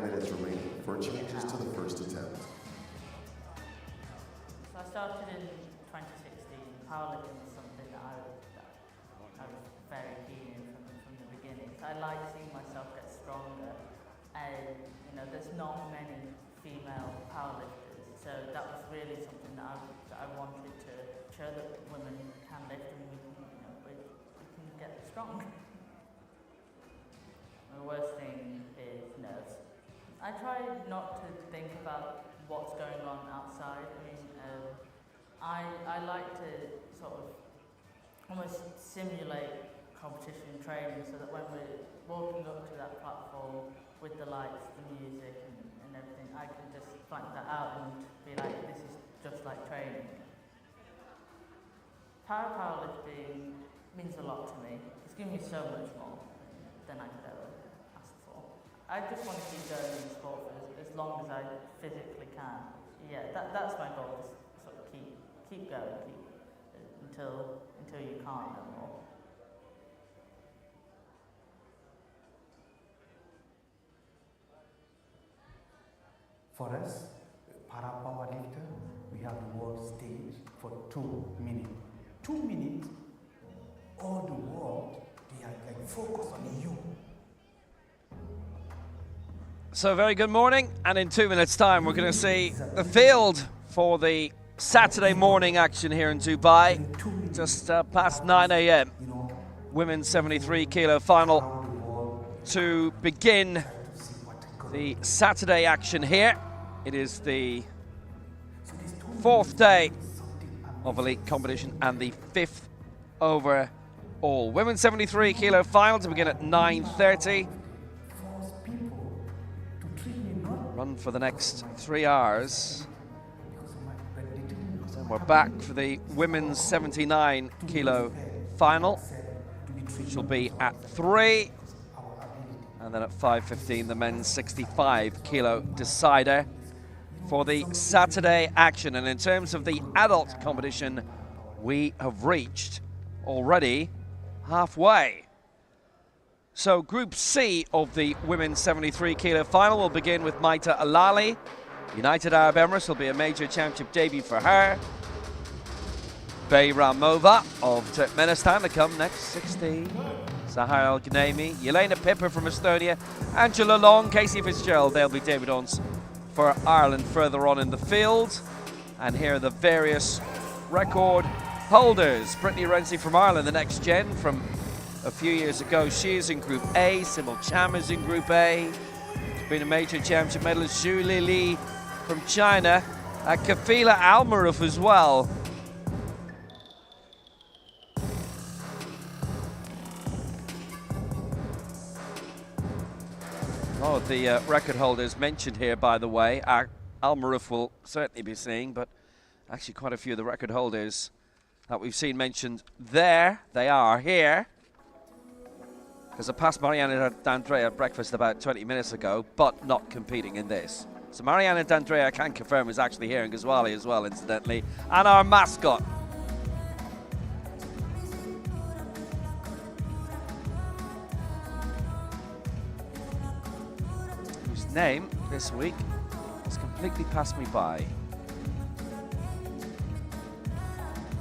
minutes remaining for changes to the first attempt. So I started in 2016. Powerlifting was something that I was very keen in from the beginning. So I like seeing myself get stronger, and there's not many female powerlifters. So that was really something that I wanted to show that women can lift and we can get strong. The worst thing is nerves. I try not to think about what's going on outside. I like to sort of almost simulate competition training so that when we're walking up to that platform with the lights, the music and everything, I can just blank that out and be like, this is just like training. Powerlifting means a lot to me. It's given me so much more than I could ever ask for. I just want to keep going in the sport for as long as I physically can. Yeah, that's my goal, is sort of keep going, until you can't no more. For us, para powerlifter, we have the world stage for 2 minutes. 2 minutes, all the world, they are like focused on you. So very good morning, and in 2 minutes time we're going to see the field for the Saturday morning action here in Dubai, just past 9 a.m. Women's 73 kilo final to begin the Saturday action here. It is the 4th day of elite competition and the 5th overall. Women's 73 kilo final to begin at 9:30. Run for the next 3 hours. Then we're back for the women's 79 kilo final, which will be at 3. And then at 5:15, the men's 65 kilo decider for the Saturday action. And in terms of the adult competition, we have reached already halfway. So Group C of the women's 73 kilo final will begin with Maita Alali. United Arab Emirates will be a major championship debut for her. Bayramova of Turkmenistan to come next, 16. Sahar Al-Gnaimi, Yelena Pipper from Estonia, Angela Long, Casey Fitzgerald, they'll be debutants for Ireland further on in the field. And here are the various record holders. Brittany Renzi from Ireland, the next gen from a few years ago. She is in Group A. Sybil Cham is in Group A. She's been a major championship medalist. Zhu Lili from China. Kafila Almaroof as well. Oh, the record holders mentioned here, by the way, Almaroof will certainly be seeing, but actually quite a few of the record holders that we've seen mentioned there, they are here. Because I passed Mariana D'Andrea at breakfast about 20 minutes ago, but not competing in this. So Mariana D'Andrea, I can confirm, is actually here in Ghazwali as well, incidentally. And our mascot. Whose name this week has completely passed me by.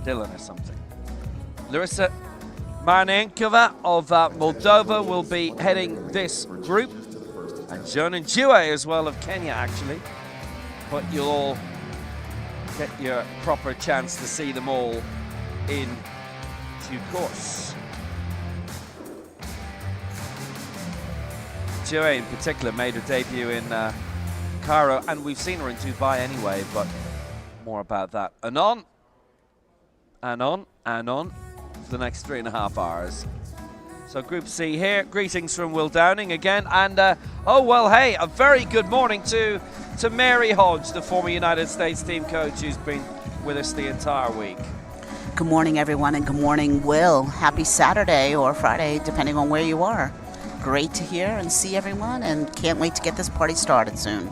Dylan or something. Larissa Marnenkova of Moldova will be heading this group. And Jonan Jue as well of Kenya, actually. But you'll all get your proper chance to see them all in due course. Jue in particular made her debut in Cairo, and we've seen her in Dubai anyway, but more about that anon. And on for the next 3.5 hours. So Group C here. Greetings from Will Downing again. And, oh, well, hey, a very good morning to Mary Hodge, the former United States team coach who's been with us the entire week. Good morning, everyone, and good morning, Will. Happy Saturday or Friday, depending on where you are. Great to hear and see everyone, and can't wait to get this party started soon.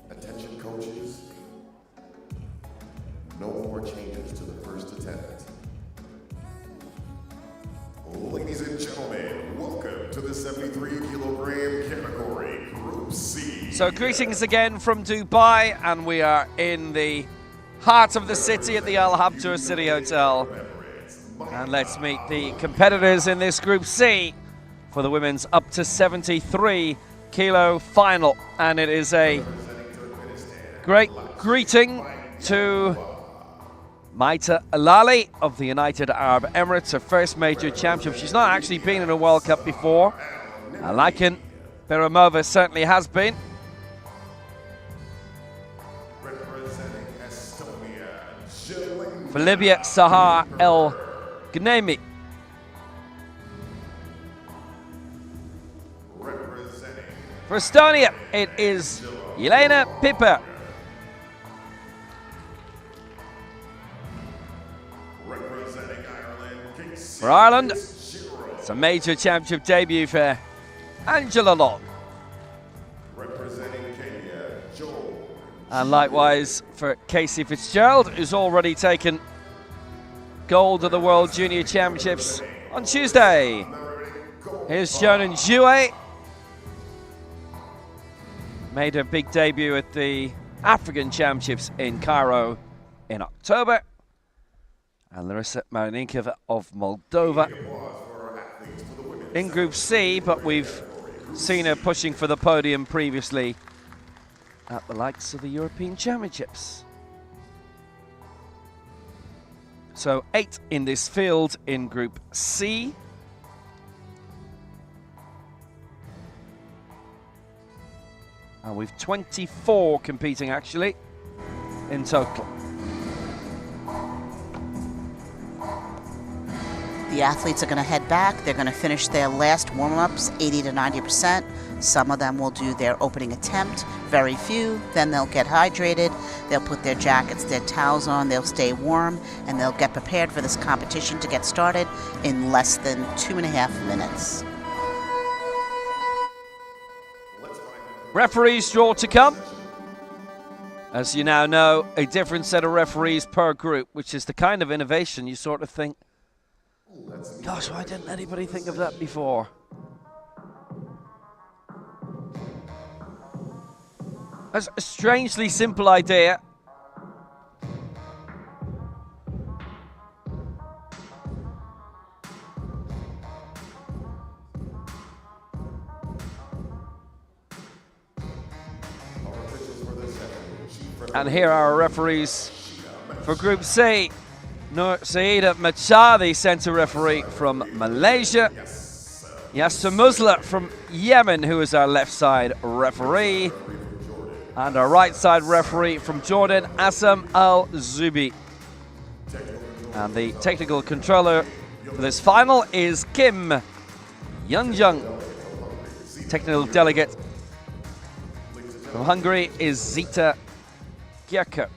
Attention coaches, No more changes to the first attempt. Ladies and gentlemen, welcome to the 73 kilogram category, Group C. So greetings again from Dubai, and we are in the heart of the city at the Al Habtoor City Hotel. And let's meet the competitors in this Group C for the women's up to 73 kilo final. And it is a great greeting to Maita Alali of the United Arab Emirates, her first major championship. She's not actually been in a World Cup before. Alakin Beramova certainly has been. For Libya, Sahar El Gnemi. For Estonia, it is Jelena Piper. For Ireland, it's a major championship debut for Angela Long. And likewise for Casey Fitzgerald, who's already taken gold at the World Junior Championships on Tuesday. Here's Shonan Jue. Made her big debut at the African Championships in Cairo in October. And Larissa Marininkova of Moldova in Group C, but we've seen her pushing for the podium previously at the likes of the European Championships. So 8 in this field in Group C. And we've 24 competing actually in total. The athletes are going to head back. They're going to finish their last warm-ups, 80 to 90%. Some of them will do their opening attempt, very few. Then they'll get hydrated. They'll put their jackets, their towels on. They'll stay warm, and they'll get prepared for this competition to get started in less than 2.5 minutes. Referees draw to come. As you now know, a different set of referees per group, which is the kind of innovation you sort of think, gosh, why didn't anybody think of that before? That's a strangely simple idea. And here are our referees for Group C. Nur Saida Machar, the centre referee from Malaysia. Yasser Musla from Yemen, who is our left side referee. And our right side referee from Jordan, Assam Al-Zubi. And the technical controller for this final is Kim Youngjung. Technical delegate from Hungary is Zita Gierke.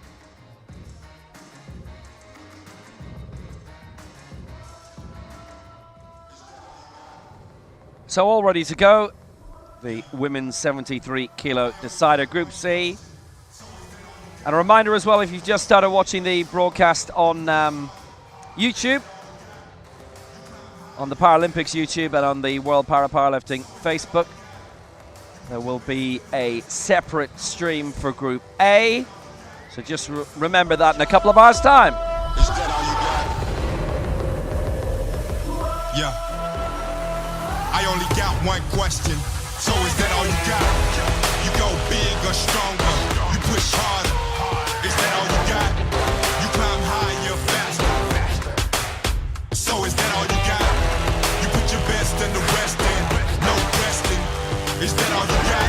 So all ready to go. The women's 73 kilo decider, Group C. And a reminder as well, if you've just started watching the broadcast on YouTube, on the Paralympics YouTube and on the World Powerlifting Facebook, there will be a separate stream for Group A. So just remember that in a couple of hours' time. Is that all you got? Yeah. I only got one question. So is that all you got? You go big or stronger. You push harder. Is that all you got? You climb higher, faster. So is that all you got? You put your best in the West End. No resting. Is that all you got?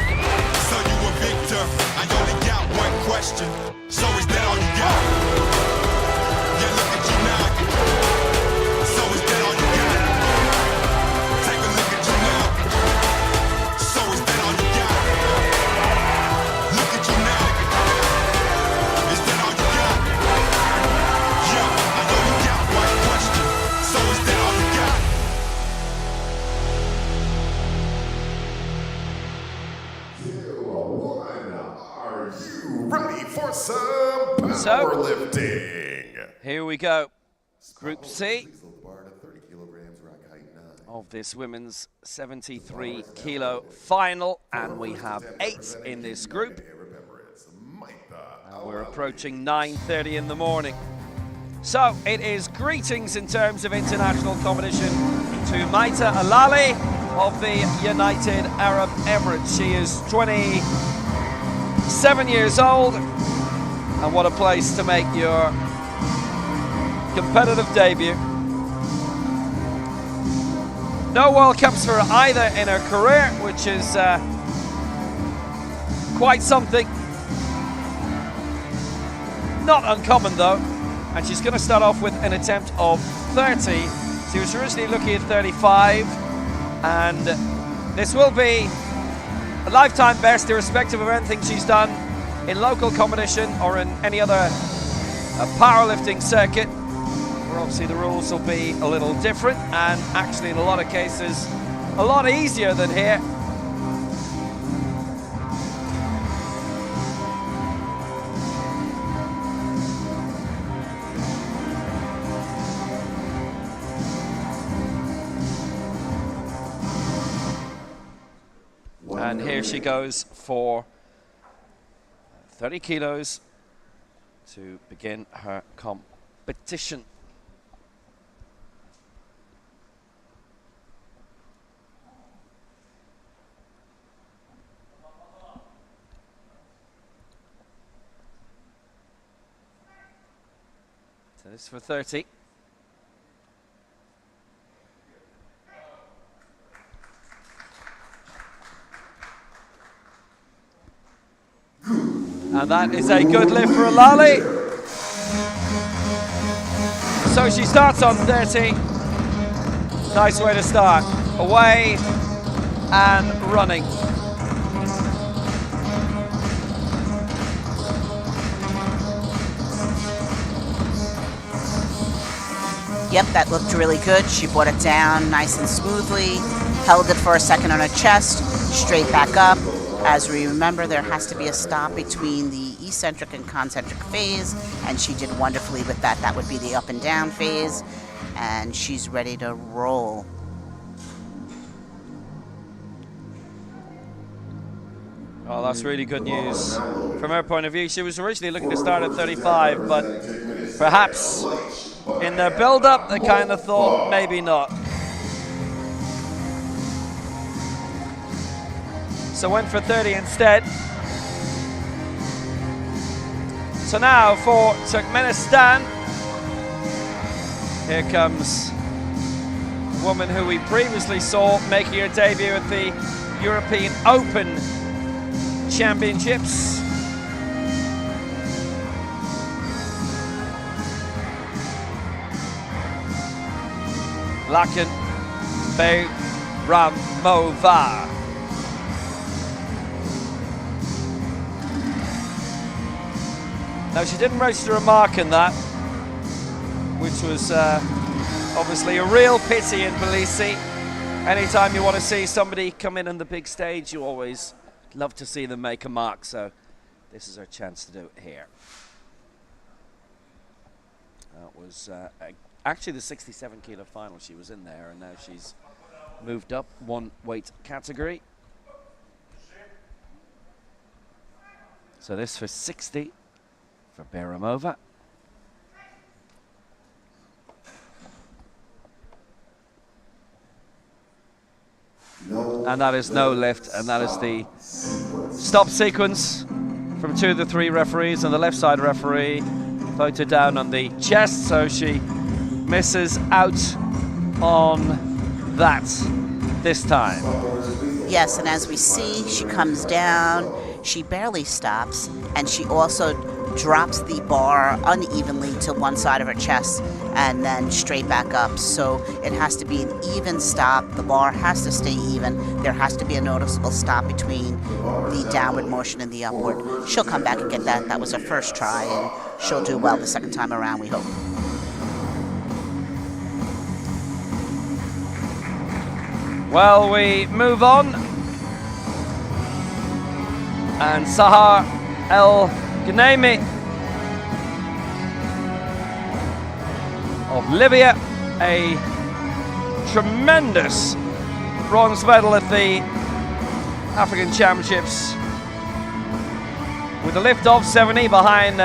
So you a victor. I only got one question. So is that all you got? Yeah, look at you now. So is that all you got? Take a look at you now. So is that all you got? Look at you now. Powerlifting. Here we go. Group C Please load the bar to 30 kilograms, rack height 9. of this women's 73 kilo final, and we have 8 in this group. And we're approaching 9:30 in the morning. So it is greetings in terms of international competition to Maita Alali of the United Arab Emirates. She is 27 years old, and what a place to make your competitive debut. No World Cups for either in her career, which is quite something. Not uncommon though, and she's going to start off with an attempt of 30. She was originally looking at 35, and this will be a lifetime best irrespective of anything she's done in local competition or in any other powerlifting circuit, where obviously the rules will be a little different and actually in a lot of cases a lot easier than here. And here she goes for 30 kilos to begin her competition. So this is for 30. And that is a good lift for Alali. So she starts on 30. Nice way to start. Away and running. Yep, that looked really good. She brought it down nice and smoothly, held it for a second on her chest, straight back up. As we remember, there has to be a stop between the eccentric and concentric phase, and she did wonderfully with that. That would be the up and down phase, and she's ready to roll. Oh, that's really good news. From her point of view, she was originally looking to start at 35, but perhaps in their build-up, they kind of thought maybe not. So went for 30 instead. So now for Turkmenistan, here comes a woman who we previously saw making her debut at the European Open Championships. Lakin Bayramova. Now, she didn't register a mark in that, which was obviously a real pity in Tbilisi. Anytime you want to see somebody come in on the big stage, you always love to see them make a mark, so this is her chance to do it here. That was actually the 67 kilo final. She was in there, and now she's moved up one weight category. So this for 60. For Bayramova. And that is no lift, and that is the stop sequence from 2 of the 3 referees, and the left side referee voted down on the chest, so she misses out on that this time. Yes, and as we see, she comes down, she barely stops, and she also drops the bar unevenly to one side of her chest and then straight back up. So it has to be an even stop. The bar has to stay even. There has to be a noticeable stop between the downward motion and the upward. She'll come back and get that. That was her first try, and she'll do well the second time around, we hope. Well, we move on. And Sahar El Ghaneimi of Libya, a tremendous bronze medal at the African Championships with a lift of 70 behind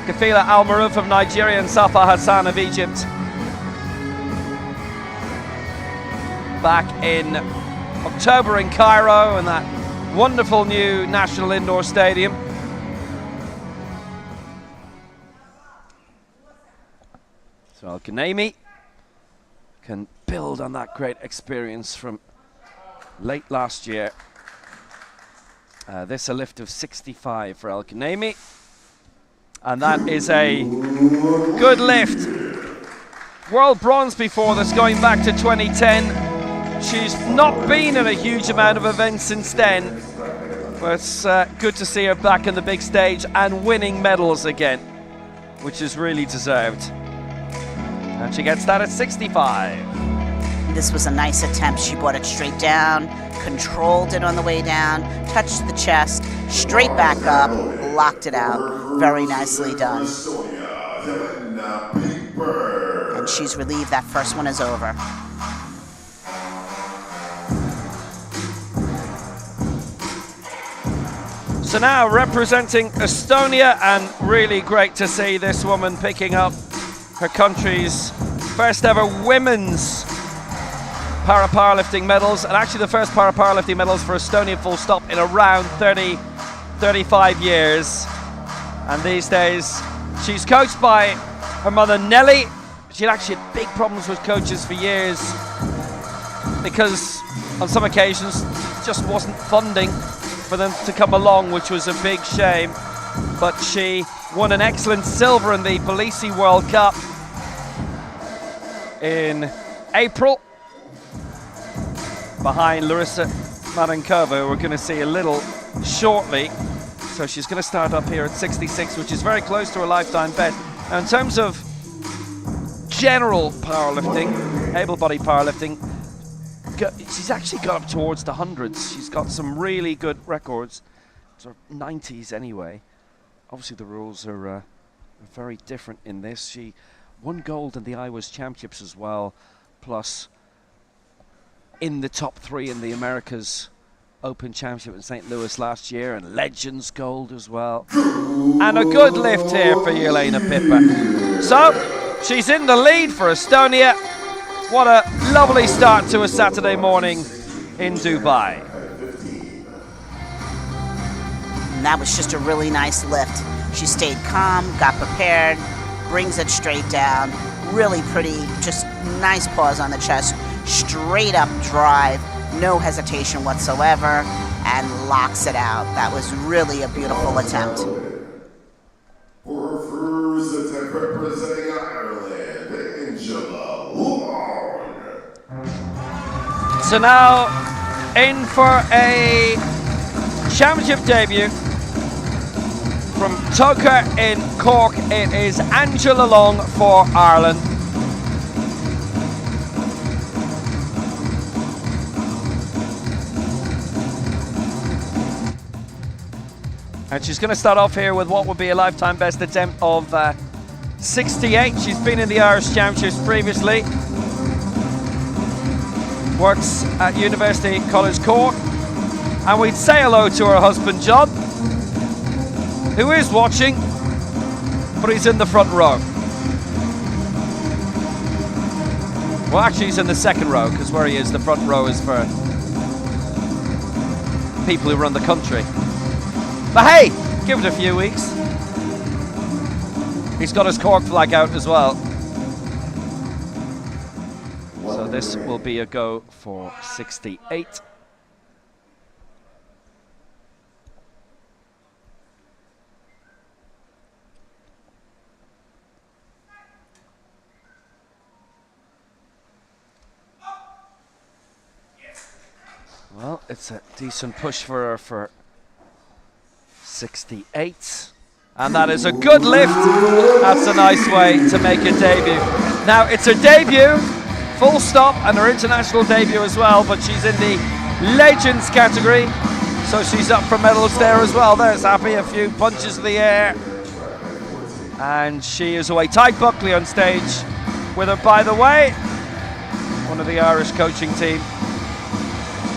Kafila Al-Maroof of Nigeria and Safa Hassan of Egypt back in October in Cairo in that wonderful new National Indoor Stadium. So Al-Ganaimi can build on that great experience from late last year. This a lift of 65 for Al-Ganaimi. And that is a good lift. World bronze before this, going back to 2010. She's not been in a huge amount of events since then. But it's good to see her back in the big stage and winning medals again, which is really deserved. And she gets that at 65. This was a nice attempt. She brought it straight down, controlled it on the way down, touched the chest, straight back up, locked it out. Very nicely done. And she's relieved that first one is over. So now representing Estonia, and really great to see this woman picking up her country's first ever women's para-powerlifting medals, and actually the first para-powerlifting medals for Estonia full stop in around 35 years. And these days she's coached by her mother Nelly. She'd actually had big problems with coaches for years because on some occasions just wasn't funding for them to come along, which was a big shame. But she won an excellent silver in the Tbilisi World Cup in April behind Larissa Madankova, who we're going to see a little shortly. So she's going to start up here at 66, which is very close to her lifetime best. Now in terms of general powerlifting, able-bodied powerlifting, she's actually got up towards the hundreds. She's got some really good records, sort of 90s anyway. Obviously the rules are very different in this. She won gold in the Iowa's Championships as well, plus in the top 3 in the Americas Open Championship in St. Louis last year, and Legends gold as well. And a good lift here for Jelena Pippa. So she's in the lead for Estonia. What a lovely start to a Saturday morning in Dubai. And that was just a really nice lift. She stayed calm, got prepared, brings it straight down. Really pretty, just nice pause on the chest. Straight up drive, no hesitation whatsoever, and locks it out. That was really a beautiful attempt. For first attempt representing Ireland, Angela Long. So now in for a championship debut from Tucker in Cork. It is Angela Long for Ireland. And she's going to start off here with what would be a lifetime best attempt of 68. She's been in the Irish Championships previously. Works at University College Cork. And we'd say hello to her husband, John, who is watching, but he's in the front row. Well, actually, he's in the second row, because where he is, the front row is for people who run the country. But hey, give it a few weeks. He's got his Cork flag out as well. So this will be a go for 68. Well, it's a decent push for her for 68. And that is a good lift. That's a nice way to make a debut. Now, it's her debut, full stop, and her international debut as well, but she's in the Legends category, so she's up for medals there as well. There's Happy, a few punches in the air. And she is away. Ty Buckley on stage with her, by the way. One of the Irish coaching team.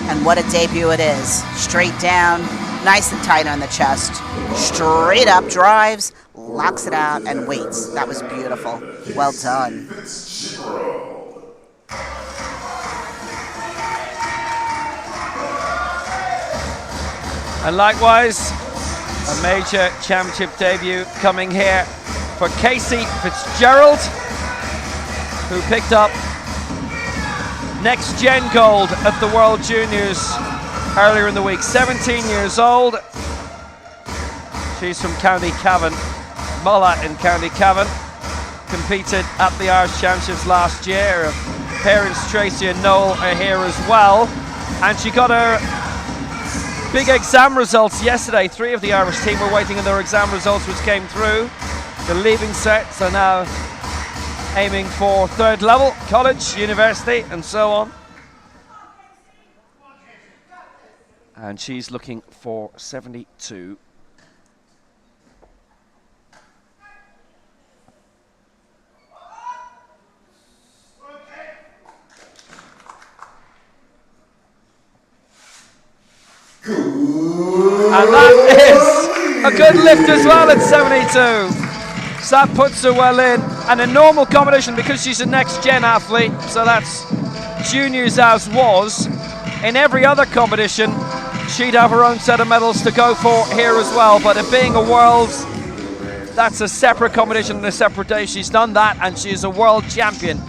And what a debut it is. Straight down, nice and tight on the chest. Straight up drives, locks it out, and waits. That was beautiful. Well done. And likewise, a major championship debut coming here for Casey Fitzgerald, who picked up next gen gold at the World Juniors earlier in the week. 17 years old. She's from County Cavan, Mulla in County Cavan. Competed at the Irish Championships last year. Her parents Tracy and Noel are here as well. And she got her big exam results yesterday. 3 of the Irish team were waiting on their exam results, which came through. The leaving sets are now aiming for 3rd level, college, university, and so on. And she's looking for 72. And that is a good lift as well at 72. So that puts her well in. And a normal competition, because she's a next-gen athlete, so that's juniors as was. In every other competition, she'd have her own set of medals to go for here as well. But it being a Worlds, that's a separate competition and a separate day. She's done that, and she's a world champion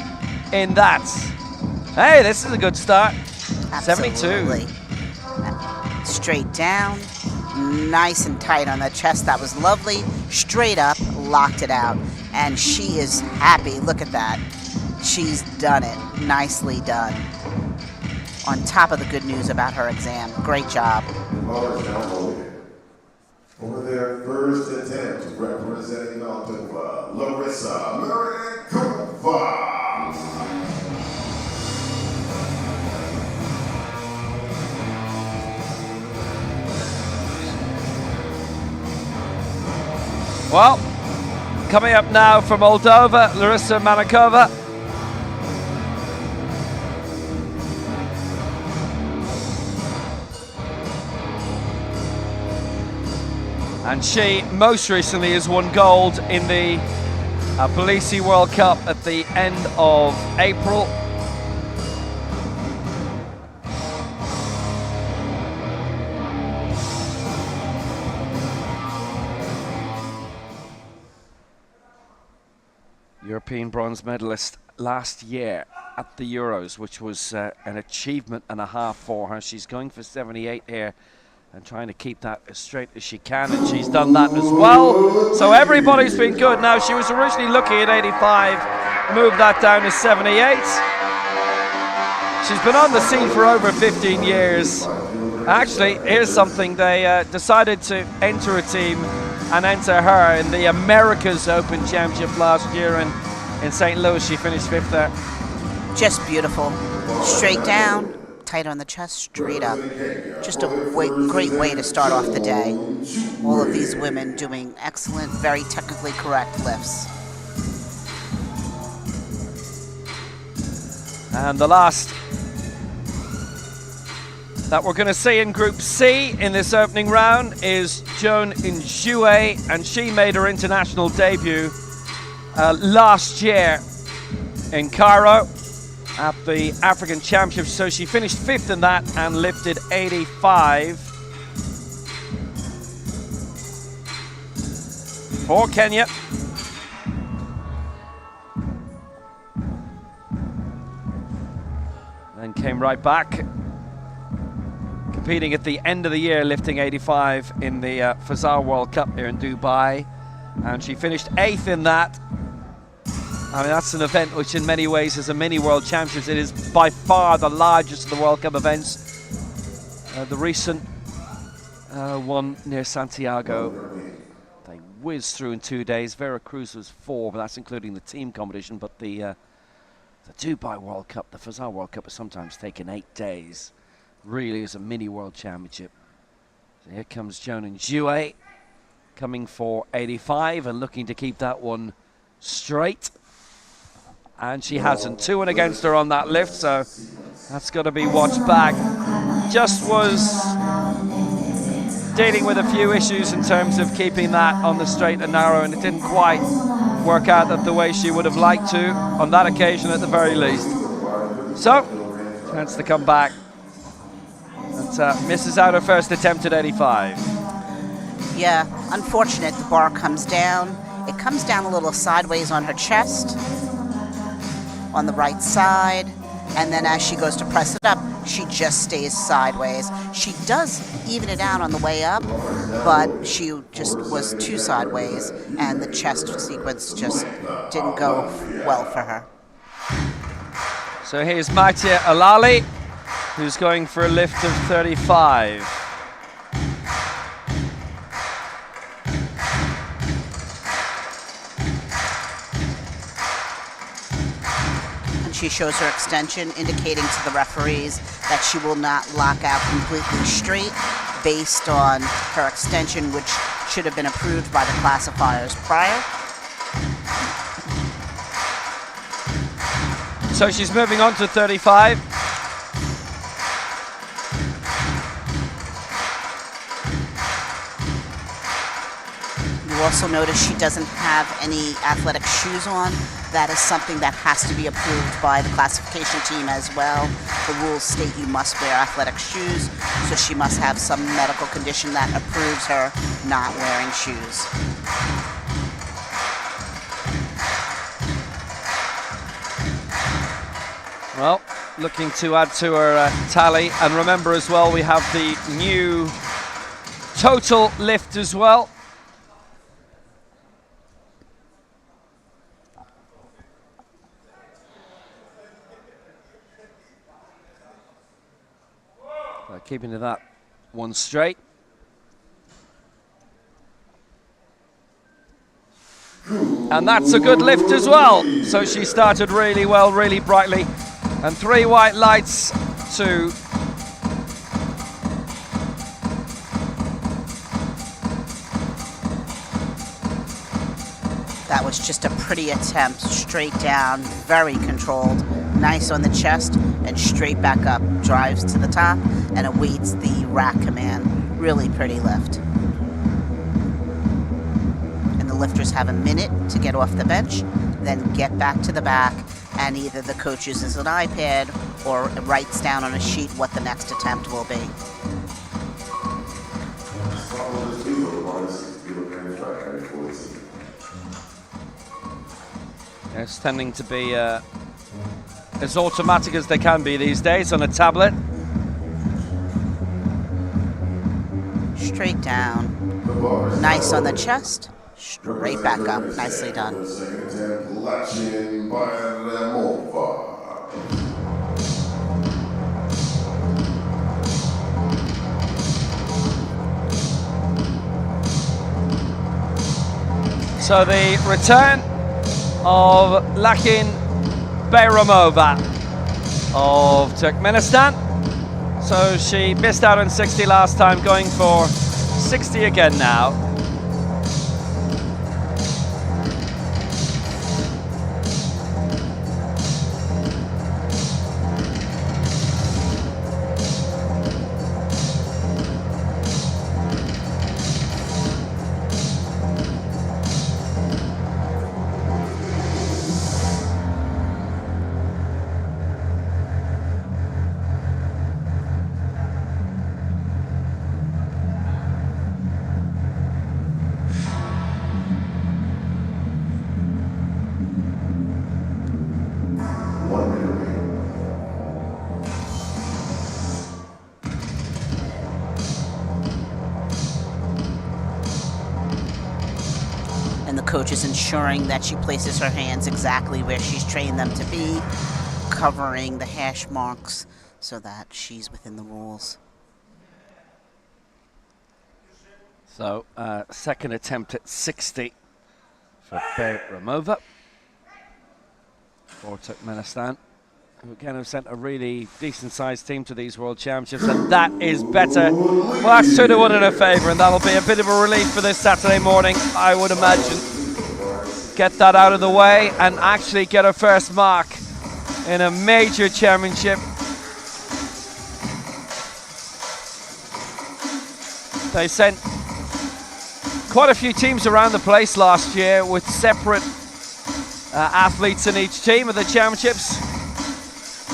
in that. Hey, this is a good start. Absolutely. 72. Straight down, nice and tight on the chest. That was lovely. Straight up, locked it out. And she is happy. Look at that. She's done it. Nicely done. On top of the good news about her exam. Great job. For their first attempt representing Moldova, Larissa Marikova. Well, coming up now from Moldova, Larissa Marikova. And she most recently has won gold in the Tbilisi World Cup at the end of April. European bronze medalist last year at the Euros, which was an achievement and a half for her. She's going for 78 here and trying to keep that as straight as she can, and she's done that as well. So everybody's been good. Now, she was originally looking at 85, moved that down to 78. She's been on the scene for over 15 years. Actually, here's something. They decided to enter a team and enter her in the America's Open Championship last year in St. Louis. She finished 5th there. Just beautiful. Straight down, tight on the chest, straight up. Just a great way to start off the day. All of these women doing excellent, very technically correct lifts. And the last that we're going to see in Group C in this opening round is Joan Njue, and she made her international debut last year in Cairo at the African Championships. So she finished 5th in that and lifted 85 for Kenya. Then came right back, competing at the end of the year, lifting 85 in the Fazal World Cup here in Dubai, and she finished 8th in that. I mean, that's an event which in many ways is a mini World Championships. It is by far the largest of the World Cup events. The recent one near Santiago, they whizzed through in 2 days. Veracruz was 4, but that's including the team competition. But the Dubai World Cup, the Fazal World Cup, has sometimes taken 8 days. Really is a mini World Championship. So here comes Joan Njue, coming for 85 and looking to keep that one straight. And she hasn't. 2-1 against her on that lift, so that's got to be watched back. Just was dealing with a few issues in terms of keeping that on the straight and narrow, and it didn't quite work out that the way she would have liked to on that occasion at the very least. So, chance to come back. But, misses out her first attempt at 85. Yeah, unfortunate. The bar comes down. It comes down a little sideways on her chest, on the right side, and then as she goes to press it up, she just stays sideways. She does even it out on the way up, but she just was too sideways, and the chest sequence just didn't go well for her. So here's Matia Alali, who's going for a lift of 35. She shows her extension, indicating to the referees that she will not lock out completely straight based on her extension, which should have been approved by the classifiers prior. So she's moving on to 35. You also notice she doesn't have any athletic shoes on. That is something that has to be approved by the classification team as well. The rules state you must wear athletic shoes, so she must have some medical condition that approves her not wearing shoes. Well, looking to add to her tally. And remember as well, we have the new total lift as well. Keeping to that one straight. And that's a good lift as well. So she started really well, really brightly. And 3 white lights to that was just a pretty attempt, straight down, very controlled. Nice on the chest and straight back up. Drives to the top and awaits the rack command. Really pretty lift. And the lifters have a minute to get off the bench, then get back to the back, and either the coach uses an iPad or writes down on a sheet what the next attempt will be. it's tending to be as automatic as they can be these days on a tablet. Straight down. Nice on the chest. Straight back up. Nicely done. So the return of Lakin Bayramova of Turkmenistan. So she missed out on 60 last time, going for 60 again now. Coach is ensuring that she places her hands exactly where she's trained them to be, covering the hash marks so that she's within the rules. So, second attempt at 60 for Bayramova for Turkmenistan, who again have sent a really decent-sized team to these World Championships, and that is better. Well, that's 2-1 in her favour, and that'll be a bit of a relief for this Saturday morning, I would imagine. get that out of the way and actually get her first mark in a major championship. They sent quite a few teams around the place last year with separate athletes in each team of the championships.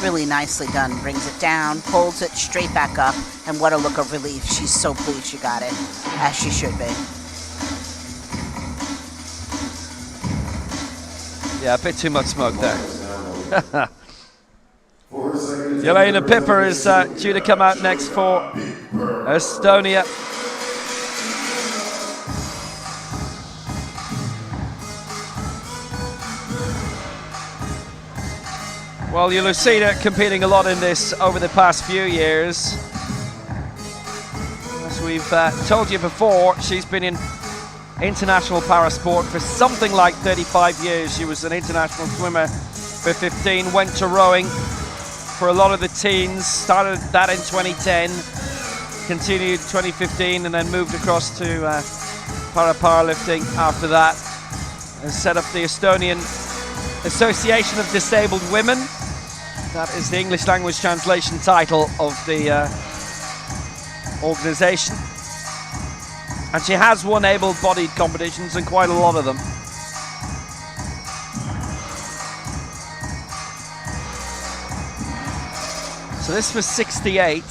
Really nicely done. Brings it down, holds it straight back up, and what a look of relief. She's so pleased she got it, as she should be. Yeah, a bit too much smoke there. Jelena Pipper is due to come out next for Estonia. Well, you'll have seen her competing a lot in this over the past few years. As we've told you before, she's been in international parasport for something like 35 years. She was an international swimmer for 15, went to rowing for a lot of the teens, started that in 2010, continued 2015, and then moved across to powerlifting after that, and set up the Estonian Association of Disabled Women. That is the English language translation title of the organization. And she has won able-bodied competitions, and quite a lot of them. So this was 68.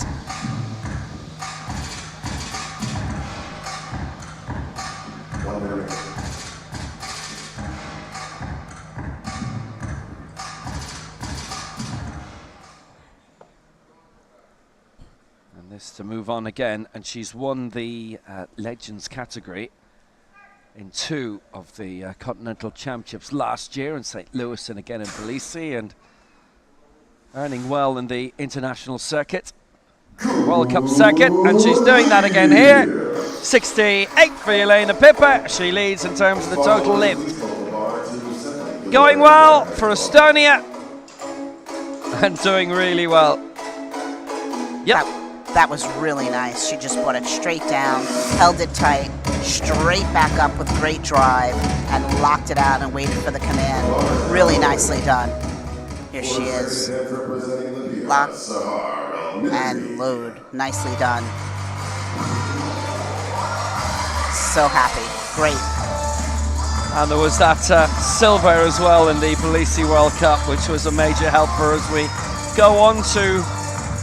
To move on again, and she's won the Legends category in 2 of the Continental Championships last year in St. Louis and again in Tbilisi, and earning well in the international circuit, World Cup circuit, and she's doing that again here. 68 for Jelena Pipper. She leads in terms of the total lift. Going well for Estonia and doing really well. Yep. That was really nice. She just brought it straight down, held it tight, straight back up with great drive, and locked it out and waited for the command. Really nicely done. Here she is. Lock and load. Nicely done. So happy. Great. And there was that silver as well in the Tbilisi World Cup, which was a major help for us. We go on to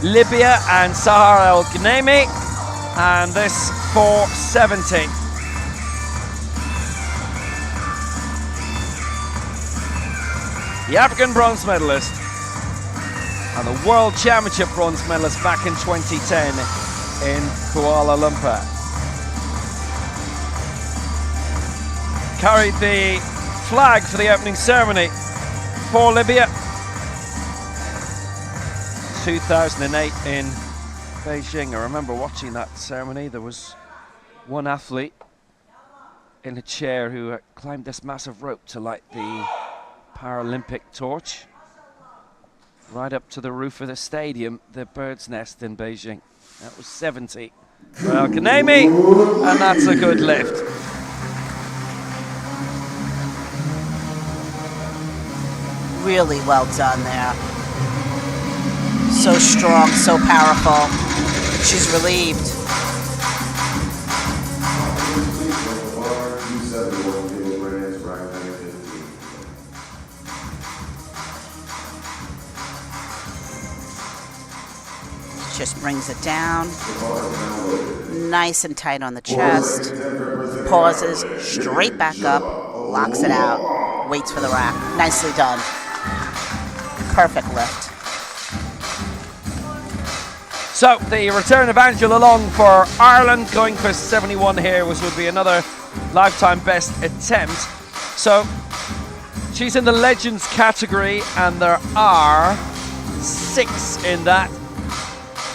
Libya and Sahar El Ghaneimi, and this 470. The African bronze medalist and the World Championship bronze medalist back in 2010 in Kuala Lumpur. Carried the flag for the opening ceremony for Libya. 2008 in Beijing. I remember watching that ceremony. There was one athlete in a chair who climbed this massive rope to light the Paralympic torch right up to the roof of the stadium, the Bird's Nest in Beijing. That was 70. Well, Ghaneimi, and that's a good lift. Really well done there. So strong, so powerful. She's relieved. Just brings it down. Nice and tight on the chest. Pauses, straight back up, locks it out, waits for the rack. Nicely done. Perfect lift. So the return of Angela Long for Ireland, going for 71 here, which would be another lifetime best attempt. So she's in the Legends category, and there are 6 in that,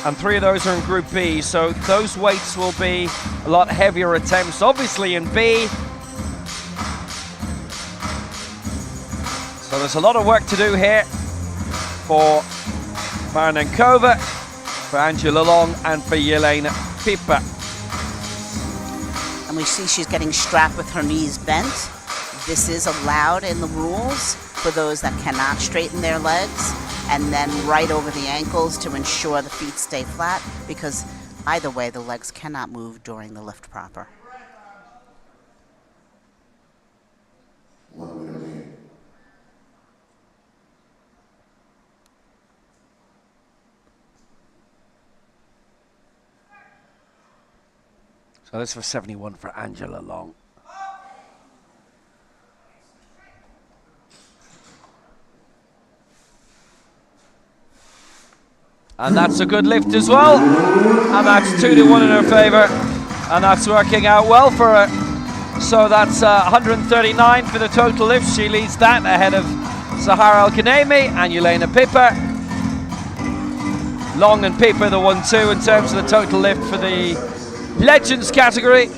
and 3 of those are in Group B. So those weights will be a lot heavier attempts, obviously in B. So there's a lot of work to do here for Marnenkova, for Angela Long, and for Jelena Pipper. And we see she's getting strapped with her knees bent. This is allowed in the rules for those that cannot straighten their legs, and then right over the ankles to ensure the feet stay flat, because either way the legs cannot move during the lift proper. So this for 71 for Angela Long. And that's a good lift as well. And that's 2-1 in her favour. And that's working out well for her. So that's 139 for the total lift. She leads that ahead of Sahara Al-Kanaimi and Yelena Piper. Long and Piper the 1-2 in terms of the total lift for the Legends category.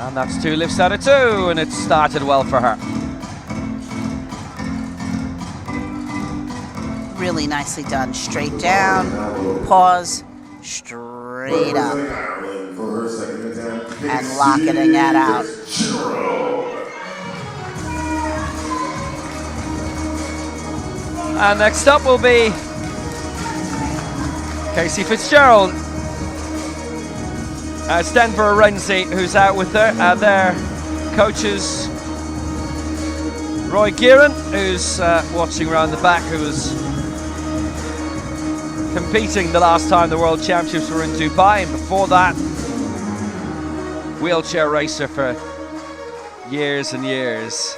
And that's 2 lifts out of 2, and it started well for her. Really nicely done. Straight down, pause, straight up, and locking that out. And next up will be Casey Fitzgerald. It's Denver Renzi who's out with her. Their coaches, Roy Gearan, who's watching around the back, who was competing the last time the World Championships were in Dubai, and before that, wheelchair racer for years and years.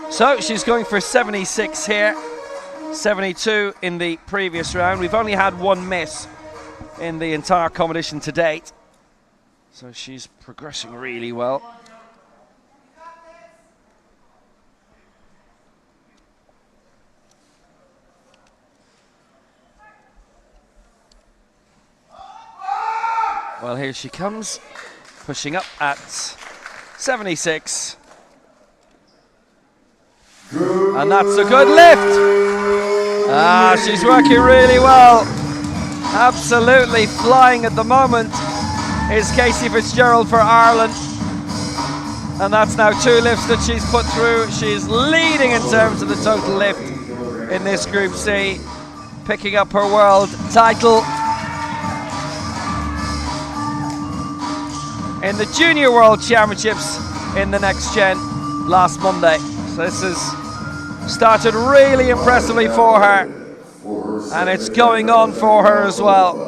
So she's going for 76 here. 72 in the previous round. We've only had one miss in the entire competition to date, so she's progressing really well. Well, here she comes, pushing up at 76. And that's a good lift. She's working really well. Absolutely flying at the moment is Casey Fitzgerald for Ireland. And that's now 2 lifts that she's put through. She's leading in terms of the total lift in this Group C, picking up her world title in the Junior World Championships in the Next Gen last Monday. So this has started really impressively for her, and it's going on for her as well.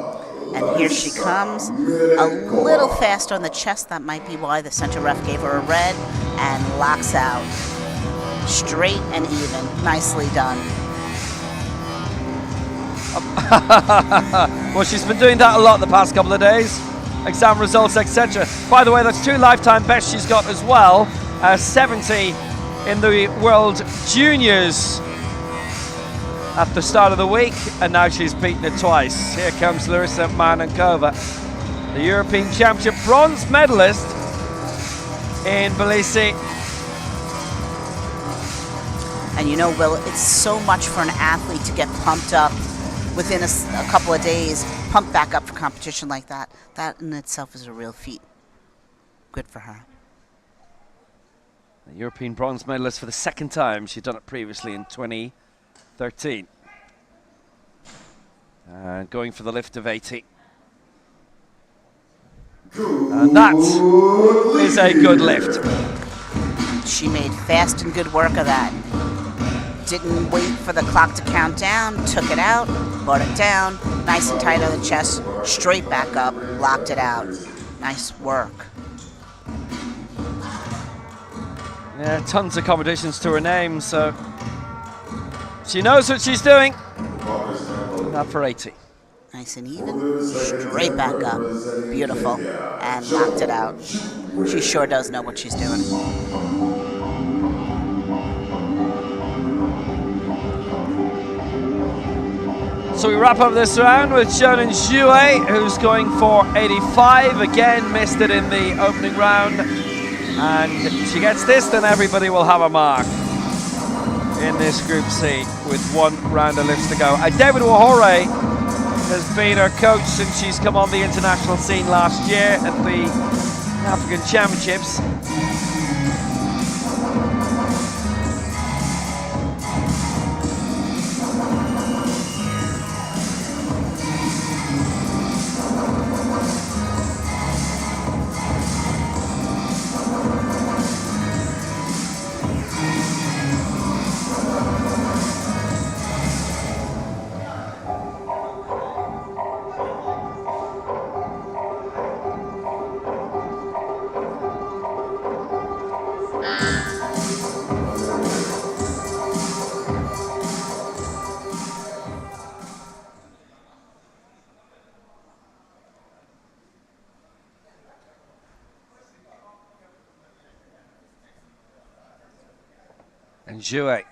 And here she comes, a little fast on the chest. That might be why the center ref gave her a red, and locks out. Straight and even. Nicely done. Well, she's been doing that a lot the past couple of days. Exam results, etc. By the way, that's 2 lifetime bests she's got as well. 70 in the World Juniors at the start of the week, and now she's beaten it twice. Here comes Larissa Marnankova, the European Championship bronze medalist in Tbilisi. And you know, Will, it's so much for an athlete to get pumped up within a couple of days, pumped back up for competition like that. That in itself is a real feat. Good for her. The European bronze medalist for the 2nd time. She'd done it previously in 2013. And going for the lift of 80. And that is a good lift. She made fast and good work of that. Didn't wait for the clock to count down, took it out, brought it down, nice and tight on the chest, straight back up, locked it out. Nice work. Yeah, tons of competitions to her name, so she knows what she's doing. That for 80. Nice and even, straight back up, beautiful, and locked it out. She sure does know what she's doing. So we wrap up this round with Shonan Zhue, who's going for 85. Again, missed it in the opening round. And if she gets this, then everybody will have a mark in this Group C with 1 round of lifts to go. David Wahore has been her coach since she's come on the international scene last year at the African Championships. And Jouet.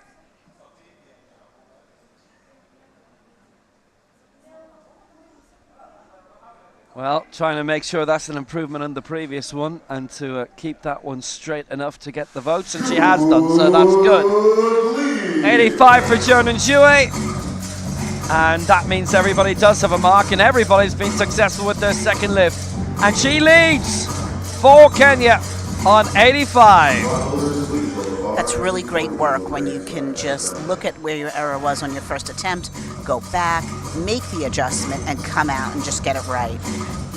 Well, trying to make sure that's an improvement on the previous one and to keep that one straight enough to get the votes, and she has done, so that's good. 85 for Jonan Jouet. And that means everybody does have a mark, and everybody's been successful with their second lift. And she leads for Kenya on 85. That's really great work when you can just look at where your error was on your first attempt, go back, make the adjustment, and come out and just get it right.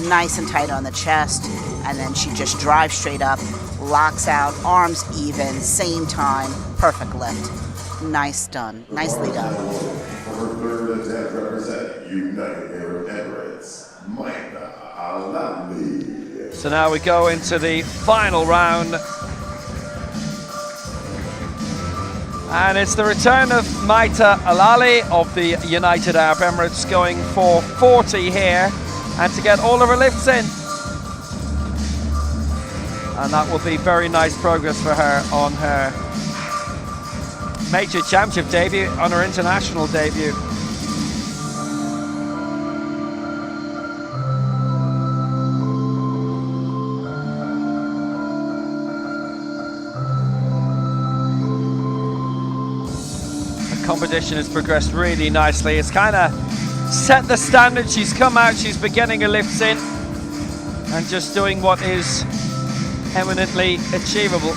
Nice and tight on the chest, and then she just drives straight up, locks out, arms even, same time, perfect lift. Nice done, nicely done. For her third attempt representing United Arab Emirates, Maita Alali. So now we go into the final round. And it's the return of Maita Alali of the United Arab Emirates, going for 40 here and to get all of her lifts in. And that will be very nice progress for her on her major championship debut, on her international debut. Competition has progressed really nicely. It's kind of set the standard. She's come out, she's been getting her lifts in and just doing what is eminently achievable.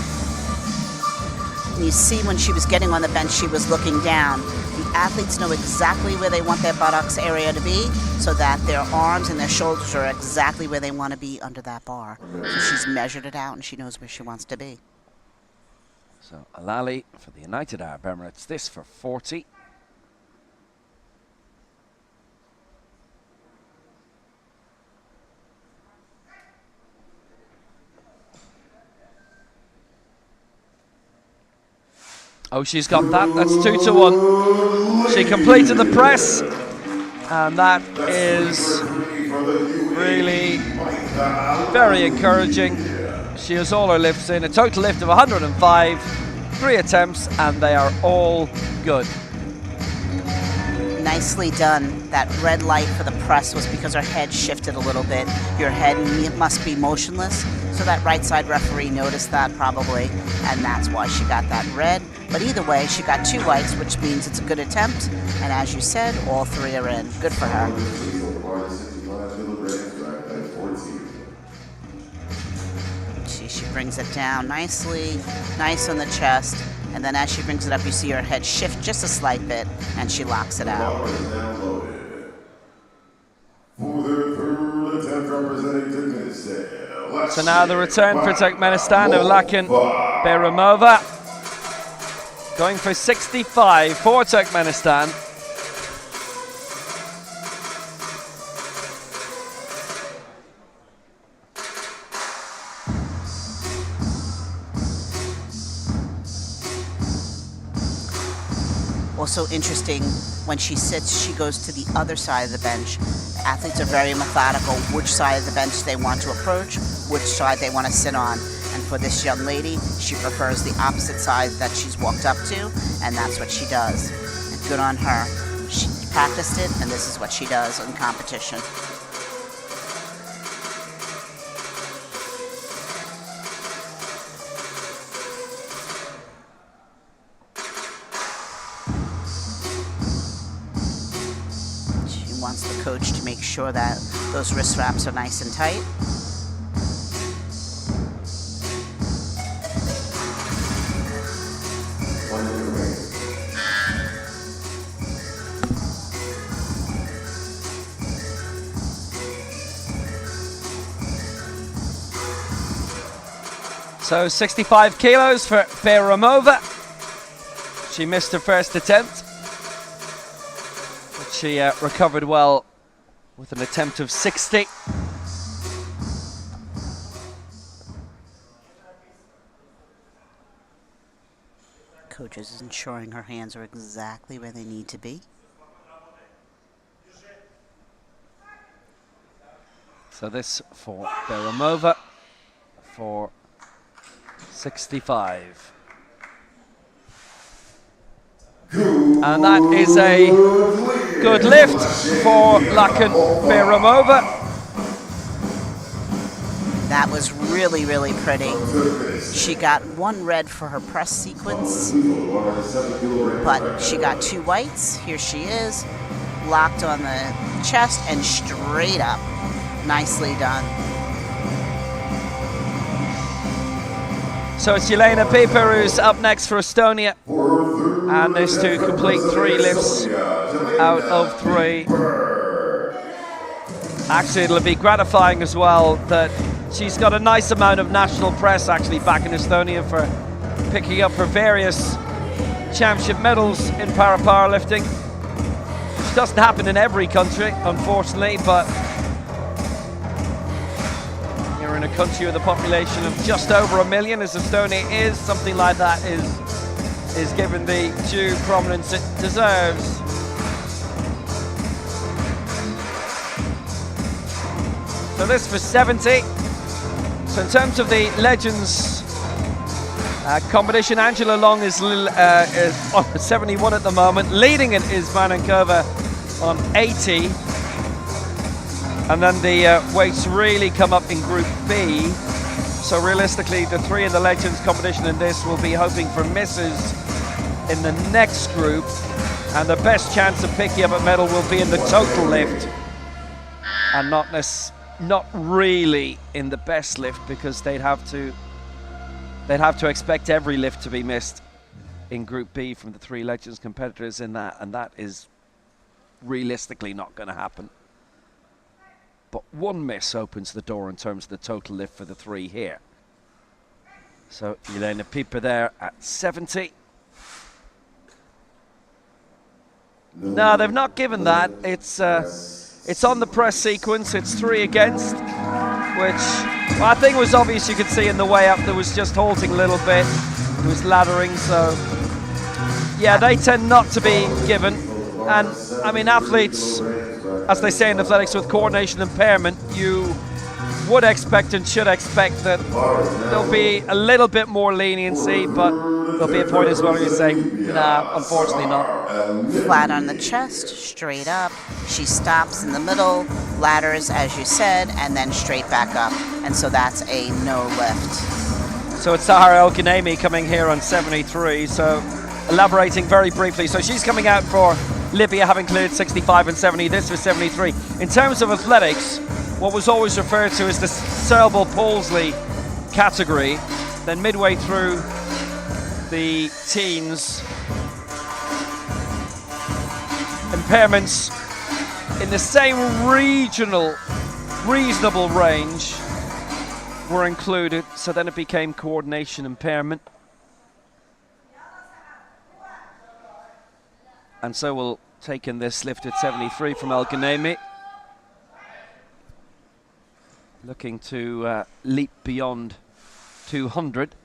You see when she was getting on the bench, she was looking down. The athletes know exactly where they want their buttocks area to be, so that their arms and their shoulders are exactly where they want to be under that bar. So she's measured it out and she knows where she wants to be. So Alali for the United Arab Emirates, this for 40. Oh, she's got that. That's 2-1. She completed the press, and that is really very encouraging. She has all her lifts in, a total lift of 105, 3 attempts, and they are all good. Nicely done. That red light for the press was because her head shifted a little bit. Your head must be motionless, so that right side referee noticed that probably, and that's why she got that red. But either way, she got 2 whites, which means it's a good attempt, and as you said, all 3 are in. Good for her. She brings it down nicely, nice on the chest, and then as she brings it up, you see her head shift just a slight bit, and she locks it out. So now the return for Turkmenistan of Lakin Berimova, going for 65 for Turkmenistan. Also interesting, when she sits, she goes to the other side of the bench. Athletes are very methodical which side of the bench they want to approach, which side they want to sit on. And for this young lady, she prefers the opposite side that she's walked up to, and that's what she does. And good on her. She practiced it, and this is what she does in competition. Wants the coach to make sure that those wrist wraps are nice and tight. So 65 kilos for Beramova. She missed her first attempt, but she recovered well with an attempt of 60. Coach is ensuring her hands are exactly where they need to be. So this for Beramova for 65. And that is a good lift for Lakan Beramova. That was really, really pretty. She got 1 red for her press sequence, but she got 2 whites. Here she is, locked on the chest and straight up. Nicely done. So it's Jelena Pieper who's up next for Estonia, and is to complete 3 lifts out of 3. Actually, it'll be gratifying as well that she's got a nice amount of national press actually back in Estonia for picking up her various championship medals in powerlifting. It doesn't happen in every country, unfortunately, but you're in a country with a population of just over 1 million, as Estonia is, something like that is given the due prominence it deserves. So this for 70. So in terms of the Legends competition, Angela Long is on 71 at the moment. Leading it is Manankova on 80. And then the weights really come up in Group B. So realistically, the 3 in the Legends competition in this will be hoping for misses in the next group. And the best chance of picking up a medal will be in the total lift. And not really in the best lift, because they'd have to expect every lift to be missed in Group B from the 3 Legends competitors in that, and that is realistically not going to happen. But 1 miss opens the door in terms of the total lift for the 3 here. So Jelena Pieper there at 70. No, they've not given that. It's on the press sequence. It's 3 against, which I think was obvious. You could see in the way up there was just halting a little bit. It was laddering, so yeah, they tend not to be given. And I mean, athletes, as they say in athletics, with coordination impairment, you would expect and should expect that there'll be a little bit more leniency, but there'll be a point as well where you say, nah, unfortunately not. Flat on the chest, straight up. She stops in the middle, ladders as you said, and then straight back up. And so that's a no lift. So it's Sahara El-Ghaneimi coming here on 73. So elaborating very briefly. So she's coming out for Libya, having cleared 65 and 70. This for 73. In terms of athletics, what was always referred to as the cerebral palsy category, then midway through the teens, impairments in the same reasonable range were included, so then it became coordination impairment. And so we'll take in this lift at 73 from El-Ghaneimi, looking to leap beyond 200.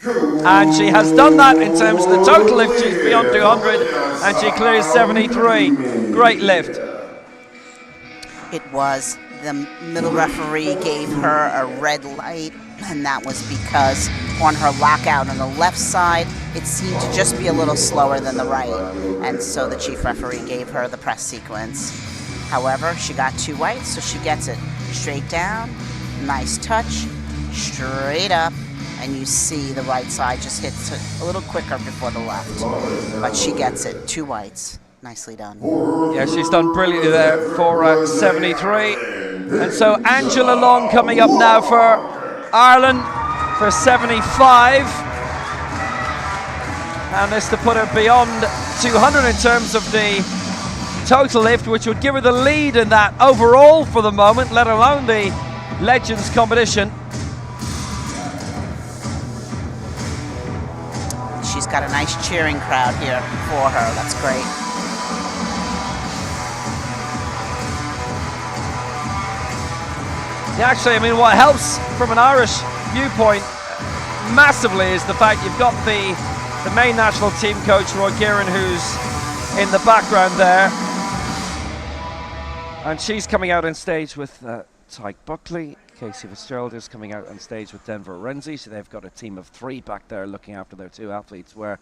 And she has done that in terms of the total lift. She's beyond 200 and she clears 73. Great lift. It was. The middle referee gave her a red light, and that was because on her lockout on the left side, it seemed to just be a little slower than the right. And so the chief referee gave her the press sequence. However, she got 2 whites, so she gets it straight down, nice touch, straight up, and you see the right side just hits a little quicker before the left. But she gets it, 2 whites. Nicely done. Yeah, she's done brilliantly there for 73. And so Angela Long coming up now for Ireland for 75. And this to put her beyond 200 in terms of the total lift, which would give her the lead in that overall for the moment, let alone the Legends competition. got a nice cheering crowd here for her. That's great. Yeah, actually, I mean, what helps from an Irish viewpoint massively is the fact you've got the main national team coach, Roy Kieran, who's in the background there. And she's coming out on stage with Tyke Buckley. Casey Fitzgerald is coming out on stage with Denver Renzi. So they've got a team of 3 back there looking after their 2 athletes, where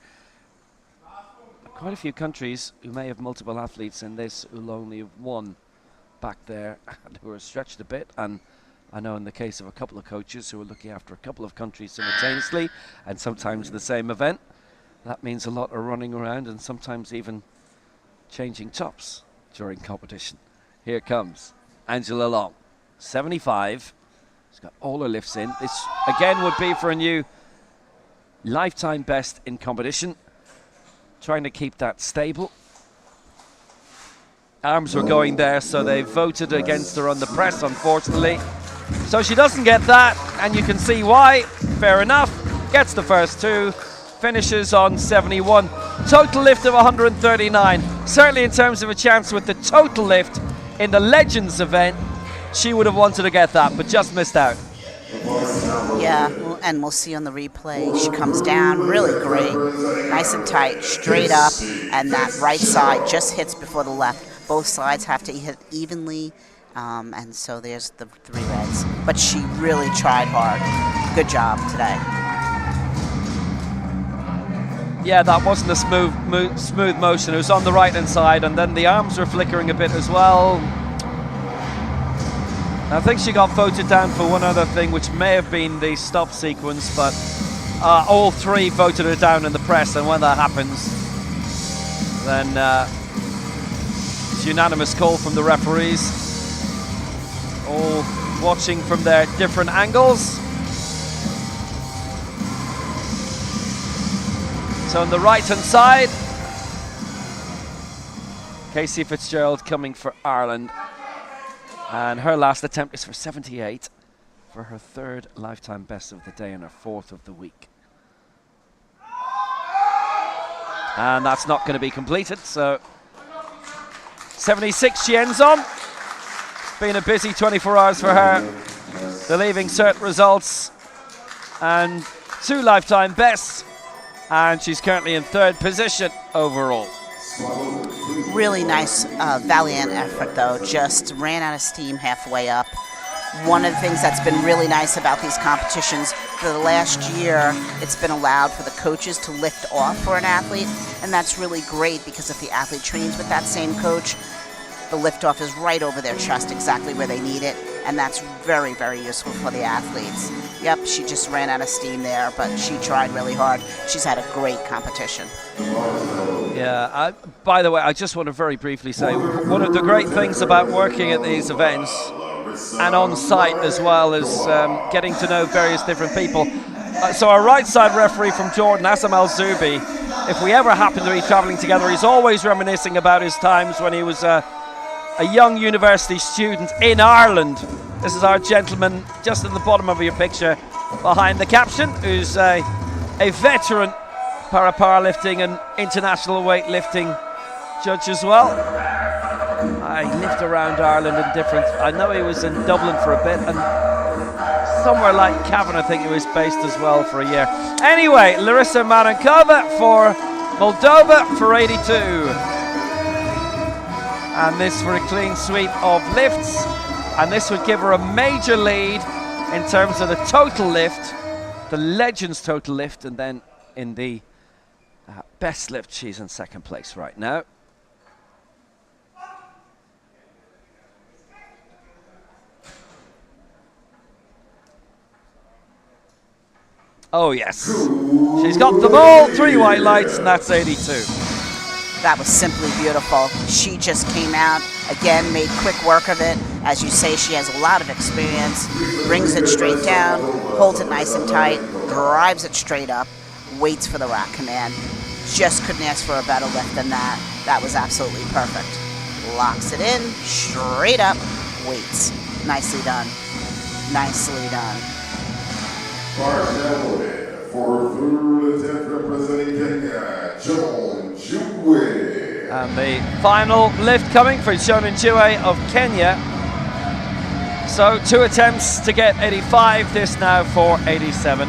quite a few countries who may have multiple athletes in this will only have 1 back there and who are stretched a bit. And I know in the case of a couple of coaches who are looking after a couple of countries simultaneously and sometimes the same event, that means a lot of running around and sometimes even changing tops during competition. Here comes Angela Long, 75. She's got all her lifts in. This again would be for a new lifetime best in competition. Trying to keep that stable. Arms were going there, so they voted against her on the press, unfortunately. So she doesn't get that, and you can see why. Fair enough. Gets the first 2, finishes on 71. Total lift of 139. Certainly in terms of a chance with the total lift in the Legends event, she would have wanted to get that, but just missed out. Yeah, and we'll see on the replay. She comes down really great, nice and tight, straight up, and that right side just hits before the left. Both sides have to hit evenly, and so there's the 3 reds. But she really tried hard. Good job today. Yeah, that wasn't a smooth motion. It was on the right-hand side, and then the arms were flickering a bit as well. I think she got voted down for one other thing, which may have been the stop sequence, but all 3 voted her down in the press, and when that happens, then it's unanimous call from the referees, all watching from their different angles. So on the right-hand side, Casey Fitzgerald coming for Ireland. And her last attempt is for 78 for her 3rd lifetime best of the day and her 4th of the week. And that's not going to be completed, so 76 she ends on. It's been a busy 24 hours for her. The leaving cert results and 2 lifetime bests. And she's currently in 3rd position overall. Really nice, valiant effort, though. Just ran out of steam halfway up. One of the things that's been really nice about these competitions, for the last year, it's been allowed for the coaches to lift off for an athlete, and that's really great because if the athlete trains with that same coach, the lift-off is right over their chest, exactly where they need it, and that's very, very useful for the athletes. Yep, she just ran out of steam there, but she tried really hard. She's had a great competition. Yeah, by the way, I just want to very briefly say, one of the great things about working at these events, and on site as well, is getting to know various different people. So our right side referee from Jordan, Assam Al-Zubi, if we ever happen to be traveling together, he's always reminiscing about his times when he was a young university student in Ireland. This is our gentleman just at the bottom of your picture behind the caption, who's a veteran powerlifting and international weightlifting judge as well. I lived around Ireland in different, I know he was in Dublin for a bit, and somewhere like Cavan I think he was based as well for a year. Anyway, Larissa Marankova for Moldova for 82. And this for a clean sweep of lifts, and this would give her a major lead in terms of the total lift, the Legends total lift, and then in the best lift she's in 2nd place right now. Oh yes, she's got them all, 3 white lights, and that's 82. That was simply beautiful. She just came out, again, made quick work of it. As you say, she has a lot of experience, brings it straight down, holds it nice and tight, drives it straight up, waits for the rack command. Just couldn't ask for a better lift than that. That was absolutely perfect. Locks it in, straight up, waits. Nicely done. Nicely done. For 3rd attempt representing Kenya, And the final lift coming for Shonan Jue of Kenya. So 2 attempts to get 85, this now for 87.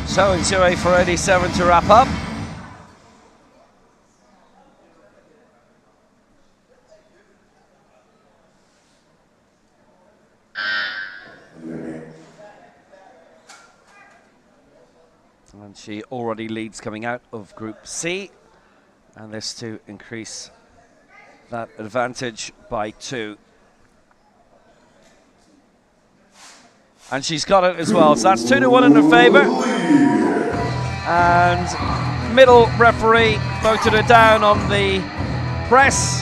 So Jue for 87 to wrap up. And she already leads coming out of Group C. And this to increase that advantage by 2. And she's got it as well, so that's 2-1 in her favour. And middle referee voted her down on the press.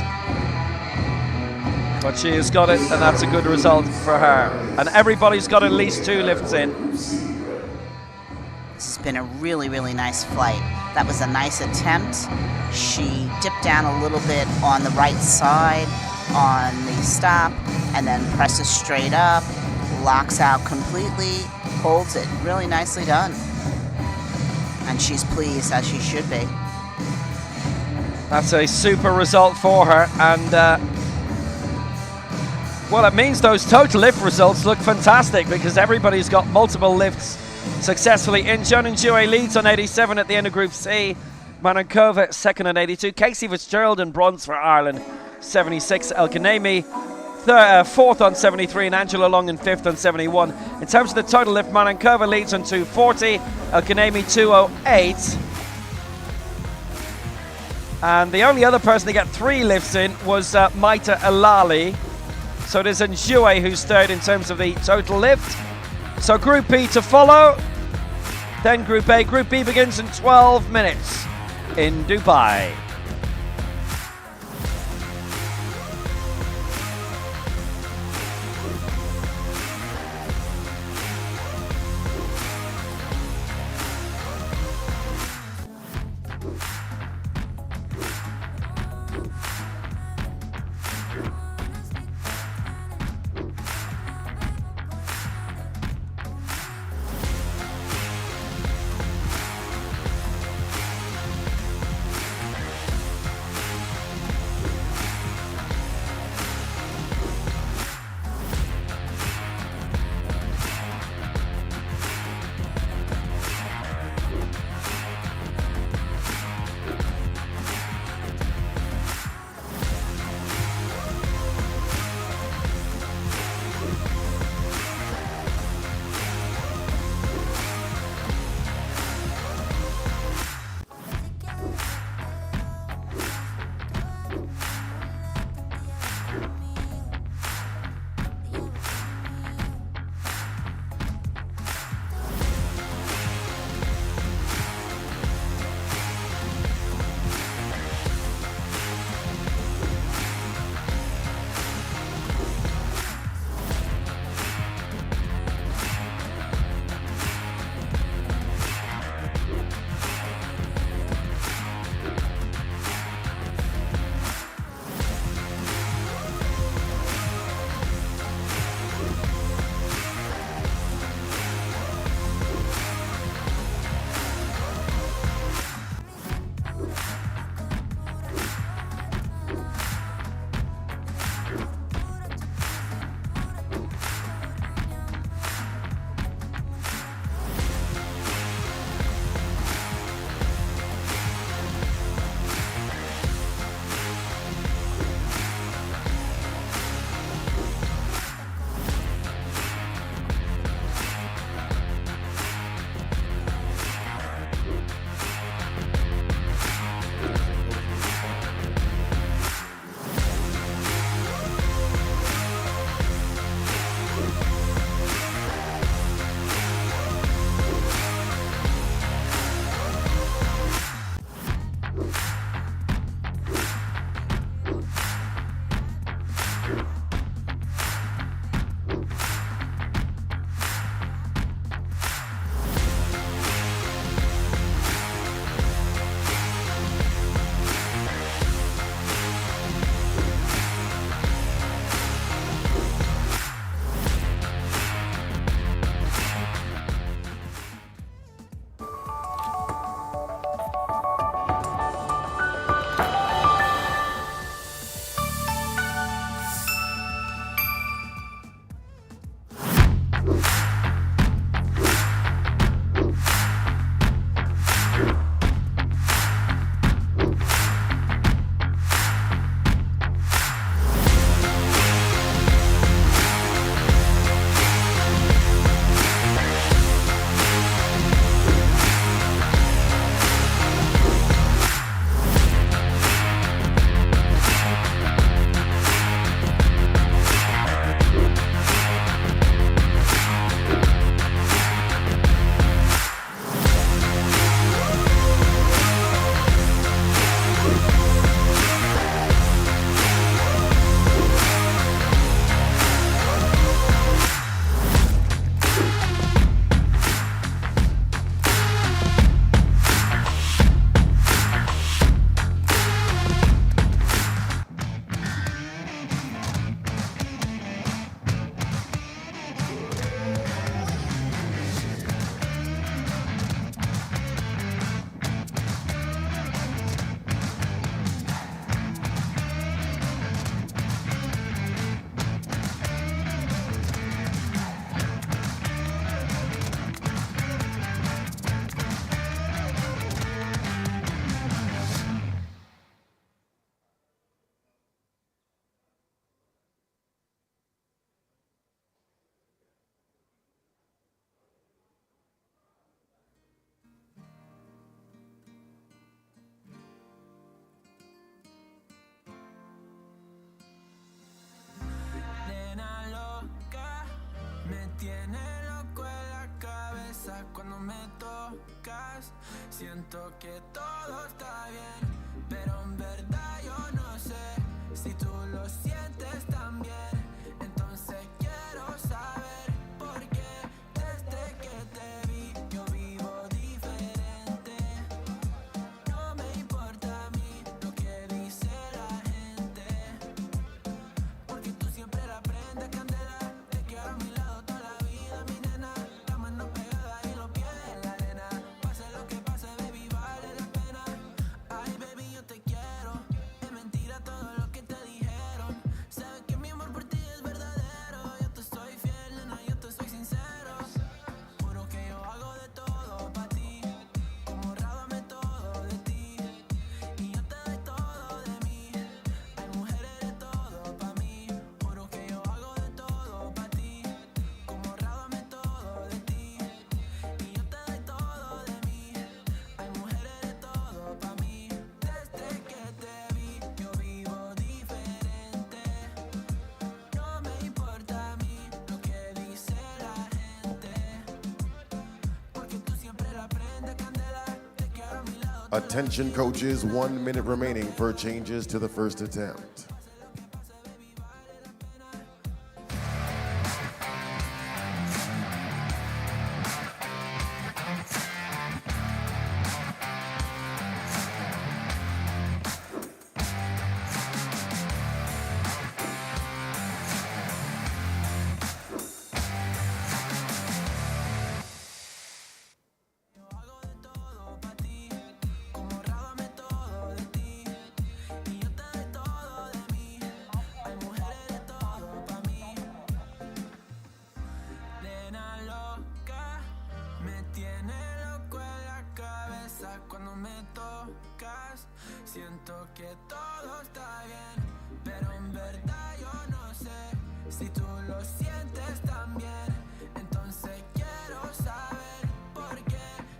But she has got it, and that's a good result for her. And everybody's got at least 2 lifts in. This has been a really, really nice flight. That was a nice attempt. She dipped down a little bit on the right side on the stop, and then presses straight up, locks out completely, holds it. Really nicely done. And she's pleased, as she should be. That's a super result for her, and well, it means those total lift results look fantastic because everybody's got multiple lifts successfully in. Shonan Jue leads on 87 at the end of Group C. Manankova second on 82. Casey Fitzgerald in bronze for Ireland, 76. Elkanemi fourth on 73, and Angela Long in fifth on 71. In terms of the total lift, Manankova leads on 240, Elkanemi 208. And the only other person to get 3 lifts in was Maita Alali. So it is Njue who's third in terms of the total lift. So Group B to follow, then Group A. Group B begins in 12 minutes in Dubai. locas. Siento que todo está bien, pero en verdad yo no sé si tú lo sientes también. Entonces quiero saber por qué desde que te vi yo vivo diferente. No me importa a mí lo que dice la gente, porque tú siempre la prendes candela. Te quiero a mi lado toda la vida, mi nena. La mano pegada y los pies en la arena. Pase lo que pase, baby, vale la pena. Ay, baby, yo te quiero. Es mentira todo lo que te dijeron. Sabes que mi amor por ti es verdadero. Yo te soy fiel, nena, yo te soy sincero. Juro que yo hago de todo pa' ti, como rábame todo de ti, y yo te doy todo de mí. Hay mujeres de todo pa' mí. Juro que yo hago de todo pa' ti, como rábame todo de ti, y yo te doy todo de mí. Hay mujeres de todo pa' mí. Desde que te vi yo vivo diferente. No me importa a mí lo que dice la gente, porque tú siempre la prendes candela. Te quiero a mi lado. Attention coaches, 1 minute remaining for changes to the first attempt. Como rábame todo de ti, y yo te doy todo de mí. Hay mujeres de todo pa' mí. Nena loca, me tiene loco en la cabeza cuando me tocas. Siento que todo está bien, pero en verdad yo no sé si tú lo sientes también. Entonces quiero saber por qué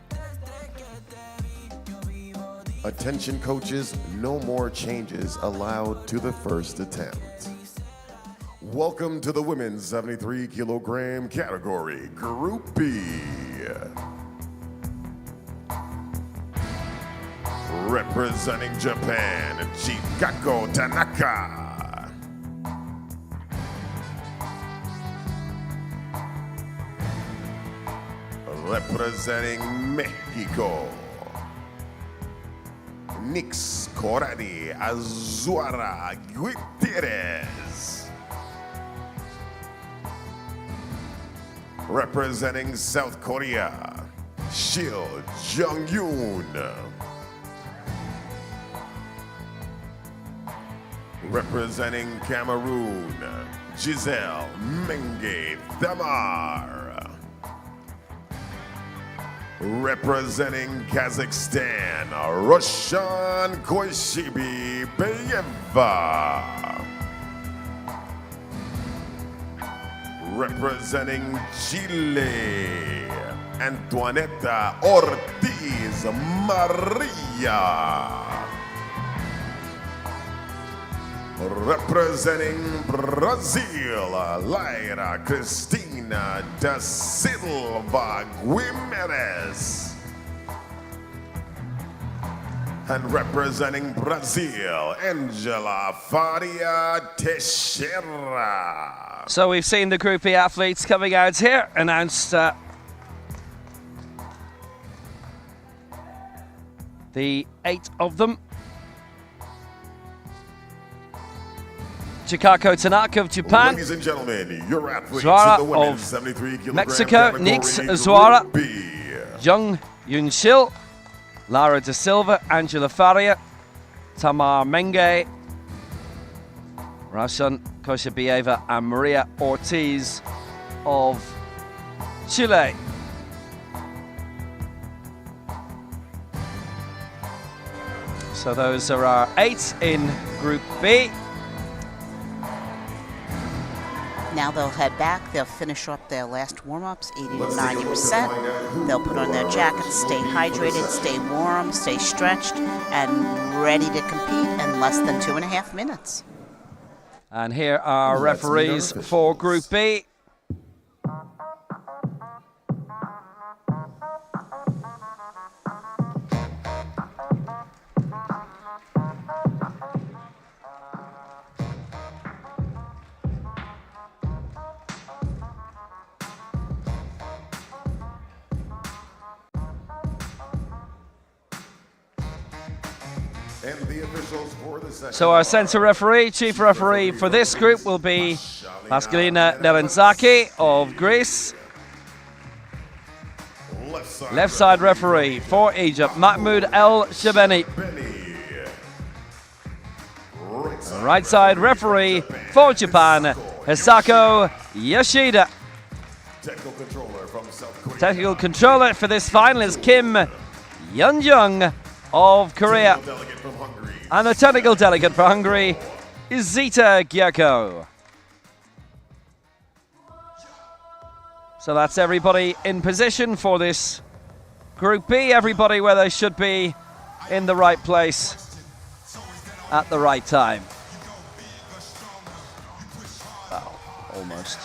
desde que te vi yo vivo diferente. Attention coaches, no more changes allowed to the first attempt. Welcome to the women's 73 kilogram category, Group B. Representing Japan, Chikako Tanaka. Representing Mexico, Nix Coradi Azuara Gutierrez. Representing South Korea, Shil Jong-yoon. Representing Cameroon, Giselle Menge Thamar. Representing Kazakhstan, Roshan Koishibi Beyeva. Representing Chile, Antoinetta Ortiz Maria. Representing Brazil, Lyra Cristina da Silva Guimarães. And representing Brazil, Angela Faria Teixeira. So we've seen the Group E athletes coming out here, announced the 8 of them. Chikako Tanaka of Japan, Ladies and gentlemen, your athletes Zuara in the women's of 73 kilogram Mexico, category, Nix Group Zuara, B. Jung Yun Shil, Lara da Silva, Angela Faria, Tamar Menge, Roshan Koshabieva, and Maria Ortiz of Chile. So those are our 8 in Group B. Now they'll head back, they'll finish up their last warm-ups, 80 to 90%. They'll put on their jackets, stay hydrated, stay warm, stay stretched, and ready to compete in less than 2.5 minutes. And here are referees for Group B. officials for the second So our bar. center referee, chief referee for this group will be Pascalina Nelenzaki of Greece. Left side referee for Egypt, Mahmoud El Shabeni. Right side referee for Japan, Hisako Yoshida. Technical controller from South Korea. Technical controller for this final is Kim Yeonjung of Korea. Delegate from Hungary. And the technical delegate for Hungary is Zita Gyako. So that's everybody in position for this Group B. Everybody where they should be, in the right place at the right time. Oh, almost.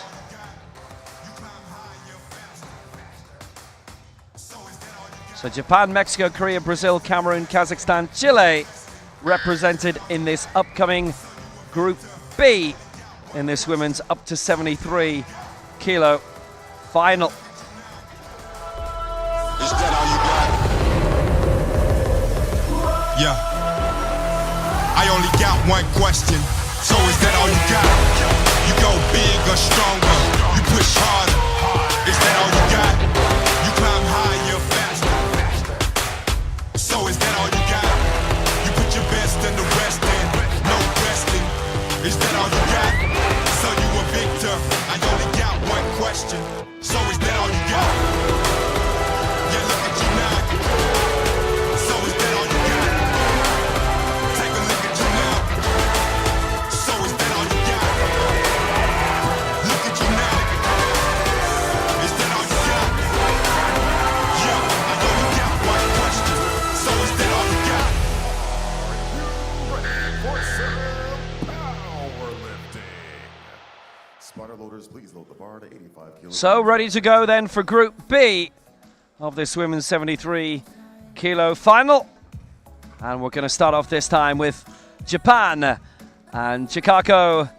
So Japan, Mexico, Korea, Brazil, Cameroon, Kazakhstan, Chile represented in this upcoming Group B in this women's up to 73 kilo final. Is that all you got? Yeah. I only got one question. So is that all you got? You go big or stronger. You push harder. Is that all you got? You climb higher, faster. So is that all you got? You put your best and the rest in. No resting. Is that all you got? So you a victor. I only got one question. So is that all you got? Yeah, look at you now. So is that all you got? Take a look at you now. So is that all you got? Look at you now. Is that all you got? Yeah, I only got one question. So is that all you got? Powerlifting. Spotter loaders, please load the bar to 85 kilos. So ready to go then for Group B of this women's 73 kilo final. And we're going to start off this time with Japan and Chikako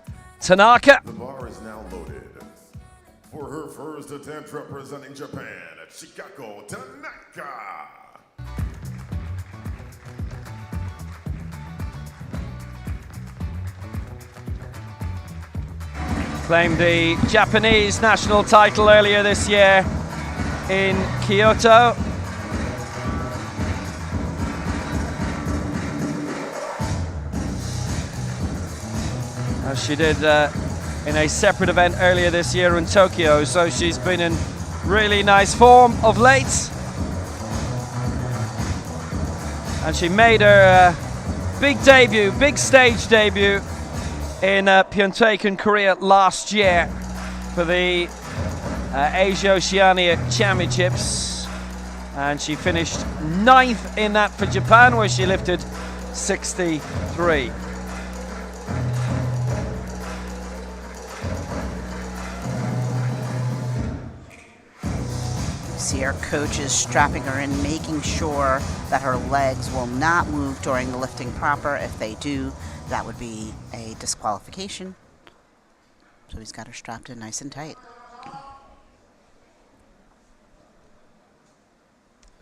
Tanaka. The bar is now loaded. For her first attempt representing Japan, Chikako Tanaka. Claimed the Japanese national title earlier this year in Kyoto. As she did in a separate event earlier this year in Tokyo, so she's been in really nice form of late. And she made her big debut, big stage debut in Pyeongtaek in Korea last year for the Asia Oceania Championships, and she finished 9th in that for Japan, where she lifted 63. See our coaches strapping her in, making sure that her legs will not move during the lifting proper. If they do, that would be a disqualification. So he's got her strapped in nice and tight.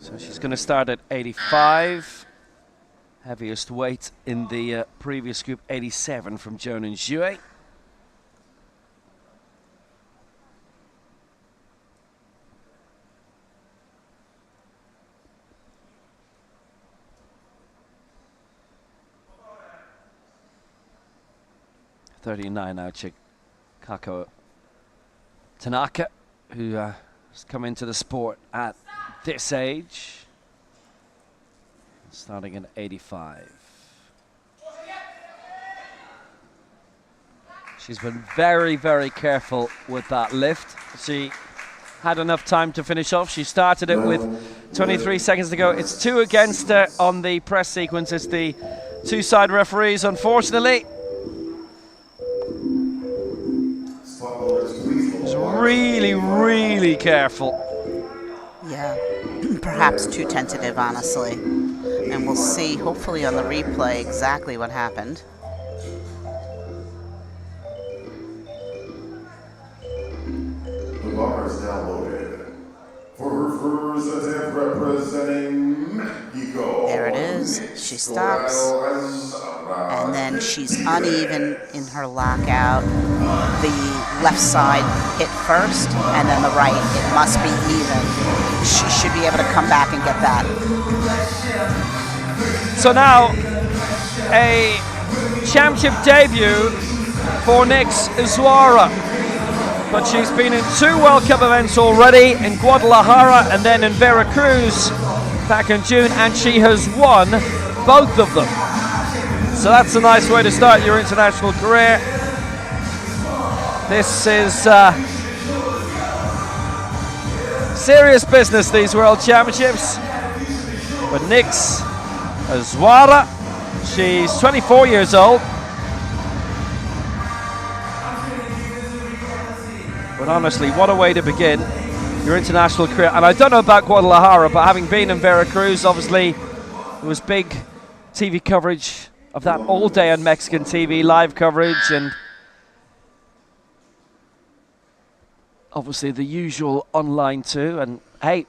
So she's going to start at 85. Heaviest weight in the previous group, 87 from Jonan Jue. .39 now, Chikako Tanaka, who has come into the sport at this age, starting at 85. She's been very, very careful with that lift. She had enough time to finish off. She started it with 23 seconds to go. It's 2 against her on the press sequence. It's the two side referees, unfortunately. It's really, really careful. Yeah, perhaps too tentative, honestly. And we'll see, hopefully on the replay, exactly what happened. The bar is now loaded. For her first attempt representing Mexico. There it is. She stops. And then she's uneven in her lockout. The left side hit first, and then the right. It must be even. She should be able to come back and get that. So now, a championship debut for Nix Izuara. But she's been in 2 World Cup events already, in Guadalajara and then in Veracruz back in June, and she has won both of them. So that's a nice way to start your international career. This is serious business, these World Championships. But Nix Izuara, she's 24 years old. But honestly, what a way to begin your international career. And I don't know about Guadalajara, but having been in Veracruz, obviously, there was big TV coverage of that all day on Mexican TV, live coverage, and obviously the usual online too. And hey,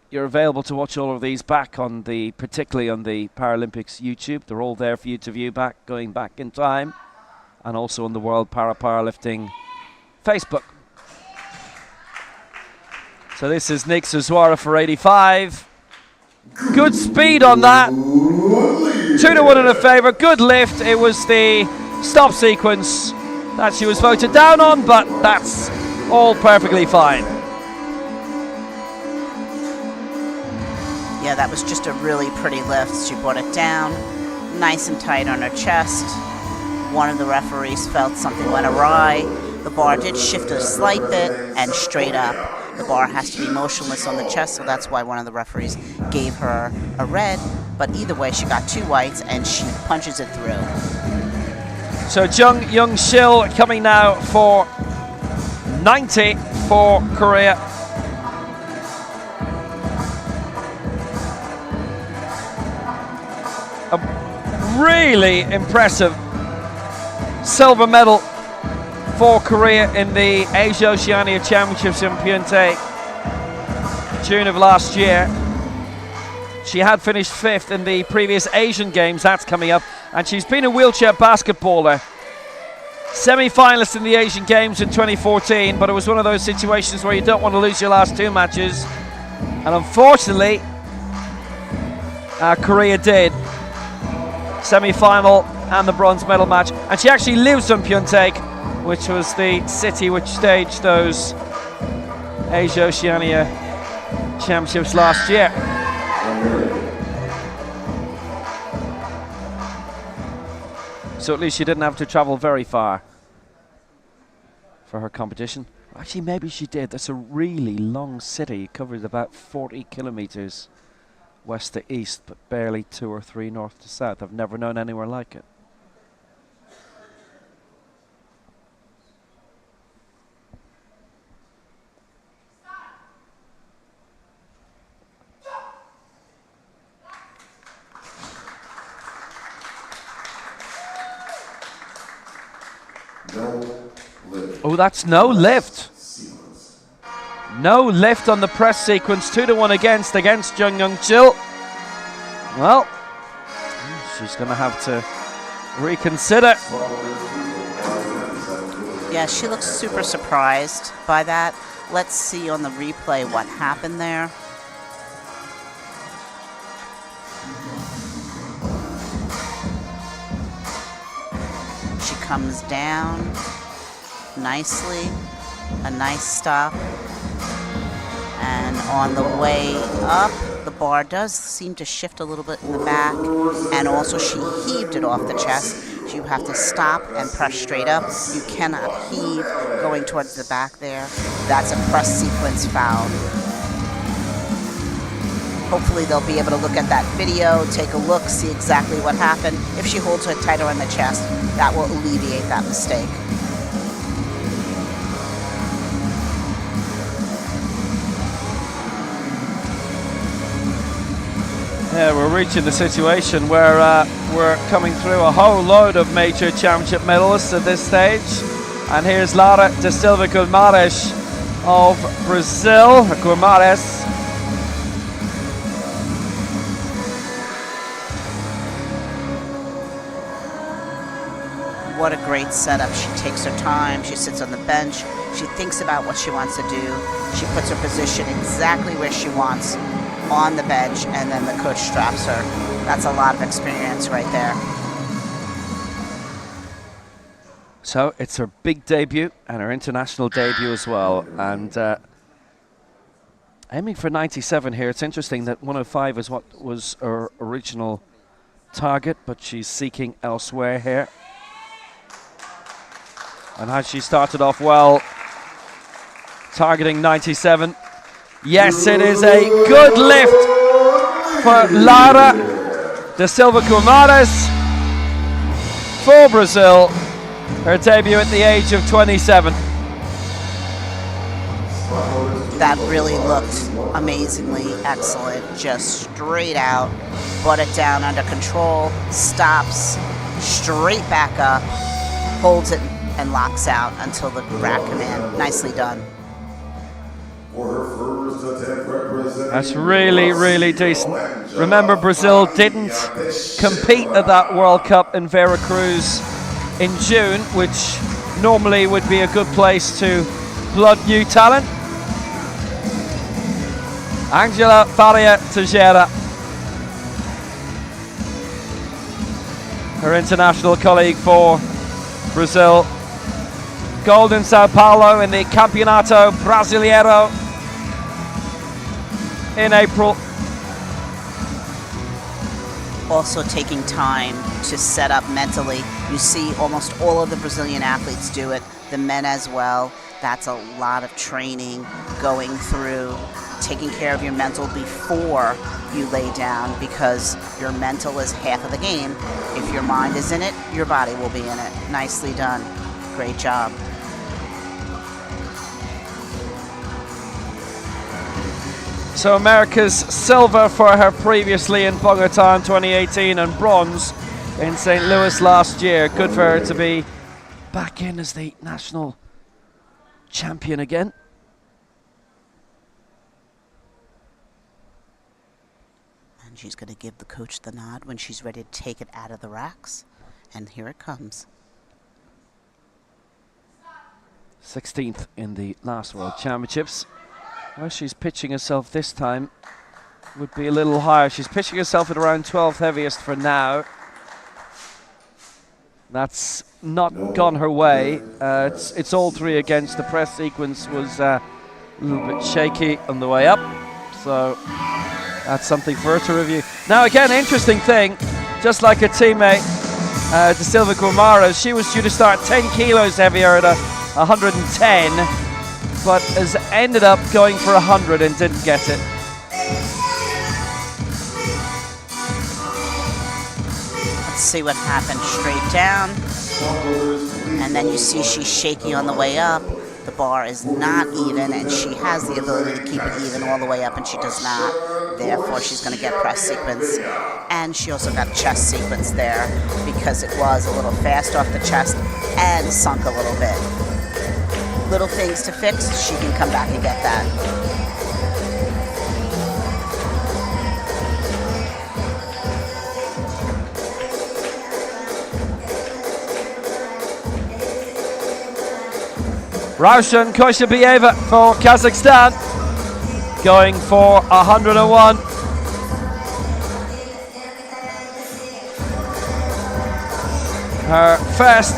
you're available to watch all of these back on the, particularly on the Paralympics YouTube. They're all there for you to view back, going back in time, and also on the World Powerlifting Facebook. So this is Nix Izuara for 85. Good speed on that. 2-1 in her favour. Good lift. It was the stop sequence that she was voted down on, but that's all perfectly fine. Yeah, that was just a really pretty lift. She brought it down, nice and tight on her chest. One of the referees felt something went awry. The bar did shift a slight bit and straight up. The bar has to be motionless on the chest, so that's why one of the referees gave her a red. But either way, she got 2 whites, and she punches it through. So Jung Young Shil coming now for 90 for Korea. A really impressive silver medal for Korea in the Asia Oceania Championships in Pyeongtaek, June of last year. She had finished 5th in the previous Asian Games, that's coming up, and she's been a wheelchair basketballer. Semi-finalist in the Asian Games in 2014, but it was one of those situations where you don't want to lose your last 2 matches, and unfortunately, Korea did. Semi-final and the bronze medal match, and she actually lives in Pyeongtaek, which was the city which staged those Asia Oceania Championships last year. So at least she didn't have to travel very far for her competition. Actually, maybe she did. That's a really long city. It covered about 40 kilometers west to east, but barely 2 or 3 north to south. I've never known anywhere like it. Oh, that's no lift. No lift on the press sequence. 2-1 against Jung Young Chil. Well, she's going to have to reconsider. Yeah, she looks super surprised by that. Let's see on the replay what happened there. She comes down nicely, a nice stop, and on the way up, the bar does seem to shift a little bit in the back, and also she heaved it off the chest. You have to stop and press straight up. You cannot heave going towards the back there. That's a press sequence foul. Hopefully they'll be able to look at that video, take a look, see exactly what happened. If she holds her tighter on the chest, that will alleviate that mistake. Yeah, we're reaching the situation where we're coming through a whole load of major championship medalists at this stage. And here's Lara da Silva Guimarães of Brazil. Guimarães. What a great setup. She takes her time. She sits on the bench. She thinks about what she wants to do. She puts her position exactly where she wants on the bench, and then the coach straps her. That's a lot of experience right there. So it's her big debut and her international debut as well. And aiming for 97 here. It's interesting that 105 is what was her original target, but she's seeking elsewhere here. And has she started off well, targeting 97? Yes, it is a good lift for Lara da Silva Guimarães for Brazil. Her debut at the age of 27. That really looked amazingly excellent. Just straight out, brought it down under control, stops, straight back up, holds it and locks out until the rack command. Nicely done. That's really, really decent. Remember, Brazil didn't compete at that World Cup in Veracruz in June, which normally would be a good place to blood new talent. Angela Faria Teixeira, her international colleague for Brazil. Gold in Sao Paulo in the Campeonato Brasileiro in April. Also taking time to set up mentally. You see almost all of the Brazilian athletes do it, the men as well. That's a lot of training going through, taking care of your mental before you lay down, because your mental is half of the game. If your mind is in it, your body will be in it. Nicely done. Great job. So America's silver for her previously in Bogota in 2018 and bronze in St. Louis last year. Good for her to be back in as the national champion again. And she's going to give the coach the nod when she's ready to take it out of the racks. And here it comes. 16th in the last World Championships. Where she's pitching herself this time would be a little higher. She's pitching herself at around 12th heaviest for now. That's not gone her way. It's all three against. The press sequence was a little bit shaky on the way up. So that's something for her to review. Now again, interesting thing, just like her teammate, Da Silva Guimarães, she was due to start 10 kilos heavier at 110, but has ended up going for 100 and didn't get it. Let's see what happened. Straight down. And then you see she's shaky on the way up. The bar is not even, and she has the ability to keep it even all the way up, and she does not. Therefore, she's going to get press sequence. And she also got chest sequence there because it was a little fast off the chest and sunk a little bit. Little things to fix, she can come back and get that. Raushan Koshabieva for Kazakhstan, going for 101. Her first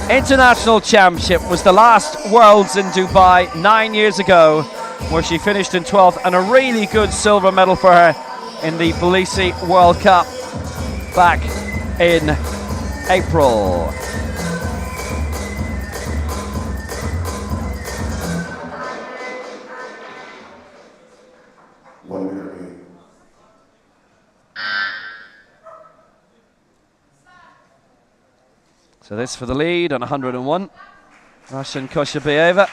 international championship was the last Worlds in Dubai 9 years ago, where she finished in 12th, and a really good silver medal for her in the Tbilisi World Cup back in April. So this for the lead on 101. Raushan Koshabieva.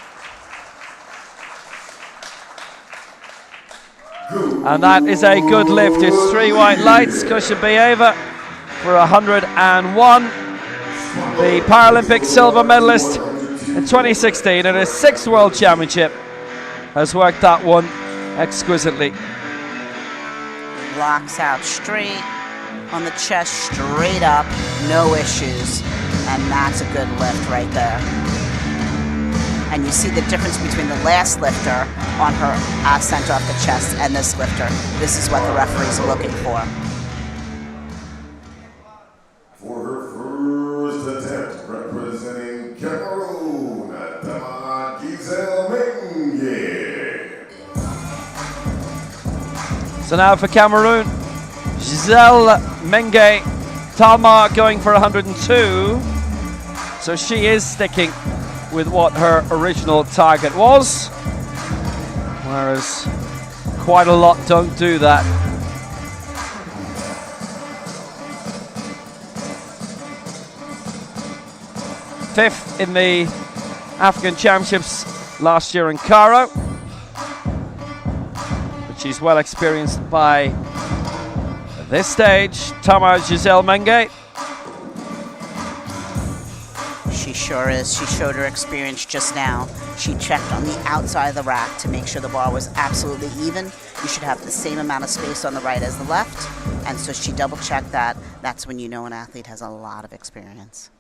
And that is a good lift. It's 3 white lights. Koshabieva for 101. The Paralympic silver medalist in 2016 and his 6th World Championship has worked that one exquisitely. Locks out straight, on the chest, straight up, no issues. And that's a good lift right there. And you see the difference between the last lifter on her ascent off the chest and this lifter. This is what the referees are looking for. For her first attempt, representing Cameroon, Tama Giselle Menge. So now for Cameroon, Giselle Menge, Talma going for 102. So she is sticking with what her original target was, whereas quite a lot don't do that. Fifth in the African Championships last year in Cairo. But she's well experienced by this stage. Tama Giselle Menge. She sure is. She showed her experience just now. She checked on the outside of the rack to make sure the bar was absolutely even. You should have the same amount of space on the right as the left. And so she double checked that. That's when you know an athlete has a lot of experience.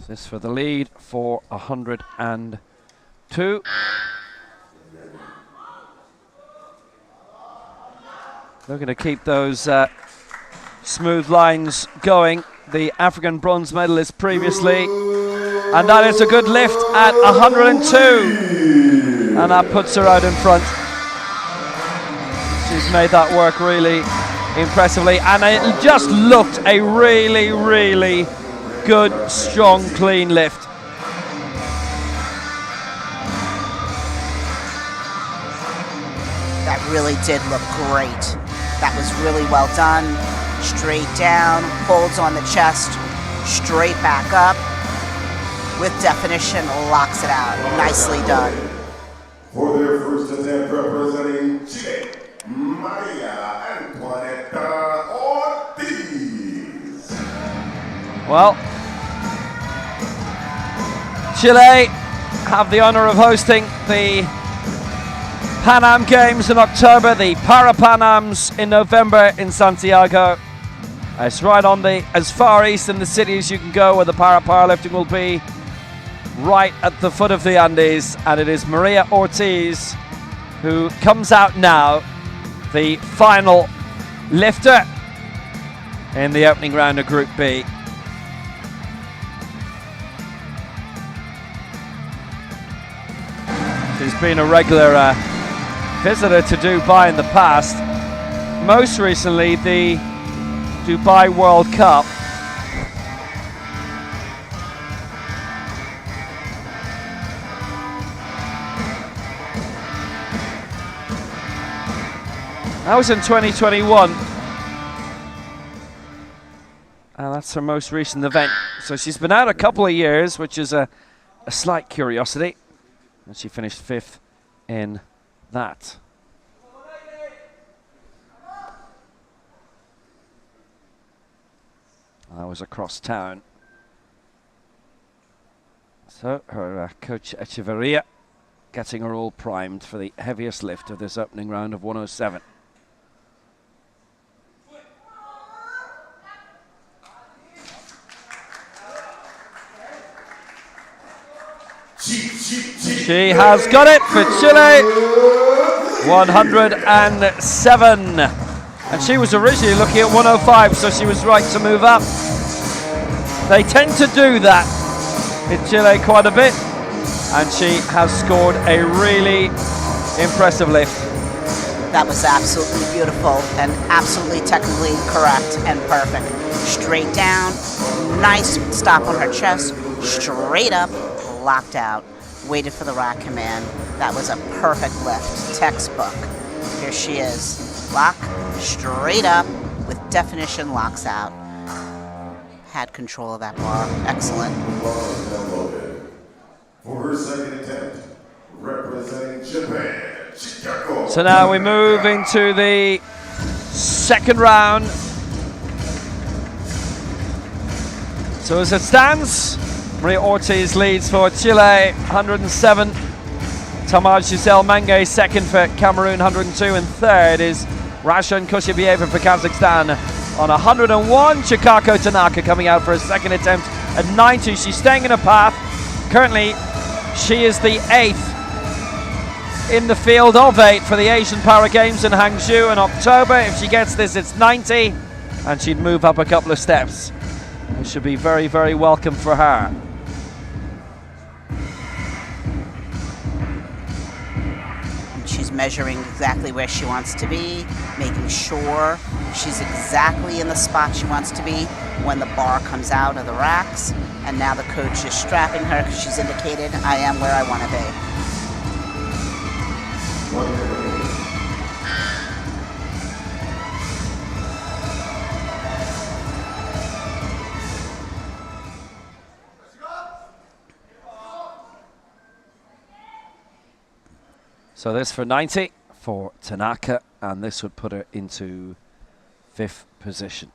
This for the lead for 102. Looking to keep those smooth lines going. The African bronze medalist previously. And that is a good lift at 102. And that puts her out in front. She's made that work really impressively. And it just looked a really, really good, strong, clean lift. That really did look great. That was really well done. Straight down, holds on the chest, straight back up. With definition, locks it out. Nicely done. For their first attempt, representing Chile, Maria Antoinetta Ortiz. Well, Chile have the honor of hosting the Pan Am Games in October, the Para-Pan Ams in November in Santiago. It's right on the as far east in the city as you can go, where the powerlifting will be, right at the foot of the Andes. And it is Maria Ortiz who comes out now, the final lifter in the opening round of Group B. She's been a regular visitor to Dubai in the past. Most recently, the Dubai World Cup. That was in 2021. And that's her most recent event. So she's been out a couple of years, which is a slight curiosity. And she finished fifth in that. That was across town. So her coach Echeverria getting her all primed for the heaviest lift of this opening round of 107. She has got it for Chile, 107. And she was originally looking at 105, so she was right to move up. They tend to do that in Chile quite a bit. And she has scored a really impressive lift. That was absolutely beautiful and absolutely technically correct and perfect. Straight down, nice stop on her chest, straight up, locked out, waited for the rack command. That was a perfect lift, textbook. Here she is, lock, straight up, with definition, locks out. Had control of that bar, excellent. For her second attempt, representing Japan, Chicago. So now we move into the second round. So as it stands, Maria Ortiz leads for Chile, 107. Tama Giselle Menge second for Cameroon, 102. And third is Rashan Kushebieva for Kazakhstan on 101. Chikako Tanaka coming out for a second attempt at 90. She's staying in her path. Currently, she is the 8th in the field of 8 for the Asian Para Games in Hangzhou in October. If she gets this, it's 90, and she'd move up a couple of steps. It should be very, very welcome for her. She's measuring exactly where she wants to be, making sure she's exactly in the spot she wants to be when the bar comes out of the racks. And now the coach is strapping her because she's indicated, I am where I want to be. So this for 90 for Tanaka, and this would put her into 5th position.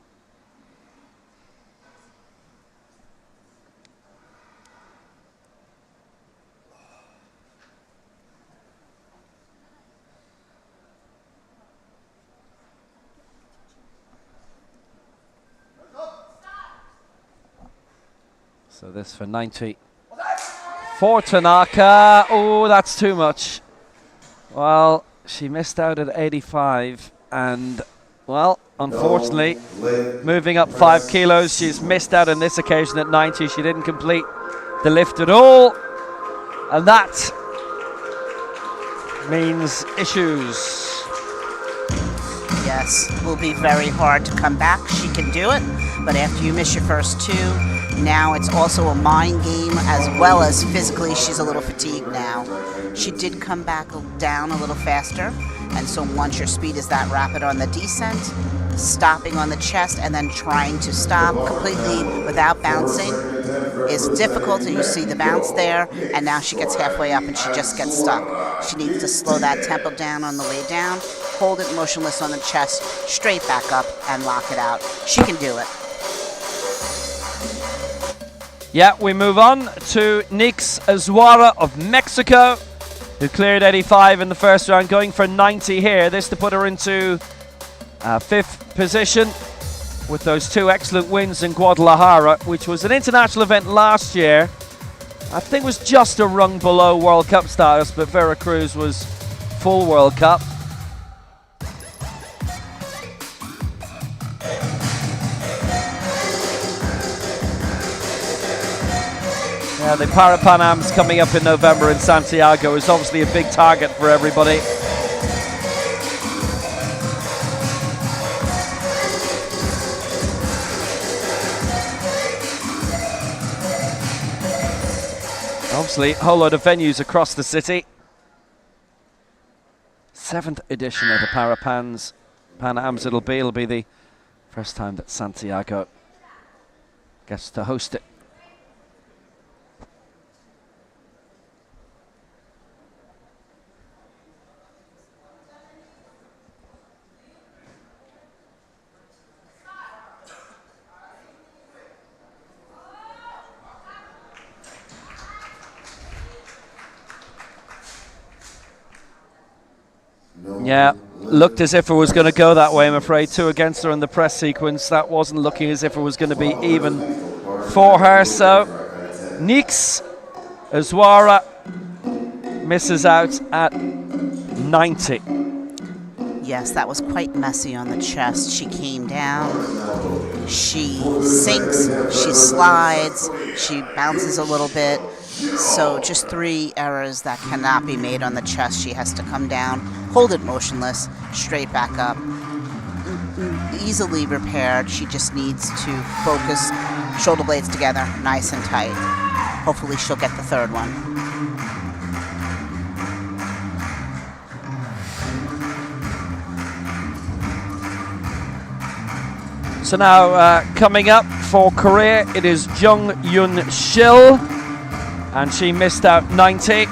So this for 90 for Tanaka. Oh, that's too much. Well, she missed out at 85, and, well, unfortunately, moving up 5 kilos, she's missed out on this occasion at 90. She didn't complete the lift at all, and that means issues. Yes, it will be very hard to come back. She can do it, but after you miss your first 2, now it's also a mind game as well as physically she's a little fatigued now. She did come back down a little faster, and so once your speed is that rapid on the descent, stopping on the chest and then trying to stop completely without bouncing is difficult, and you see the bounce there, and now she gets halfway up and she just gets stuck. She needs to slow that tempo down on the way down, hold it motionless on the chest, straight back up and lock it out. She can do it. Yeah, we move on to Nix Azuara of Mexico, who cleared 85 in the first round, going for 90 here. This to put her into 5th position with those 2 excellent wins in Guadalajara, which was an international event last year. I think it was just a rung below World Cup status, but Veracruz was full World Cup. Yeah, the Para-Pan Ams coming up in November in Santiago is obviously a big target for everybody. Obviously, a whole load of venues across the city. 7th edition of the Pan Ams it'll be. It'll be the first time that Santiago gets to host it. Yeah, looked as if it was going to go that way, I'm afraid. 2 against her in the press sequence. That wasn't looking as if it was going to be even for her. So, Nix Azuara misses out at 90. Yes, that was quite messy on the chest. She came down, she sinks, she slides, she bounces a little bit. So just 3 errors that cannot be made on the chest. She has to come down, hold it motionless, straight back up. Easily repaired. She just needs to focus, shoulder blades together, nice and tight. Hopefully she'll get the 3rd one. So now coming up for Korea, it is Jung Yun Shil, and she missed out 90.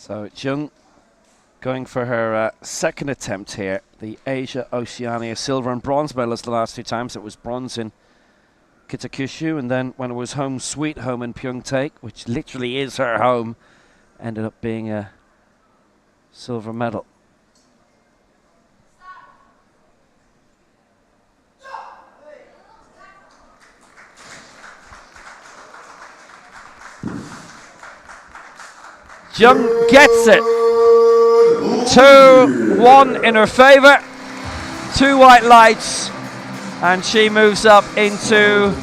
So Jung going for her second attempt here. The Asia Oceania silver and bronze medalist the last 2 times. It was bronze in Kitakyushu, and then when it was home sweet home in Pyeongtaek, which literally is her home, ended up being a silver medal. Jung gets it. 2-1 in her favor. 2 white lights, and she moves up into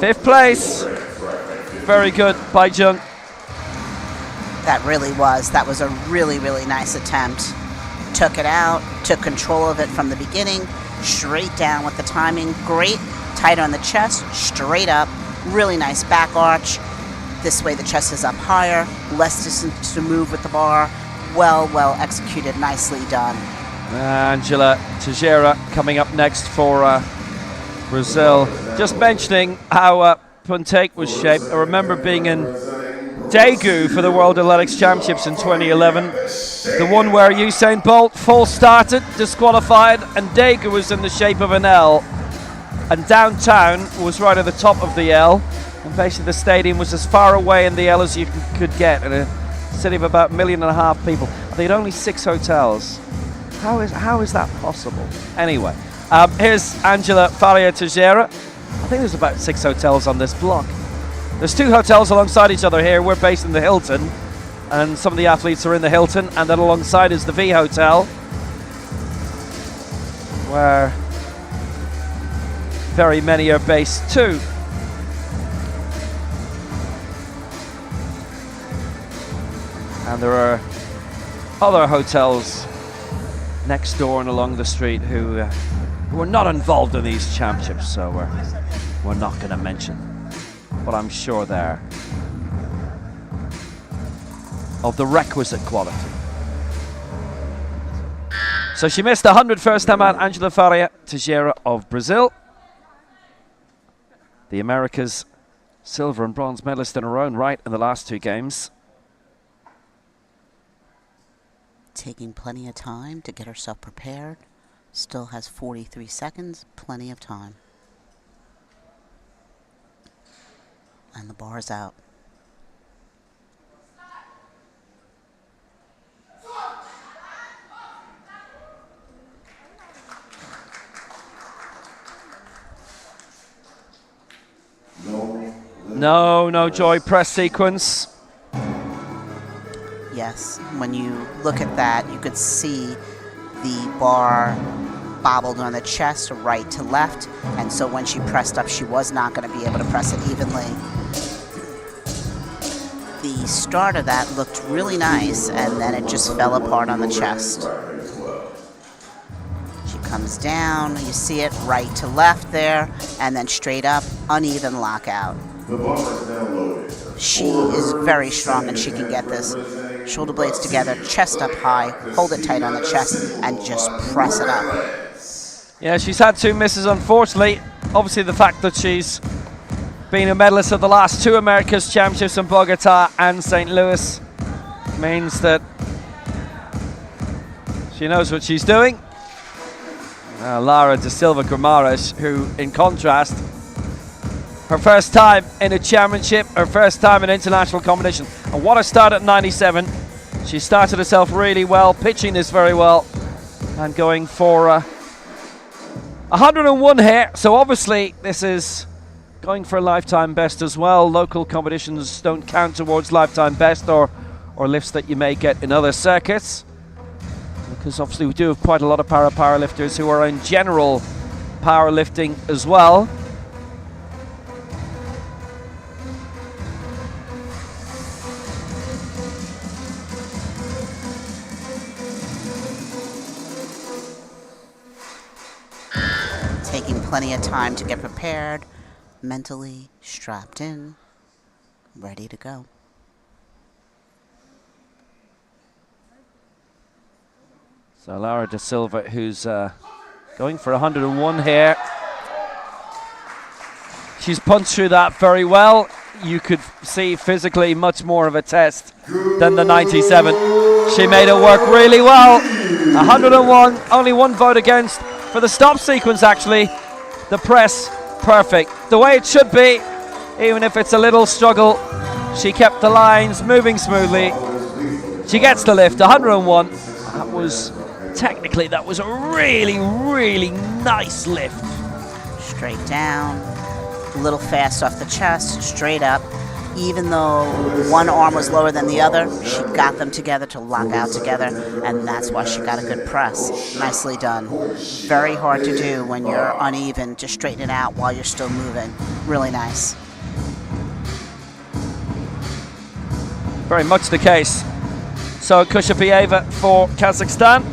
5th place. Very good by Jung. That was a really, really nice attempt. Took it out, took control of it from the beginning, straight down with the timing. Great, tight on the chest, straight up. Really nice back arch. This way the chest is up higher, less distance to move with the bar. Well executed, nicely done. Angela Teixeira coming up next for Brazil. Just mentioning how Pyeongtaek was shaped. I remember being in Daegu for the World Athletics Championships in 2011. The one where Usain Bolt full started, disqualified, and Daegu was in the shape of an L. And downtown was right at the top of the L. And basically the stadium was as far away in the L as you could get in a city of about 1.5 million people. They had only 6 hotels. How is that possible? Anyway, here's Angela Faria Teixeira. I think there's about 6 hotels on this block. There's 2 hotels alongside each other here. We're based in the Hilton, and some of the athletes are in the Hilton, and then alongside is the V Hotel, where very many are based too. And there are other hotels next door and along the street who are not involved in these championships, so we're not going to mention, but I'm sure they're of the requisite quality. So she missed 100 first time out, Angela Faria Teixeira of Brazil. The Americas silver and bronze medalist in her own right in the last 2 games. Taking plenty of time to get herself prepared. Still has 43 seconds, plenty of time. And the bar's out. No joy press sequence. Yes, when you look at that, you could see the bar bobbled on the chest right to left, and so when she pressed up, she was not going to be able to press it evenly. The start of that looked really nice, and then it just fell apart on the chest. She comes down, you see it right to left there, and then straight up, uneven lockout. The bar is now loaded. She is very strong, and she can get this. Shoulder blades together, chest up high, hold it tight on the chest, and just press it up. Yeah, she's had 2 misses, unfortunately. Obviously, the fact that she's been a medalist of the last 2 America's Championships in Bogota and St. Louis means that she knows what she's doing. Lara da Silva Guimarães, who, in contrast, her first time in a championship, her first time in international competition. And what a start at 97. She started herself really well, pitching this very well, and going for 101 here. So obviously this is going for a lifetime best as well. Local competitions don't count towards lifetime best or lifts that you may get in other circuits, because obviously we do have quite a lot of powerlifters who are in general powerlifting as well. Taking plenty of time to get prepared, mentally strapped in, ready to go. So Lara da Silva, who's going for 101 here. She's punched through that very well. you could see physically much more of a test than the 97. She made it work really well. 101, only one vote against for the stop sequence actually. The press, perfect. The way it should be, even if it's a little struggle. She kept the lines moving smoothly. She gets the lift, 101. That was, technically, that was a really, really nice lift. Straight down, a little fast off the chest, straight up. Even though one arm was lower than the other, she got them together to lock out together, and that's why she got a good press. Nicely done. Very hard to do when you're uneven, to straighten it out while you're still moving. Really nice. Very much the case. So Kushapieva for Kazakhstan.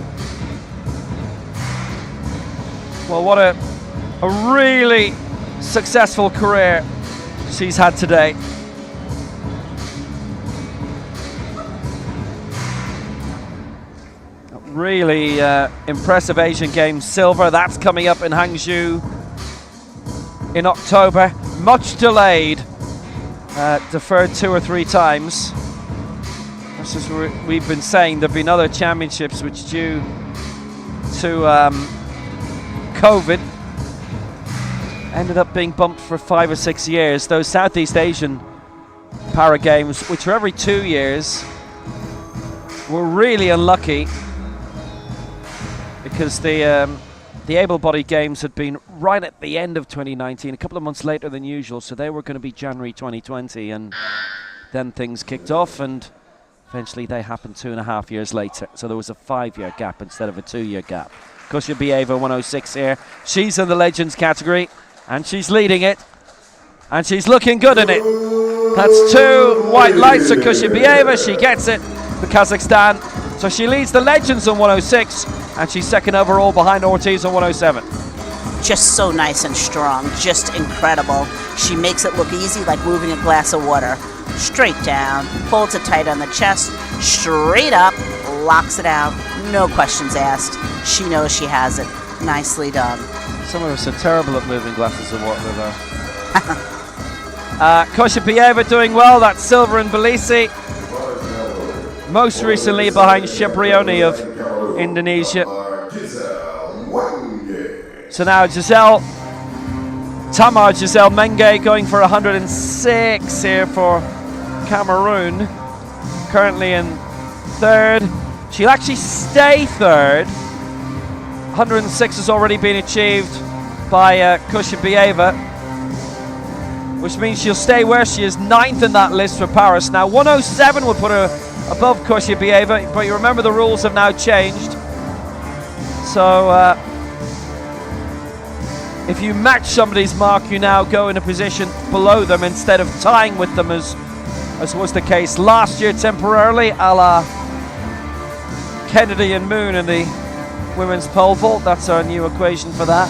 Well, what a really successful career she's had today. Really impressive Asian Games silver. That's coming up in Hangzhou in October. Much delayed, deferred 2 or 3 times. This is what we've been saying. There've been other championships which, due to COVID, ended up being bumped for 5 or 6 years. Those Southeast Asian Para Games, which are every 2 years, were really unlucky because the able-bodied games had been right at the end of 2019, a couple of months later than usual, so they were going to be January 2020, and then things kicked off, and eventually they happened 2.5 years later. So there was a 5-year gap instead of a 2-year gap. Kushapieva 106 here. She's in the Legends category, and she's leading it, and she's looking good in it. That's 2 white lights for Kushapieva. She gets it for Kazakhstan. So she leads the Legends on 106, and she's second overall behind Ortiz on 107. Just so nice and strong, just incredible. She makes it look easy, like moving a glass of water. Straight down, holds it tight on the chest, straight up, locks it out, no questions asked. She knows she has it. Nicely done. Some of us are terrible at moving glasses of water, though. Kushapieva doing well. That's silver in Tbilisi. Most recently behind Sheprioni of Indonesia. So now Tamar Giselle Menge going for 106 here for Cameroon. Currently in 3rd. She'll actually stay 3rd. 106 has already been achieved by Kushapieva, which means she'll stay where she is, 9th in that list for Paris. Now 107 would put her above Kushapieva, but you remember the rules have now changed. So if you match somebody's mark, you now go in a position below them instead of tying with them, as was the case last year temporarily, a la Kennedy and Moon in the women's pole vault. That's our new equation for that.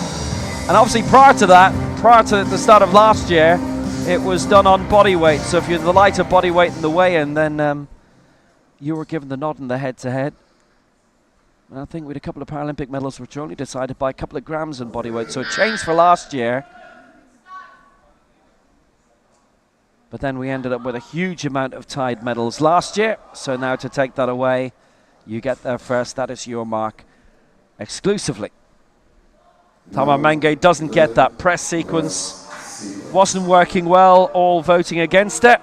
And obviously prior to the start of last year, it was done on body weight. So if you're the lighter body weight in the weigh-in, then you were given the nod in the head-to-head. And I think we had a couple of Paralympic medals which were only decided by a couple of grams in body weight. So it changed for last year. But then we ended up with a huge amount of tied medals last year. So now to take that away, you get there first. That is your mark exclusively. Tamar Menge doesn't get that press sequence. Wasn't working well, all voting against it.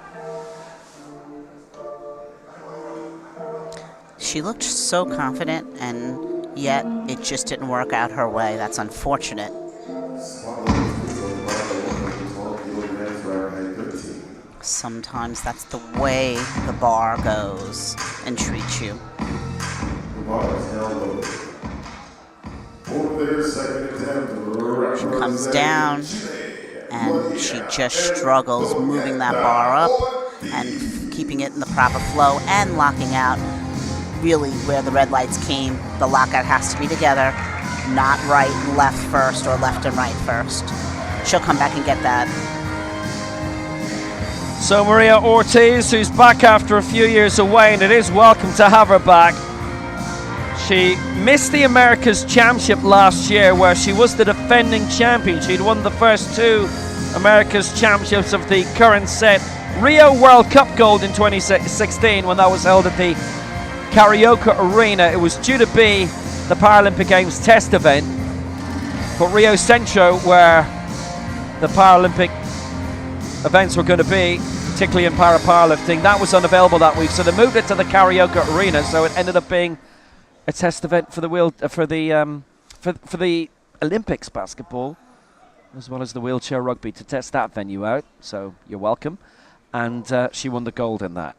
She looked so confident, and yet it just didn't work out her way. That's unfortunate. Sometimes that's the way the bar goes and treats you. She comes down, and she just struggles moving that bar up and keeping it in the proper flow and locking out. Really, where the red lights came, the lockout has to be together, not right and left first or left and right first. She'll come back and get that. So Maria Ortiz, who's back after a few years away, and it is welcome to have her back. She missed the America's Championship last year, where she was the defending champion. She'd won the first 2 America's Championships of the current set Rio World Cup gold in 2016 when that was held at the Karaoke Arena. It was due to be the Paralympic Games test event, but Rio Centro, where the Paralympic events were going to be, particularly in powerlifting, that was unavailable that week, so they moved it to the Karaoke Arena. So it ended up being a test event for the Olympics basketball, as well as the wheelchair rugby, to test that venue out. So you're welcome. And she won the gold in that.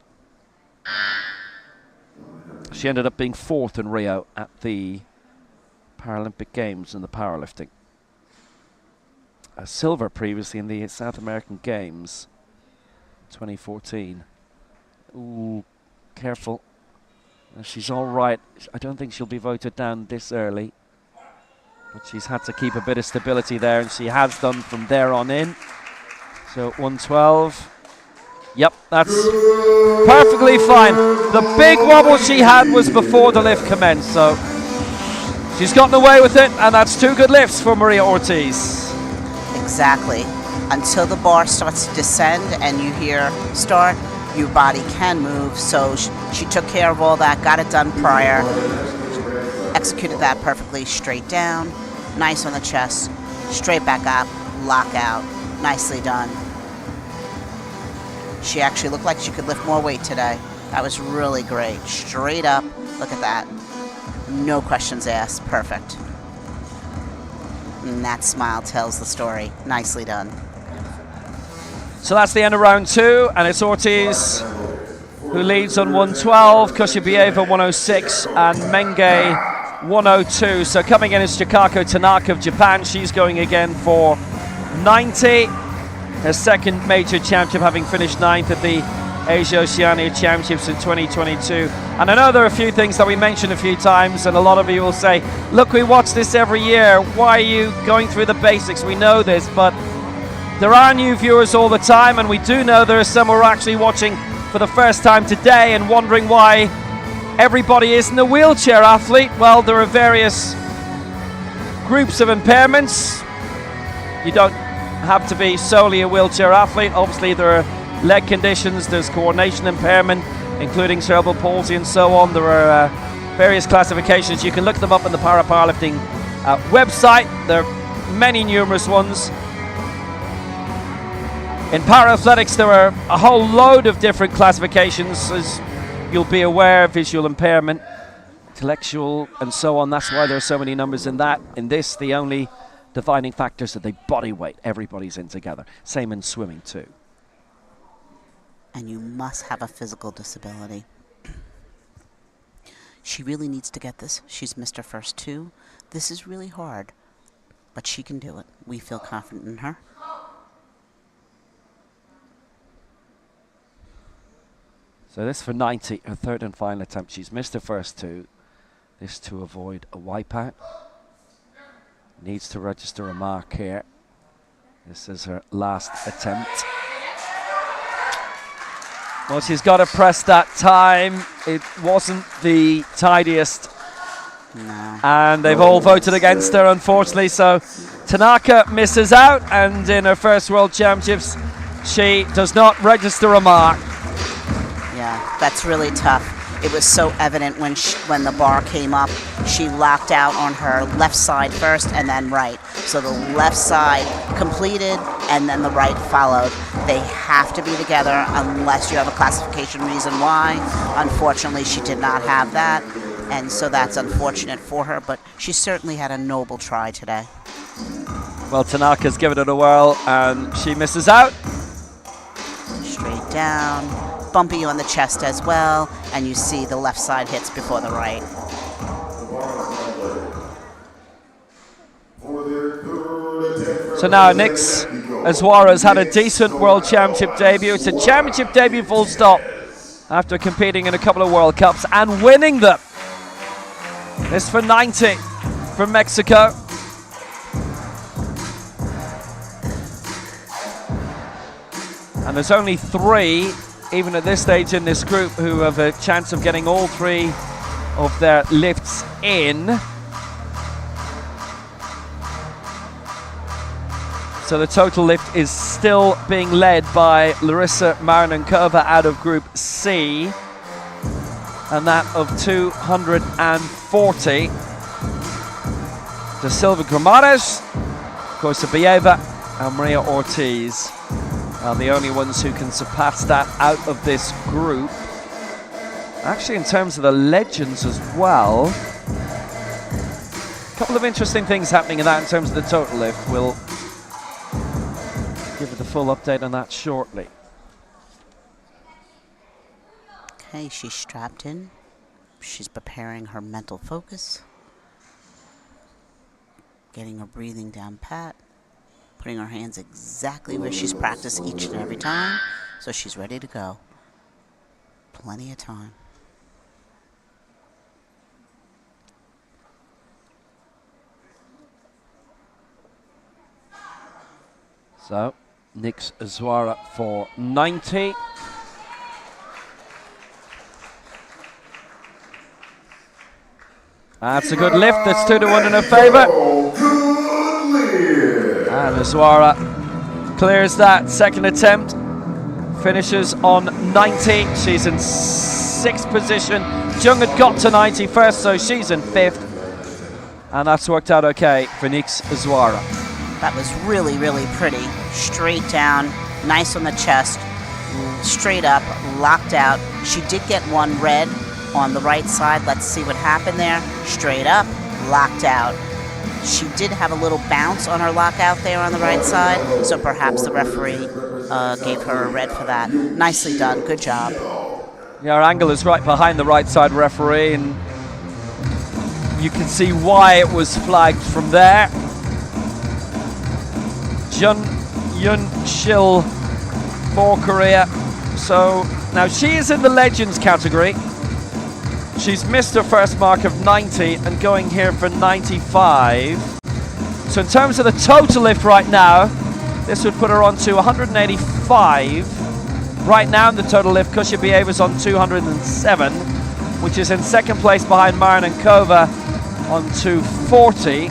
She ended up being 4th in Rio at the Paralympic Games in the powerlifting. A silver previously in the South American Games 2014. Ooh, careful. She's all right. I don't think she'll be voted down this early, but she's had to keep a bit of stability there, and she has done from there on in. So 112. Yep, that's perfectly fine. The big wobble she had was before the lift commenced, so she's gotten away with it, and that's 2 good lifts for Maria Ortiz. Exactly. Until the bar starts to descend and you hear start, your body can move. So she took care of all that, got it done prior, executed that perfectly. Straight down, nice on the chest, straight back up, lock out, nicely done. She actually looked like she could lift more weight today. That was really great. Straight up, look at that. No questions asked, perfect. And that smile tells the story. Nicely done. So that's the end of round 2, and it's Ortiz who leads on 112, Kushibieva 106, and Menge 102. So coming in is Chikako Tanaka of Japan. She's going again for 90. Her second major championship, having finished 9th at the Asia Oceania Championships in 2022. And I know there are a few things that we mentioned a few times, and a lot of you will say, look, we watch this every year. Why are you going through the basics? We know this, but there are new viewers all the time, and we do know there are some who are actually watching for the first time today and wondering why everybody isn't a wheelchair athlete. Well, there are various groups of impairments. You don't have to be solely a wheelchair athlete. Obviously, there are leg conditions, there's coordination impairment, including cerebral palsy and so on. There are various classifications. You can look them up on the Powerlifting website. There are many numerous ones. In para-athletics, there are a whole load of different classifications, as you'll be aware: visual impairment, intellectual, and so on. That's why there are so many numbers in that. In this, the only defining factors are the body weight. Everybody's in together. Same in swimming too. And you must have a physical disability. She really needs to get this. She's missed her first 2. This is really hard, but she can do it. We feel confident in her. So this for 90, her third and final attempt. She's missed her first 2. This to avoid a wipeout. Needs to register a mark here. This is her last attempt. Well, she's got to press that time. It wasn't the tidiest. No. And they've all voted against her, unfortunately. So Tanaka misses out, and in her first World Championships, she does not register a mark. Yeah, that's really tough. It was so evident when the bar came up. She locked out on her left side first and then right. So the left side completed and then the right followed. They have to be together unless you have a classification reason why. Unfortunately, she did not have that, and so that's unfortunate for her, but she certainly had a noble try today. Well, Tanaka's given it a whirl, and she misses out. Straight down. Bumpy on the chest as well, and you see the left side hits before the right. So now Nix Azuara's had a decent World Championship debut. It's a championship debut full stop after competing in a couple of World Cups and winning them. This for 90 from Mexico. And there's only 3, even at this stage in this group, who have a chance of getting all 3 of their lifts in. So the total lift is still being led by Larissa Marinankova out of Group C, and that of 240. To Silva Gramares, Kosabieva, and Maria Ortiz are the only ones who can surpass that out of this group. Actually, in terms of the legends as well, a couple of interesting things happening in that in terms of the total lift. We'll give it the full update on that shortly. Okay, she's strapped in. She's preparing her mental focus. Getting her breathing down pat. Putting her hands exactly where she's practiced each and every time. So she's ready to go. Plenty of time. So, Nix Zwara for 90. That's a good lift. That's 2-1 in her favor. And Zwara clears that second attempt. Finishes on 90. She's in 6th position. Jung had got to 90 first, so she's in 5th. And that's worked out okay for Nix Zwara. That was really, really pretty. Straight down, nice on the chest, straight up, locked out. She did get one red on the right side. Let's see what happened there. Straight up, locked out. She did have a little bounce on her lockout there on the right side, so perhaps the referee gave her a red for that. Nicely done, good job. Yeah, our angle is right behind the right side referee, and you can see why it was flagged from there. Jun Yun Shil for Korea. So now she is in the legends category. She's missed her first mark of 90 and going here for 95. So in terms of the total lift right now, this would put her on to 185. Right now in the total lift, Kushabieva's on 207, which is in second place behind Marinankova on 240.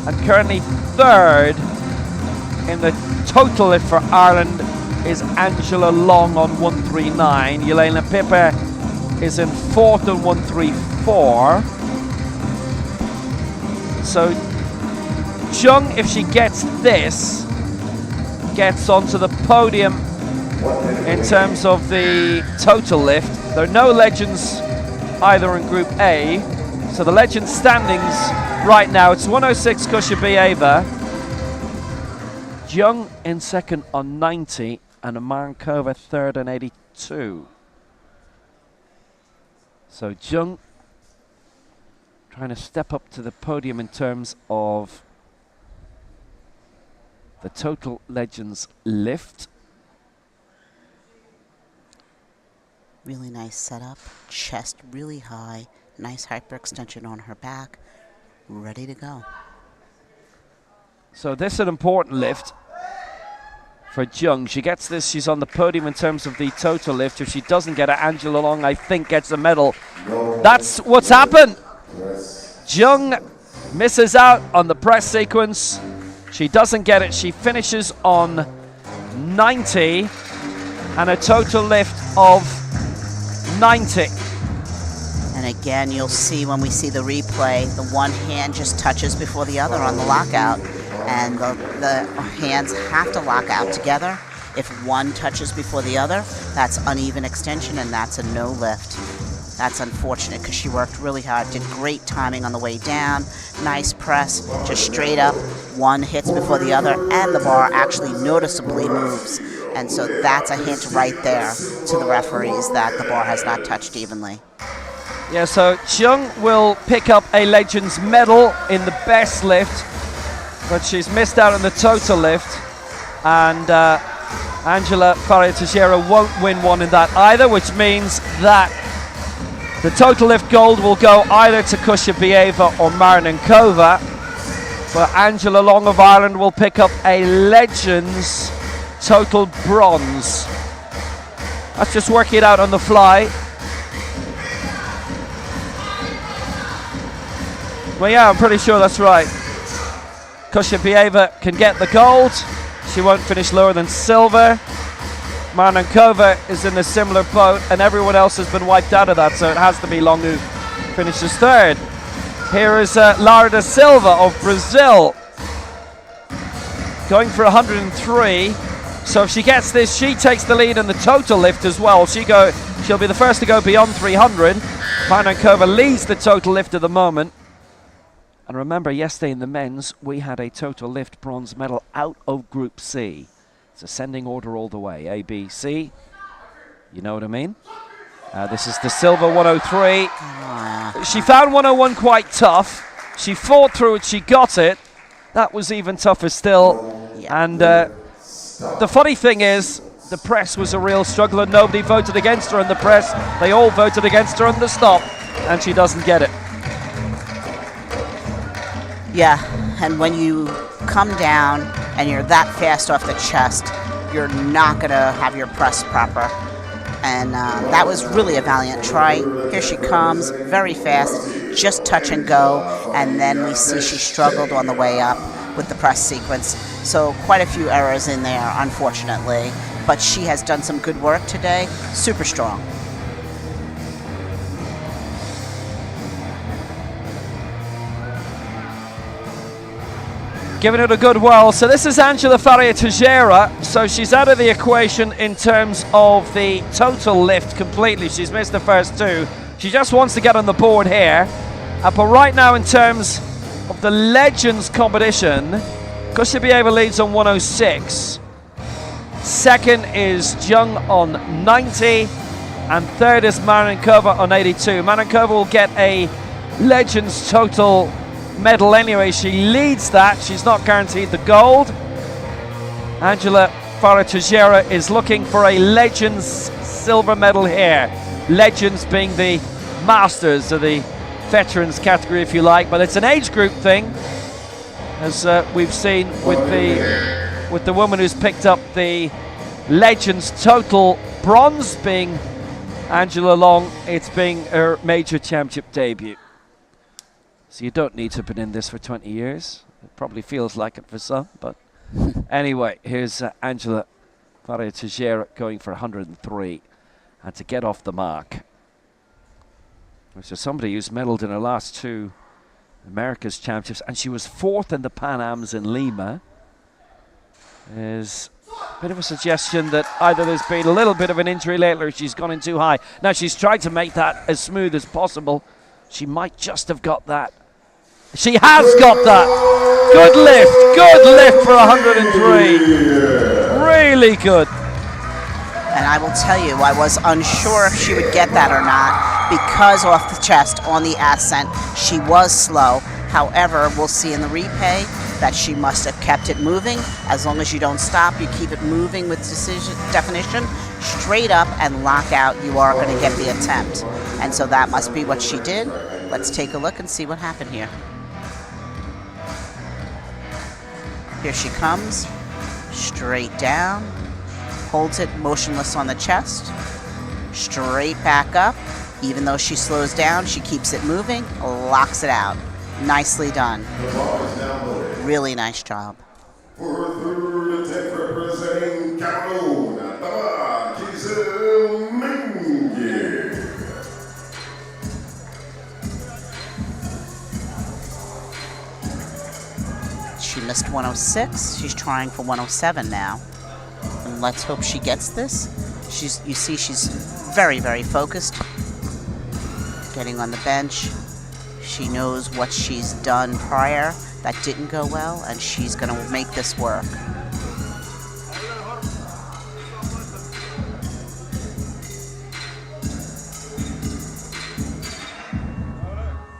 And currently third in the total lift for Ireland is Angela Long on 139. Yelena Piper is in 4th on 134. So Jung, if she gets this, gets onto the podium in terms of the total lift. There are no legends either in Group A. So the legend standings right now, it's 106 Kushabieva. Jung in second on 90, and Marinankova third on 82. So Jung trying to step up to the podium in terms of the total legends lift. Really nice setup, chest really high, nice hyperextension on her back, ready to go. So this is an important lift for Jung. She gets this, she's on the podium in terms of the total lift. If she doesn't get it, Angela Long, I think, gets the medal. That's what's happened. Jung misses out on the press sequence. She doesn't get it. She finishes on 90 and a total lift of 90. And again, you'll see when we see the replay, the one hand just touches before the other on the lockout. And the hands have to lock out together. If one touches before the other, that's uneven extension, and that's a no lift. That's unfortunate because she worked really hard, did great timing on the way down, nice press, just straight up, one hits before the other, and the bar actually noticeably moves. And so that's a hint right there to the referees that the bar has not touched evenly. Yeah, so Jung will pick up a Legends medal in the best lift, but she's missed out on the total lift, and Angela Faria Teixeira won't win one in that either, which means that the total lift gold will go either to Kushabieva or Marinankova, but Angela Long of Ireland will pick up a Legends total bronze. Let's just work it out on the fly. Well, yeah, I'm pretty sure that's right. Kushabieva can get the gold. She won't finish lower than silver. Marnankova is in a similar boat, and everyone else has been wiped out of that, so it has to be Long who finishes third. Here is Lara da Silva of Brazil, going for 103. So if she gets this, she takes the lead in the total lift as well. She'll be the first to go beyond 300. Marnankova leads the total lift at the moment. And remember, yesterday in the men's, we had a total lift bronze medal out of Group C. It's ascending order all the way. A, B, C. You know what I mean? This is the Silva 103. She found 101 quite tough. She fought through it. She got it. That was even tougher still. Yeah. And the funny thing is, the press was a real struggle and nobody voted against her in the press. They all voted against her on the stop, and she doesn't get it. Yeah, and when you come down and you're that fast off the chest, you're not going to have your press proper. And that was really a valiant try. Here she comes, very fast, just touch and go. And then we see she struggled on the way up with the press sequence. So quite a few errors in there, unfortunately. But she has done some good work today. Super strong. Giving it a good whirl. So this is Angela Faria Teixeira. So she's out of the equation in terms of the total lift completely. She's missed the first two. She just wants to get on the board here. But right now, in terms of the Legends competition, Kushabieva leads on 106. Second is Jung on 90. And third is Marnankova on 82. Marnankova will get a Legends total medal anyway. She leads that. She's not guaranteed the gold. Angela Faria Teixeira is looking for a Legends silver medal here. Legends being the masters of the veterans category, if you like, but it's an age group thing, as we've seen with the woman who's picked up the Legends total bronze, being Angela Long. It's being her major championship debut. So you don't need to have been in this for 20 years. It probably feels like it for some, but anyway, here's Angela Faria Teixeira going for 103, and to get off the mark. So somebody who's medaled in her last two America's championships, and she was fourth in the Pan Ams in Lima, is a bit of a suggestion that either there's been a little bit of an injury lately or she's gone in too high. Now she's tried to make that as smooth as possible. She might just have got that. She has got that. Good lift for 103. Really good. And I will tell you, I was unsure if she would get that or not, because off the chest on the ascent, she was slow. However, we'll see in the replay that she must have kept it moving. As long as you don't stop, you keep it moving with definition, straight up and lock out, you are going to get the attempt. And so that must be what she did. Let's take a look and see what happened here. Here she comes, straight down, holds it motionless on the chest, straight back up. Even though she slows down, she keeps it moving, locks it out. Nicely done. Really nice job. For third attempt representing Cameroon, She missed 106. She's trying for 107 now. And let's hope she gets this. You see she's very, very focused. Getting on the bench. She knows what she's done prior that didn't go well, and she's going to make this work.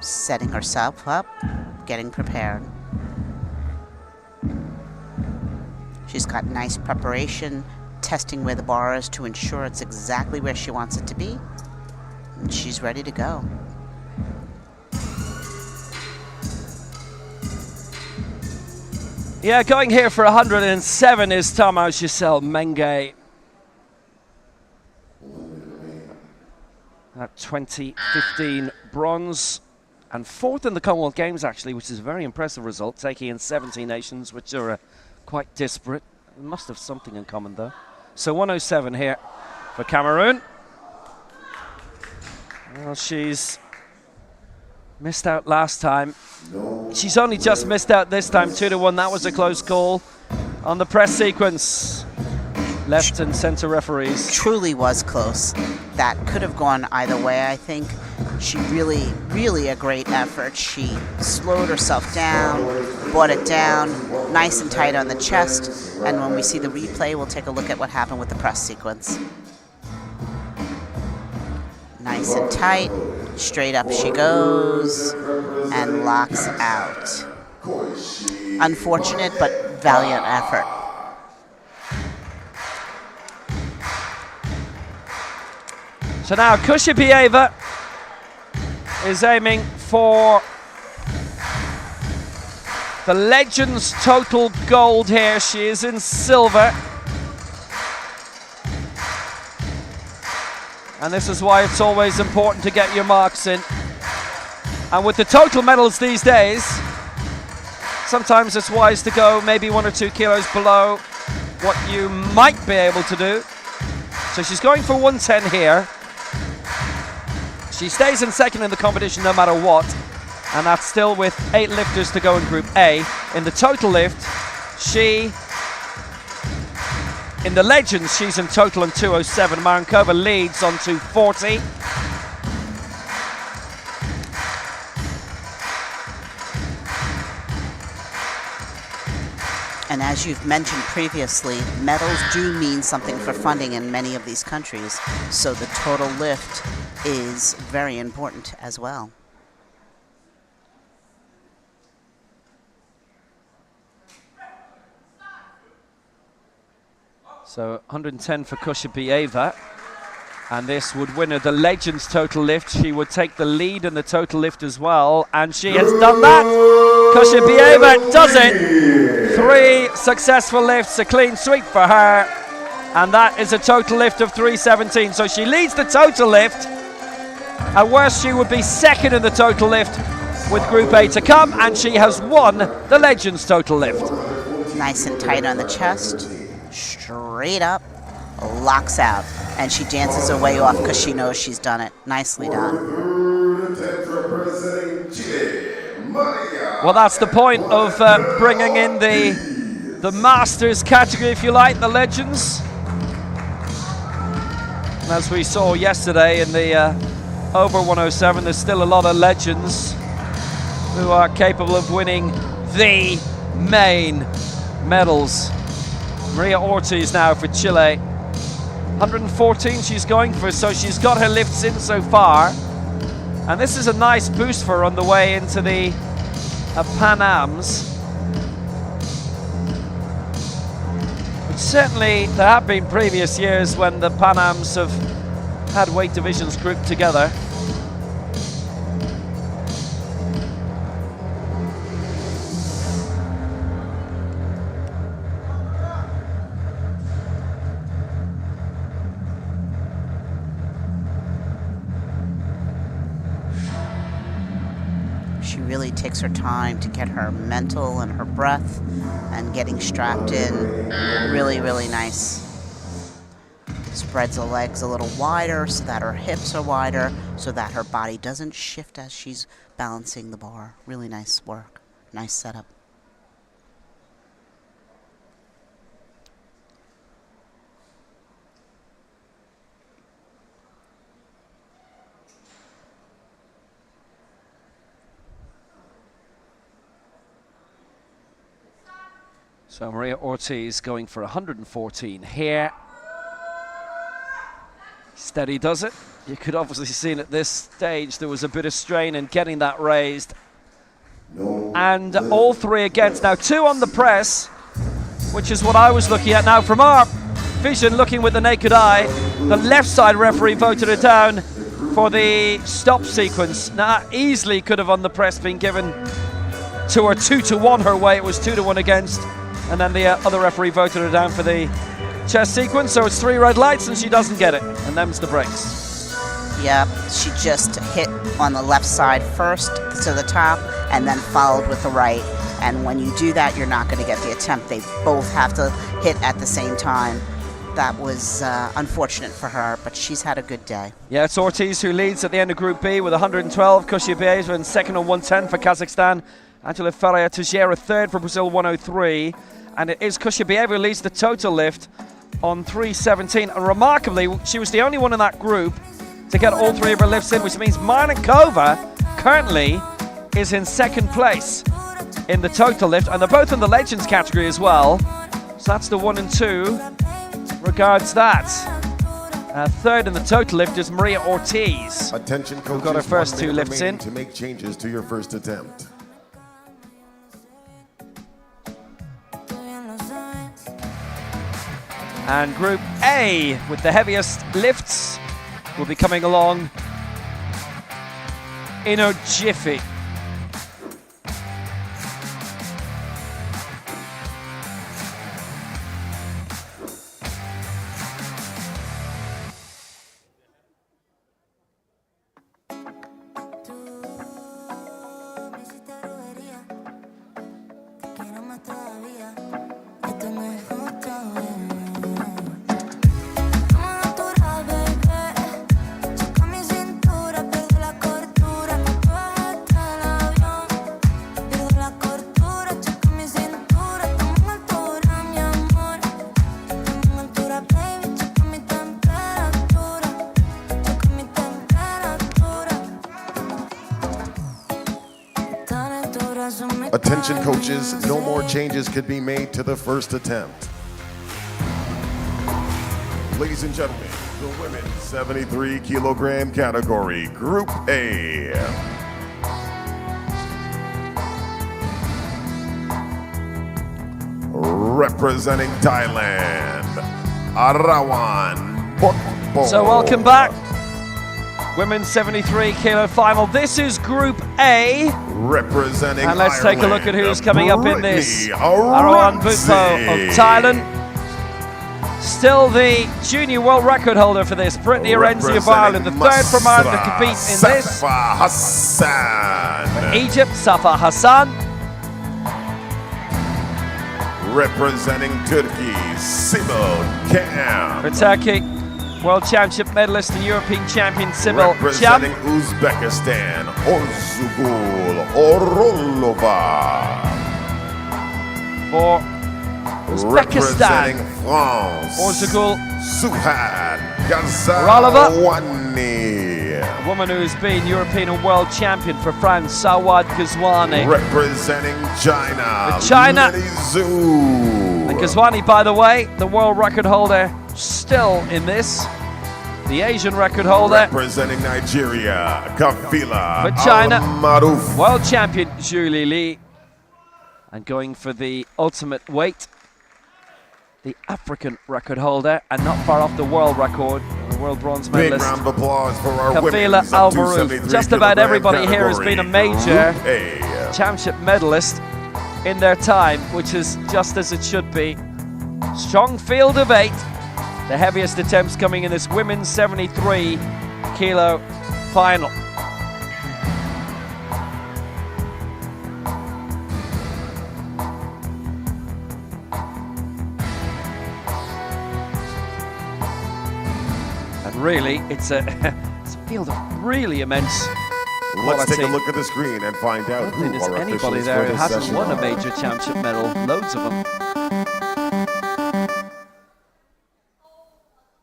Setting herself up, getting prepared. She's got nice preparation, testing where the bar is to ensure it's exactly where she wants it to be. And she's ready to go. Yeah, going here for 107 is Thomas Giselle Menge. That 2015 bronze and 4th in the Commonwealth Games, actually, which is a very impressive result, taking in 17 nations, which are quite disparate. They must have something in common, though. So 107 here for Cameroon. Well, she's missed out last time. She's only just missed out this time, 2-1. That was a close call on the press sequence. Left and center referees. Truly was close. That could have gone either way, I think. She really a great effort. She slowed herself down, brought it down, nice and tight on the chest. And when we see the replay, we'll take a look at what happened with the press sequence. Nice and tight, straight up she goes, and locks out. Unfortunate, but valiant effort. So now Kushabieva is aiming for the Legends total gold here. She is in silver. And this is why it's always important to get your marks in. And with the total medals these days, sometimes it's wise to go maybe 1 or 2 kilos below what you might be able to do. So she's going for 110 here. She stays in 2nd in the competition no matter what, and that's still with 8 lifters to go in Group A. In the total lift, in the Legends, she's in total on 207. Marinkova leads on 240. And as you've mentioned previously, medals do mean something for funding in many of these countries, so the total lift is very important as well. So 110 for Kushabieva, and this would win her the Legends total lift. She would take the lead in the total lift as well, and she has done that. Kushabieva does it. 3 successful lifts, a clean sweep for her, and that is a total lift of 317. So she leads the total lift. At worst, she would be 2nd in the total lift with Group A to come, and she has won the Legends total lift. Nice and tight on the chest, straight up, locks out, and she dances her way off because she knows she's done it. Nicely done. Well, that's the point of bringing in the Masters category, if you like, the Legends. And as we saw yesterday in the over 107, there's still a lot of legends who are capable of winning the main medals. Maria Ortiz now for Chile. 114 she's going for, so she's got her lifts in so far. And this is a nice boost for her on the way into the Pan Ams. But certainly there have been previous years when the Pan Ams have had weight divisions grouped together. She really takes her time to get her mental and her breath and getting strapped in. Really, really nice. Spreads the legs a little wider so that her hips are wider, so that her body doesn't shift as she's balancing the bar. Really nice work. Nice setup. So Maria Ortiz going for 114 here. Steady does it. You could obviously see at this stage there was a bit of strain in getting that raised. And all 3 against. Now 2 on the press, which is what I was looking at. Now from our vision, looking with the naked eye, the left side referee voted it down for the stop sequence. Now easily could have on the press been given to her 2-1 her way. It was 2-1 against. And then the other referee voted her down for the chest sequence. So it's 3 red lights and she doesn't get it. And them's the breaks. Yep, she just hit on the left side first to the top and then followed with the right. And when you do that, you're not going to get the attempt. They both have to hit at the same time. That was unfortunate for her, but she's had a good day. Yeah, it's Ortiz who leads at the end of Group B with 112. Kushiabieva in second on 110 for Kazakhstan. Angela Ferreira Teixeira third for Brazil, 103. And it is Kushiabieva who leads the total lift on 317. And remarkably, she was the only one in that group to get all three of her lifts in, which means Marnikova currently is in second place in the total lift. And they're both in the Legends category as well. So that's the 1 and 2. Regards that. Third in the total lift is Maria Ortiz. Attention coaches, got her first 2 lifts in. to make changes to your first attempt. And Group A with the heaviest lifts will be coming along in a jiffy. Attention coaches, no more changes could be made to the first attempt. Ladies and gentlemen, the women's 73 kilogram category, Group A. Representing Thailand, Arawan Bokbo. So welcome back. Women's 73 kilo final. This is Group A. Representing And let's take a look at who's coming up in this. Arawan Arawan Bokbo of Thailand. Still the junior world record holder for this. Brittany Arenzi of Ireland, the third from Ireland to compete in this. Safa Hassan. Egypt, Safa Hassan. Representing Turkey, Sibel Kam. For Turkey, World Championship medalist and European champion Sibel Kam. Representing Uzbekistan, Orzugul Orolova. For Representing Uzbekistan, France, Orzugul Suhan Orolova. Ghazawani. A woman who's been European and world champion for France, Sawad Ghazwani. Representing China, China. Lili Zhu. And Ghazwani, by the way, the world record holder, still in this. The Asian record holder. Representing Nigeria, Kafila For China, Al-Maruf. world champion Julie Lee. And going for the ultimate weight, the African record holder, and not far off the world record, the world bronze Big medalist, round of applause for our Kafila women's Al-Maruf. Just about everybody here has been a major Group A. championship medalist in their time, which is just as it should be. Strong field of 8. The heaviest attempts coming in this women's 73 kilo final. And really, it's a field of really immense Let's take a quality. look at the screen and find I out don't think who there's our anybody officials there for who this hasn't session won a are. major championship medal. Loads of them.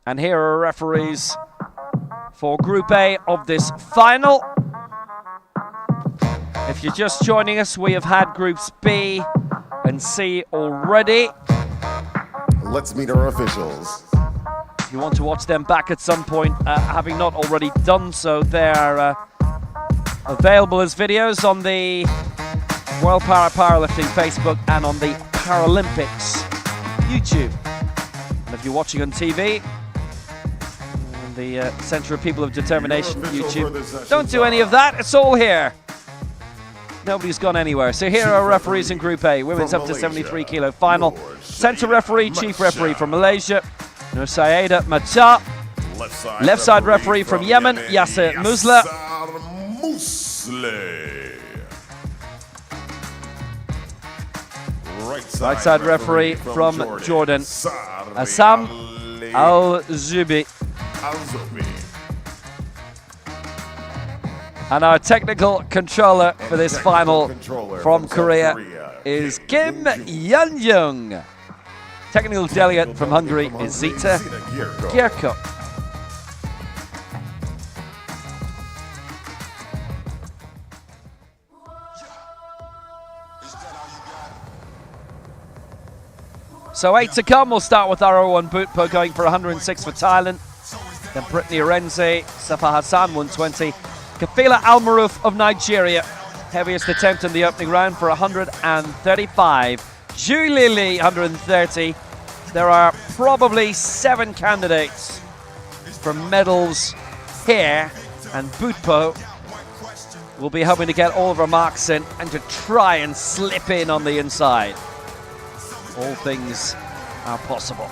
And here are referees for Group A of this final. If you're just joining us, we have had Groups B and C already. Let's meet our officials. If you want to watch them back at some point, having not already done so, they're available as videos on the World Powerlifting Facebook and on the Paralympics YouTube. And if you're watching on TV, on the Centre of People of Determination YouTube, don't do any of that, it's all here. Nobody's gone anywhere. So here are referees in Group A, women's up to 73 kilo final. Centre referee, chief referee from Malaysia, Nur Sayeeda Macha. Left side referee from Yemen, Yasser Musla. Right side referee from Jordan, Assam Al-Zubi. And our technical controller for this final from Korea is Kim Yeon-jung. Technical delegate from Hungary is Zita Gierko. So 8 to come. We'll start with Arawan Butpo going for 106 for Thailand. Then Brittany Arenze, Safa Hassan 120. Kafila Al-Maruf of Nigeria, heaviest attempt in the opening round for 135. Julie Lee 130. There are probably 7 candidates for medals here, and Butpo will be hoping to get all of her marks in and to try and slip in on the inside. All things are possible.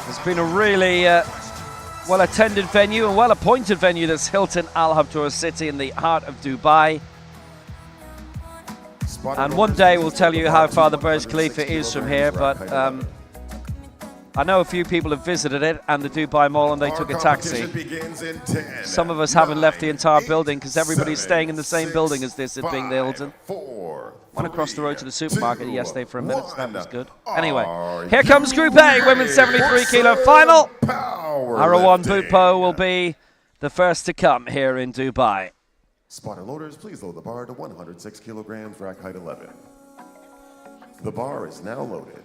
It's been a really well-attended venue and well-appointed venue, this Hilton Al Habtoor City in the heart of Dubai. And one day we'll tell you how far the Burj Khalifa is from here, but I know a few people have visited it and the Dubai Mall and they took a taxi. Some of us haven't left the entire building because everybody's staying in the same building as this, it being the Hilton. Went across the road to the supermarket yesterday for a minute, so that was good. Anyway, here comes Group A, women's 73 kilo final. Arawan Butpo will be the first to come here in Dubai. Spotter loaders, please load the bar to 106 kilograms, rack height 11. The bar is now loaded.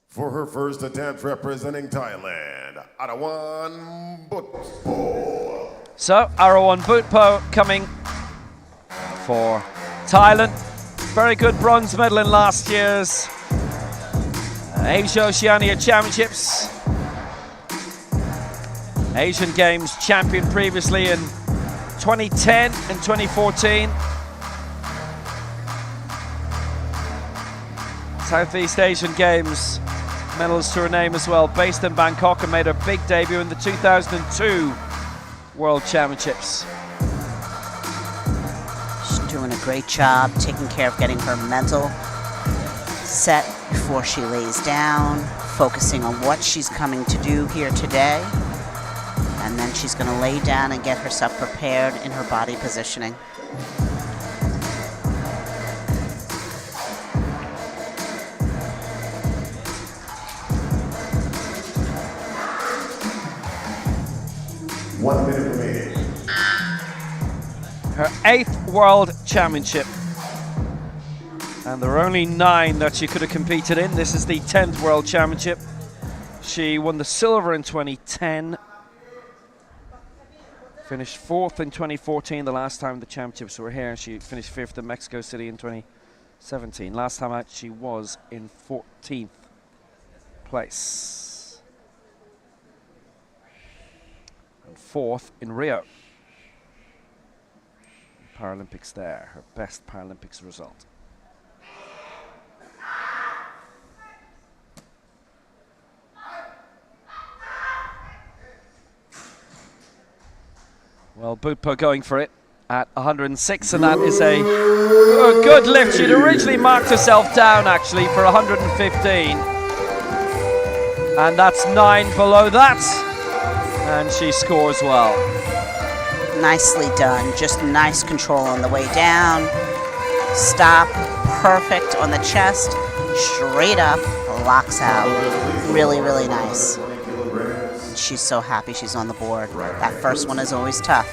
For her first attempt representing Thailand, Arawan Butpo. So, Arawan Butpo coming for Thailand. Very good bronze medal in last year's Asia Oceania Championships. Asian Games champion previously in 2010 and 2014. Southeast Asian Games medals to her name as well, based in Bangkok, and made her big debut in the 2002 World Championships. She's doing a great job taking care of getting her mental set before she lays down, focusing on what she's coming to do here today, and then she's going to lay down and get herself prepared in her body positioning. One minute remaining. Her 8th World Championship. And there are only 9 that she could have competed in. This is the 10th World Championship. She won the silver in 2010. Finished 4th in 2014, the last time the championships were here. And she finished 5th in Mexico City in 2017. Last time out, she was in 14th place. And 4th in Rio. Paralympics there, her best Paralympics result. Well, Butpo going for it at 106, and that is a good lift. She'd originally marked herself down, actually, for 115. And that's 9 below that. And she scores well. Nicely done. Just nice control on the way down. Stop. Perfect on the chest. Straight up. Locks out. Really, really nice. She's so happy she's on the board. That first one is always tough.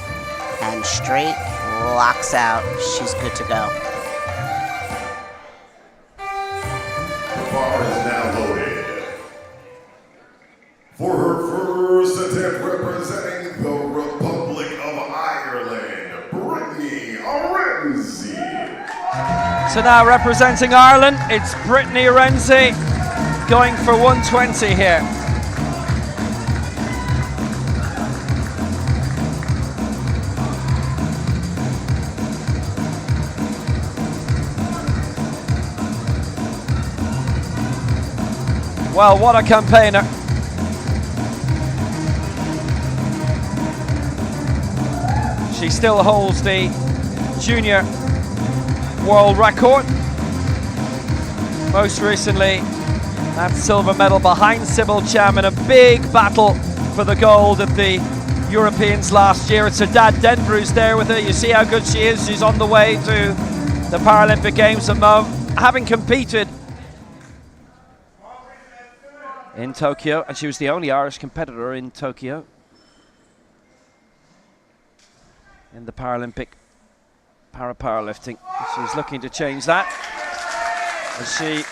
And straight. Locks out. She's good to go. The bar is now loaded. For her first attempt representing the Republic of Ireland, Brittany Arenze. So now representing Ireland, it's Brittany Arenze going for 120 here. Well, what a campaigner. She still holds the junior world record. Most recently, that silver medal behind Sybil Cham in a big battle for the gold at the Europeans last year. It's her dad Denver who's there with her. You see how good she is. She's on the way to the Paralympic Games at Mo, having competed in Tokyo, and she was the only Irish competitor in Tokyo in the Paralympic powerlifting. She's looking to change that as she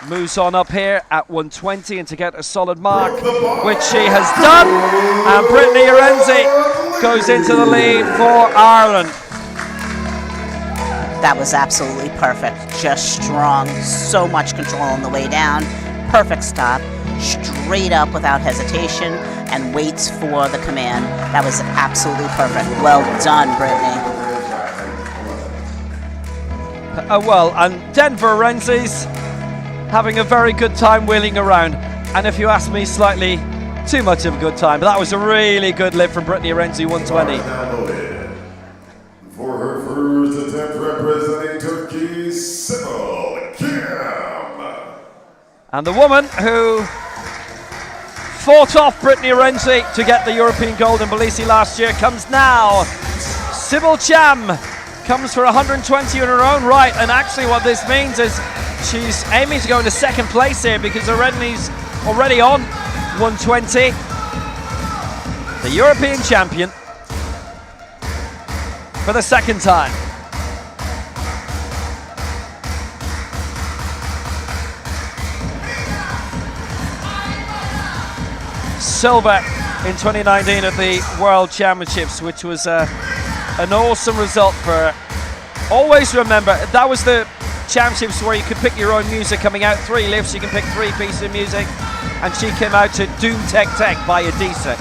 moves on up here at 120 and to get a solid mark, which she has done. And Brittany Arenzi goes into the lead for Ireland. That was absolutely perfect. Just strong, so much control on the way down. Perfect stop, straight up without hesitation, and waits for the command. That was absolutely perfect. Well done, Brittany. Well, and Denver Arenzi's having a very good time wheeling around. And if you ask me, slightly too much of a good time. But that was a really good lift from Brittany Arenzi, 120. For her first attempt representing Turkey, Sybil Cham. And the woman who fought off Brittany Arenzi to get the European gold in Tbilisi last year comes now. Sybil Cham comes for 120 in her own right. And actually what this means is she's aiming to go into second place here because Arenzi's already on 120. The European champion for the second time. Silver in 2019 at the World Championships, which was an awesome result for her. Always remember, that was the championships where you could pick your own music coming out. 3 lifts, you can pick 3 pieces of music, and she came out to Doom Tech Tech by Adisa.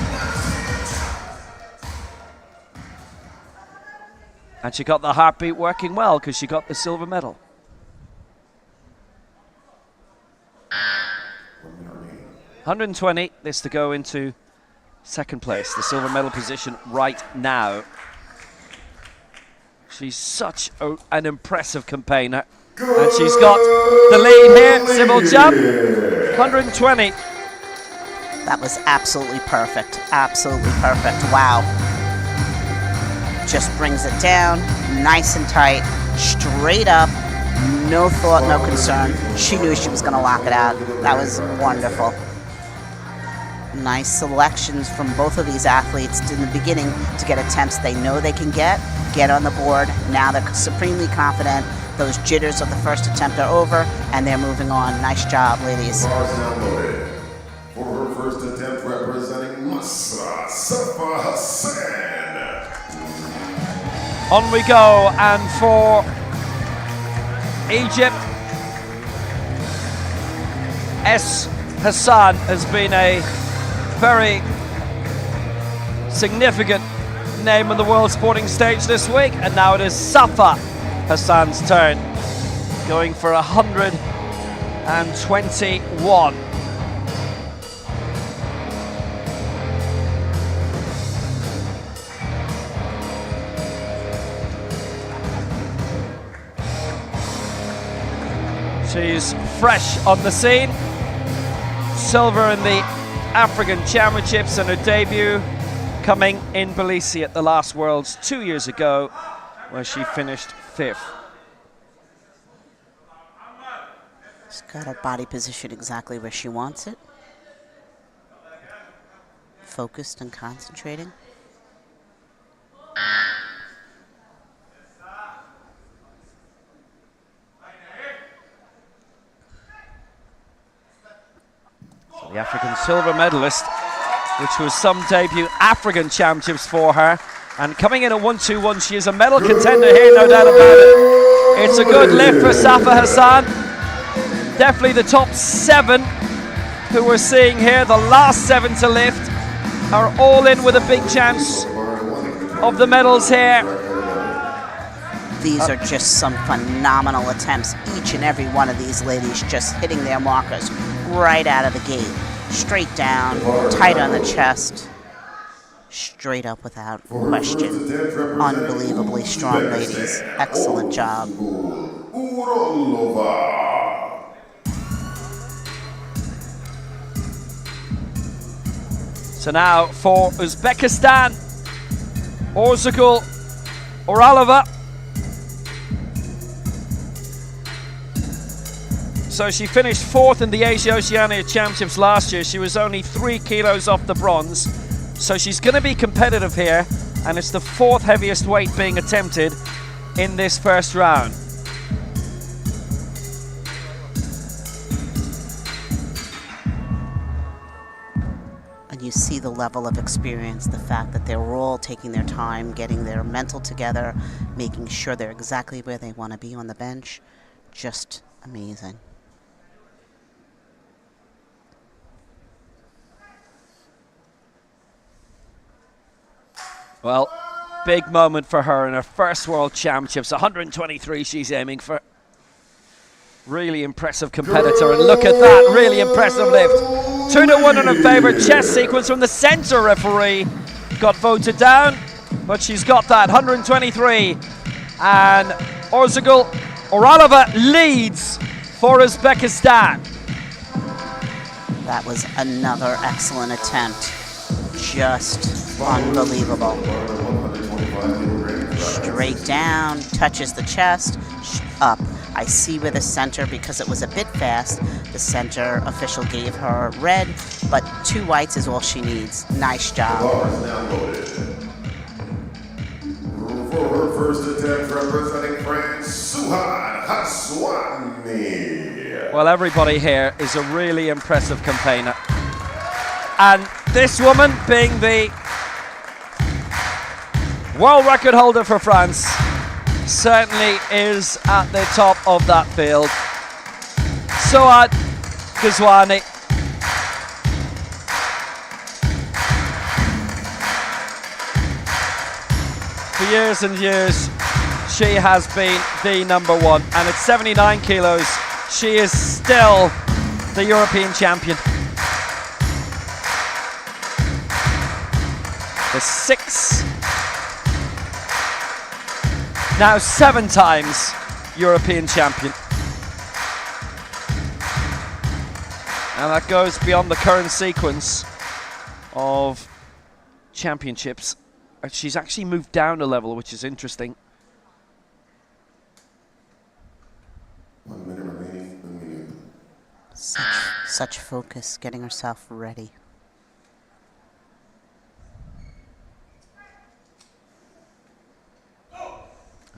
And she got the heartbeat working well because she got the silver medal. $120, this to go into second place, the silver medal position right now. She's such an impressive campaigner. And she's got the lead here, Sybil Cham, 120. That was absolutely perfect. Absolutely perfect. Wow. Just brings it down, nice and tight, straight up, no thought, no concern. She knew she was going to lock it out. That was wonderful. Nice selections from both of these athletes in the beginning to get attempts they know they can get on the board. Now they're supremely confident. Those jitters of the first attempt are over, and they're moving on. Nice job, ladies. For her first attempt representing Masra Safa Hassan. On we go, and for Egypt, S. Hassan has been a very significant name on the world sporting stage this week, and now it is Safa Hassan's turn, going for 121. She's fresh on the scene. Silver in the African Championships, and her debut coming in Tbilisi at the last Worlds 2 years ago, where she finished 5th. She's got her body position exactly where she wants it. Focused and concentrating. The African silver medalist, which was some debut African championships for her. And coming in at 121, she is a medal contender here, no doubt about it. It's a good lift for Safa Hassan. Definitely the top 7 who we're seeing here. The last 7 to lift are all in with a big chance of the medals here. These are just some phenomenal attempts. Each and every one of these ladies just hitting their markers right out of the gate. Straight down, tight on the chest, straight up without question. Unbelievably strong ladies. Excellent job. So now for Uzbekistan, Orzagul Oralova. So she finished 4th in the Asia Oceania Championships last year. She was only 3 kilos off the bronze. So she's going to be competitive here, and it's the 4th heaviest weight being attempted in this first round. And you see the level of experience, the fact that they're all taking their time, getting their mental together, making sure they're exactly where they want to be on the bench. Just amazing. Well, big moment for her in her first World Championships. 123 she's aiming for. Really impressive competitor, and look at that, really impressive lift. 2-1 in her favour. Chest sequence from the centre referee got voted down, but she's got that, 123. And Orzagul Oralova leads for Uzbekistan. That was another excellent attempt. Just unbelievable. Straight down, touches the chest, up. I see where the center, because it was a bit fast, the center official gave her red, but 2 whites is all she needs. Nice job. For her first attempt representing France, Suhan Haswani. Well, everybody here is a really impressive campaigner. And this woman, being the world record holder for France, certainly is at the top of that field. Suad Ghazwani. For years and years, she has been the #1, and at 79 kilos, she is still the European champion. The now 7 times European champion. And that goes beyond the current sequence of championships. She's actually moved down a level, which is interesting. 1 minute remaining. 1 minute. Such focus, getting herself ready.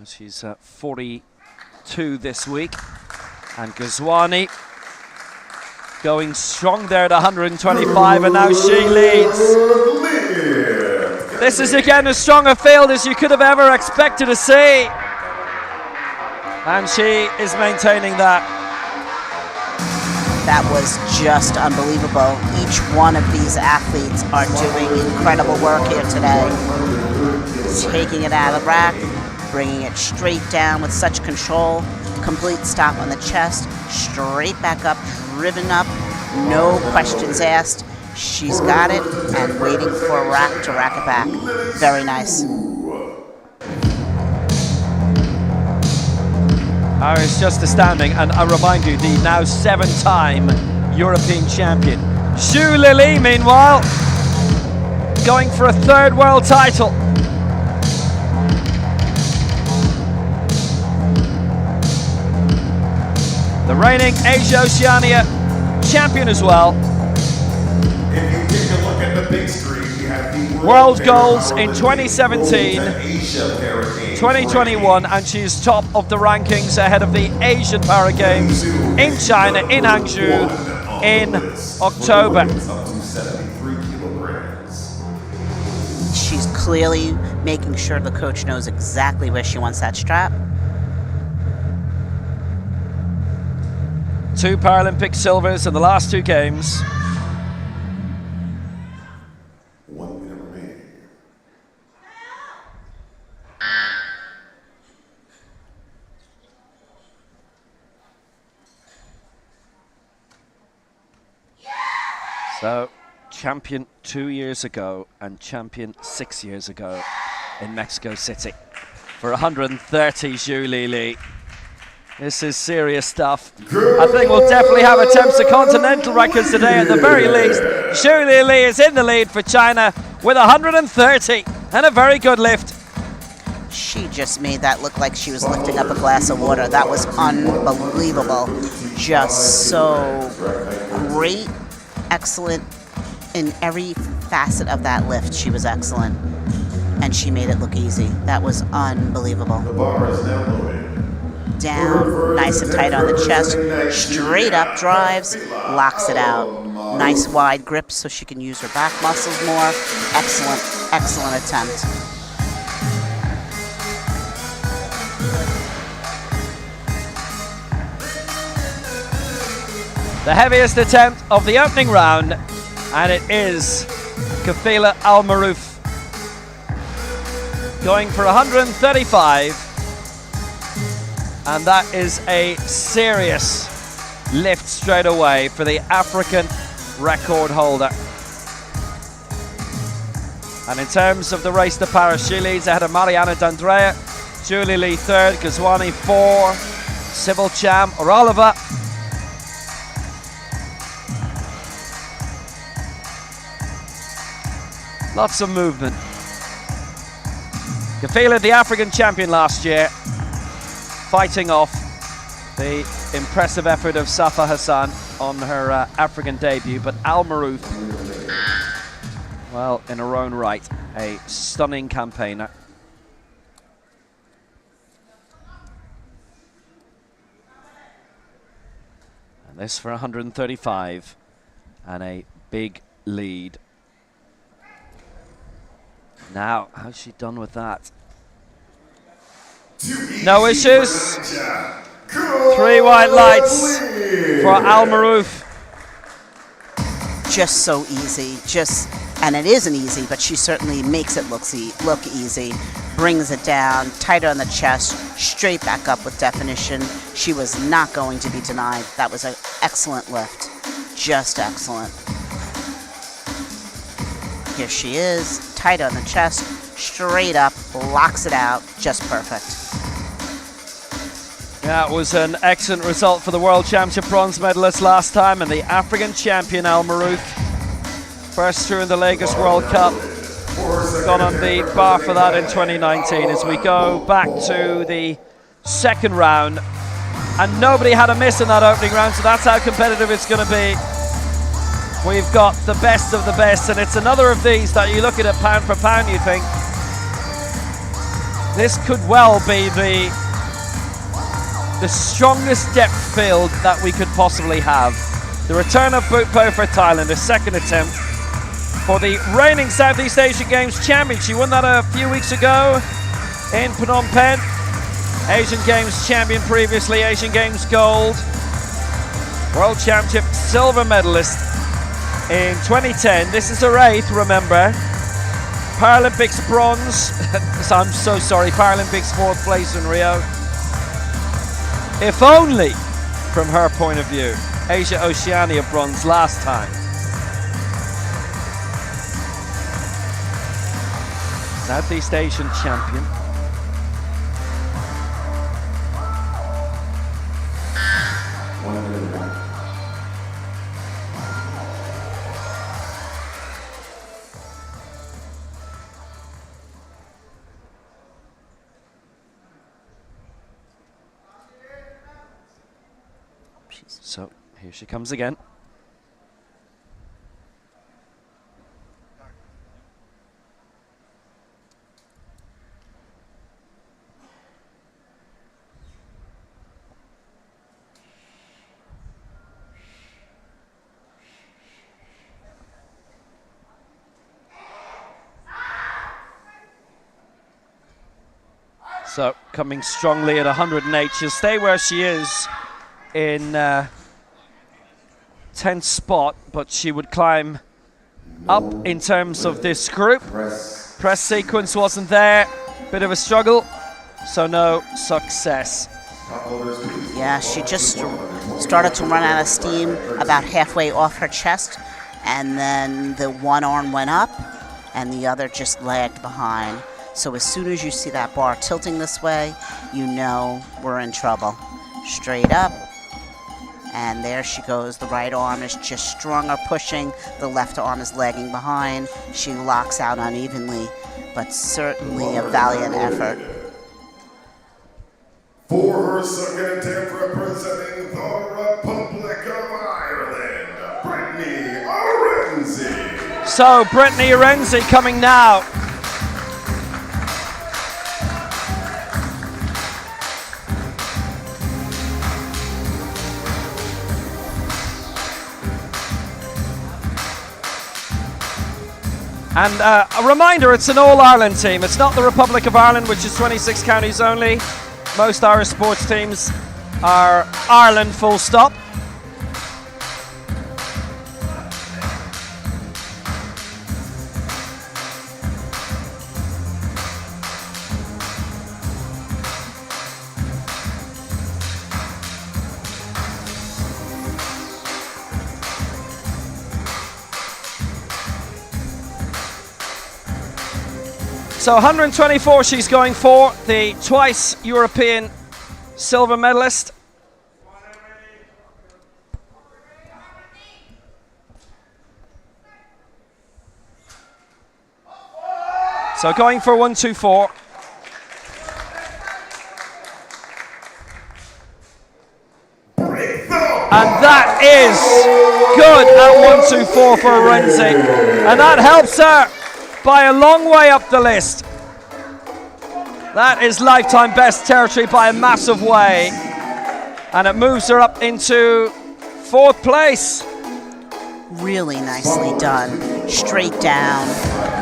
She's 42 this week. And Ghazwani going strong there at 125, and now she leads. This is again as strong a field as you could have ever expected to see. And she is maintaining that. That was just unbelievable. Each one of these athletes are doing incredible work here today. Taking it out of the rack, bringing it straight down with such control. Complete stop on the chest, straight back up, driven up, no questions asked. She's got it and waiting for a rack to rack it back. Very nice. Oh, it's just astounding. And I remind you, the now 7-time European champion. Zhu Lili, meanwhile, going for a 3rd world title. The reigning Asia Oceania champion as well. If you take a look at the big screen, you have the World goals in 2017, Asia Para Games 2021, and she's top of the rankings ahead of the Asian Para Games in China, in Hangzhou, in October. Up to 73 kilograms. She's clearly making sure the coach knows exactly where she wants that strap. 2 Paralympic silvers in the last 2 games. 1 minute remaining. So, champion 2 years ago and champion 6 years ago in Mexico City. For 130, Zhu Lili. This is serious stuff. I think we'll definitely have attempts at continental records today at the very least. Zhu Lili is in the lead for China with 130 and a very good lift. She just made that look like she was lifting up a glass of water. That was unbelievable. Just so great, excellent in every facet of that lift. She was excellent, and she made it look easy. That was unbelievable. The bar is now loaded. Down, nice and tight on the chest, straight up drives, locks it out. Nice wide grip so she can use her back muscles more. Excellent, excellent attempt. The heaviest attempt of the opening round, and it is Kafila Al-Maroof going for 135. And that is a serious lift straight away for the African record holder. And in terms of the race to Paris, she leads ahead of Mariana D'Andrea, Zhu Lili third, Gazwani 4, Sybil Cham, Oralova. Lots of movement. Kafila, the African champion last year, fighting off the impressive effort of Safa Hassan on her African debut, but Al-Maroof, well, in her own right, a stunning campaigner. And this for 135, and a big lead. Now, how's she done with that? No issues. 3 white lights for Al-Maroof. Just so easy, and it isn't easy, but she certainly makes it look easy. Brings it down, tighter on the chest, straight back up with definition. She was not going to be denied. That was an excellent lift, just excellent. Here she is, tight on the chest, straight up, locks it out, just perfect. That was an excellent result for the World Championship bronze medalist last time, and the African champion Al-Maroof, first through in the Lagos World Cup, got on the bar for that in 2019. As we go back to the second round, and nobody had a miss in that opening round, so that's how competitive it's going to be. We've got the best of the best, and it's another of these that you look at it pound for pound, you think, this could well be the strongest depth field that we could possibly have. The return of Butpo for Thailand, a second attempt for the reigning Southeast Asian Games champion. She won that a few weeks ago in Phnom Penh. Asian Games champion previously, Asian Games gold. World Championship silver medalist in 2010. This is her 8th, remember. Paralympics bronze. I'm so sorry, Paralympics 4th place in Rio. If only, from her point of view, Asia Oceania bronze last time. Southeast Asian champion. So here she comes again. So coming strongly at 108. She'll stay where she is in 10th spot, but she would climb up in terms of this group. Press sequence wasn't there. Bit of a struggle, so no success. Yeah, she just started to run out of steam about halfway off her chest. and then the one arm went up and the other just lagged behind. So as soon as you see that bar tilting this way, you know we're in trouble. Straight up, and there she goes. The right arm is just stronger pushing, the left arm is lagging behind. She locks out unevenly, but certainly a valiant effort. For her second attempt representing the Republic of Ireland, Brittany Arenzi. So Brittany Arenzi coming now. And a reminder, it's an All-Ireland team. It's not the Republic of Ireland, which is 26 counties only. Most Irish sports teams are Ireland full stop. So 124 she's going for, the twice European silver medalist. So going for 124. And that is good at 124 for Arenzi. And that helps her by a long way up the list. That is lifetime best territory by a massive way. And it moves her up into 4th place. Really nicely done. Straight down,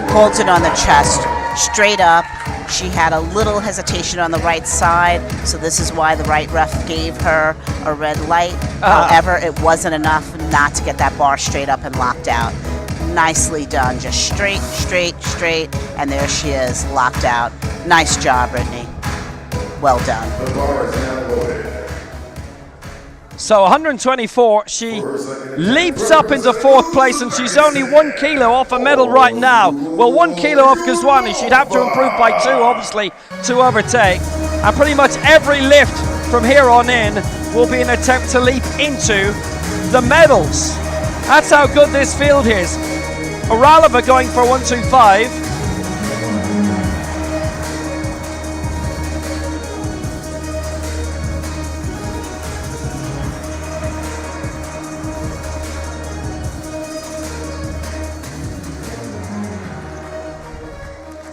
holds it on the chest, straight up. She had a little hesitation on the right side, so this is why the right ref gave her a red light. However, it wasn't enough not to get that bar straight up and locked out. Nicely done, just straight, straight, straight, and there she is, locked out. Nice job, Brittany. Well done. The bar is now loaded. So 124, she leaps up into 4th place, and she's only 1 kilo off a medal right now. Well, 1 kilo off Gazwani. She'd have to improve by 2, obviously, to overtake. And pretty much every lift from here on in will be an attempt to leap into the medals. That's how good this field is. Oralova going for 125.